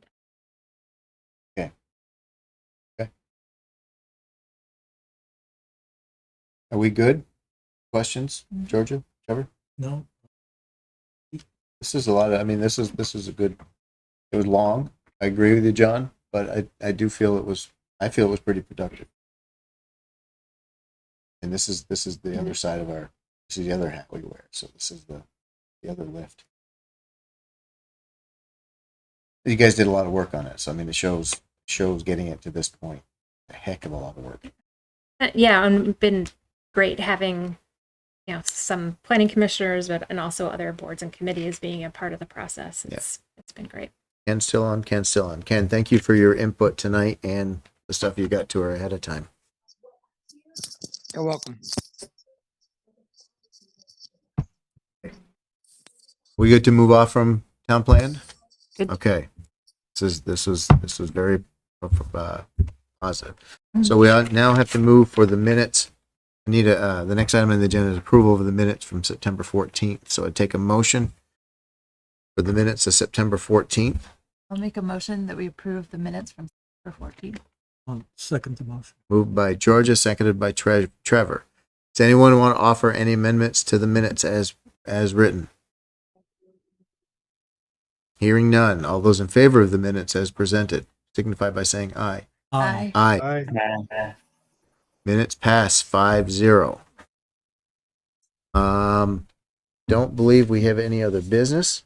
Are we good? Questions, Georgia, Trevor? No, This is a lot of, I mean, this is a good, it was long. I agree with you, John, but I do feel I feel it was pretty productive. And this is the other side of this is the other hat we wear. So this is the other lift. You guys did a lot of work on it. So, I mean, it shows getting it to this point. A heck of a lot of work. Yeah, and been great having, some planning commissioners, but and also other boards and committees being a part of the process. It's been great. Ken's still on. Ken, thank you for your input tonight and the stuff you got to her ahead of time. You're welcome. We good to move off from town plan? Good. Okay. This was very positive. So we now have to move for the minutes. I need the next item on the agenda is approval of the minutes from September 14th. So I'd take a motion for the minutes of September 14th. I'll make a motion that we approve the minutes from September 14th. I'll second the motion. Moved by Georgia, seconded by Trevor. Does anyone want to offer any amendments to the minutes as written? Hearing none. All those in favor of the minutes as presented signify by saying aye. Aye. Aye. I Minutes pass 5-0. Don't believe we have any other business.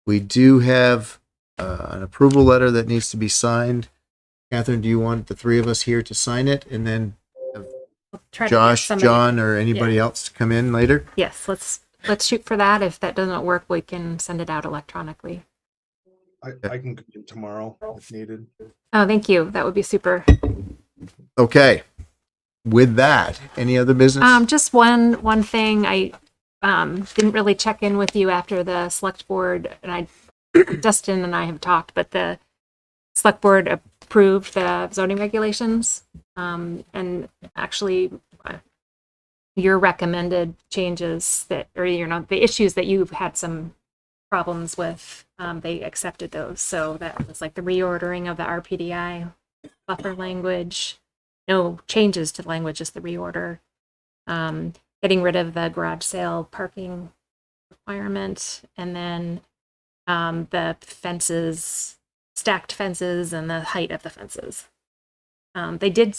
We do have an approval letter that needs to be signed. Catherine, do you want the three of us here to sign it, and then We'll try to get Josh, somebody- John, or anybody else to come in later? Yes, let's shoot for that. If that doesn't work, we can send it out electronically. can come in tomorrow if needed. Oh, thank you. That would be super. Okay. With that, any other business? Just one thing. I didn't really check in with you after the select board, and Dustin and I have talked, but the select board approved the zoning regulations, and actually your recommended changes the issues that you've had some problems with, they accepted those. So that was like the reordering of the RPDI buffer language. No changes to the language, just the reorder. Getting rid of the garage sale parking requirement, and then the fences, stacked fences, and the height of the fences. They did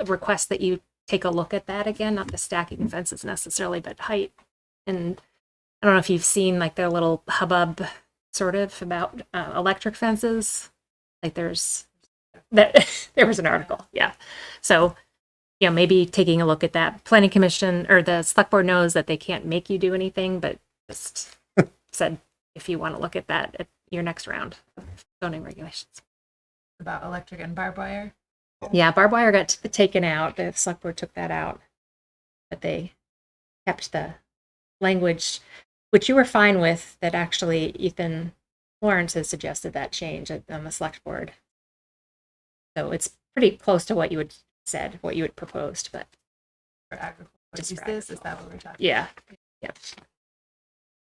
request that you take a look at that again, not the stacking fences necessarily, but height. And I don't know if you've seen like their little hubbub sort of about electric fences. Like there was an article, yeah. So, maybe taking a look at that. Planning Commission or the Select Board knows that they can't make you do anything, but just said if you want to look at that at your next round of zoning regulations. About electric and barbed wire. Yeah, barbed wire got taken out. The Select Board took that out, but they kept the language, which you were fine with. That actually, Ethan Lawrence has suggested that change on the Select Board. So it's pretty close to what you had said, what you had proposed, but For agricultural Just for uses, is that what we're talking yeah. Yep.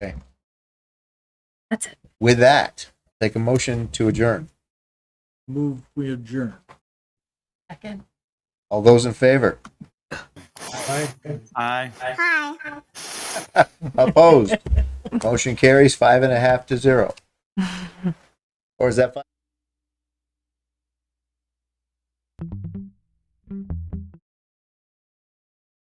Okay. That's it. With that, take a motion to adjourn. Move, we adjourn. about? Second. All those in favor? Aye. Opposed? Motion carries 5.5-0. Or is that 5?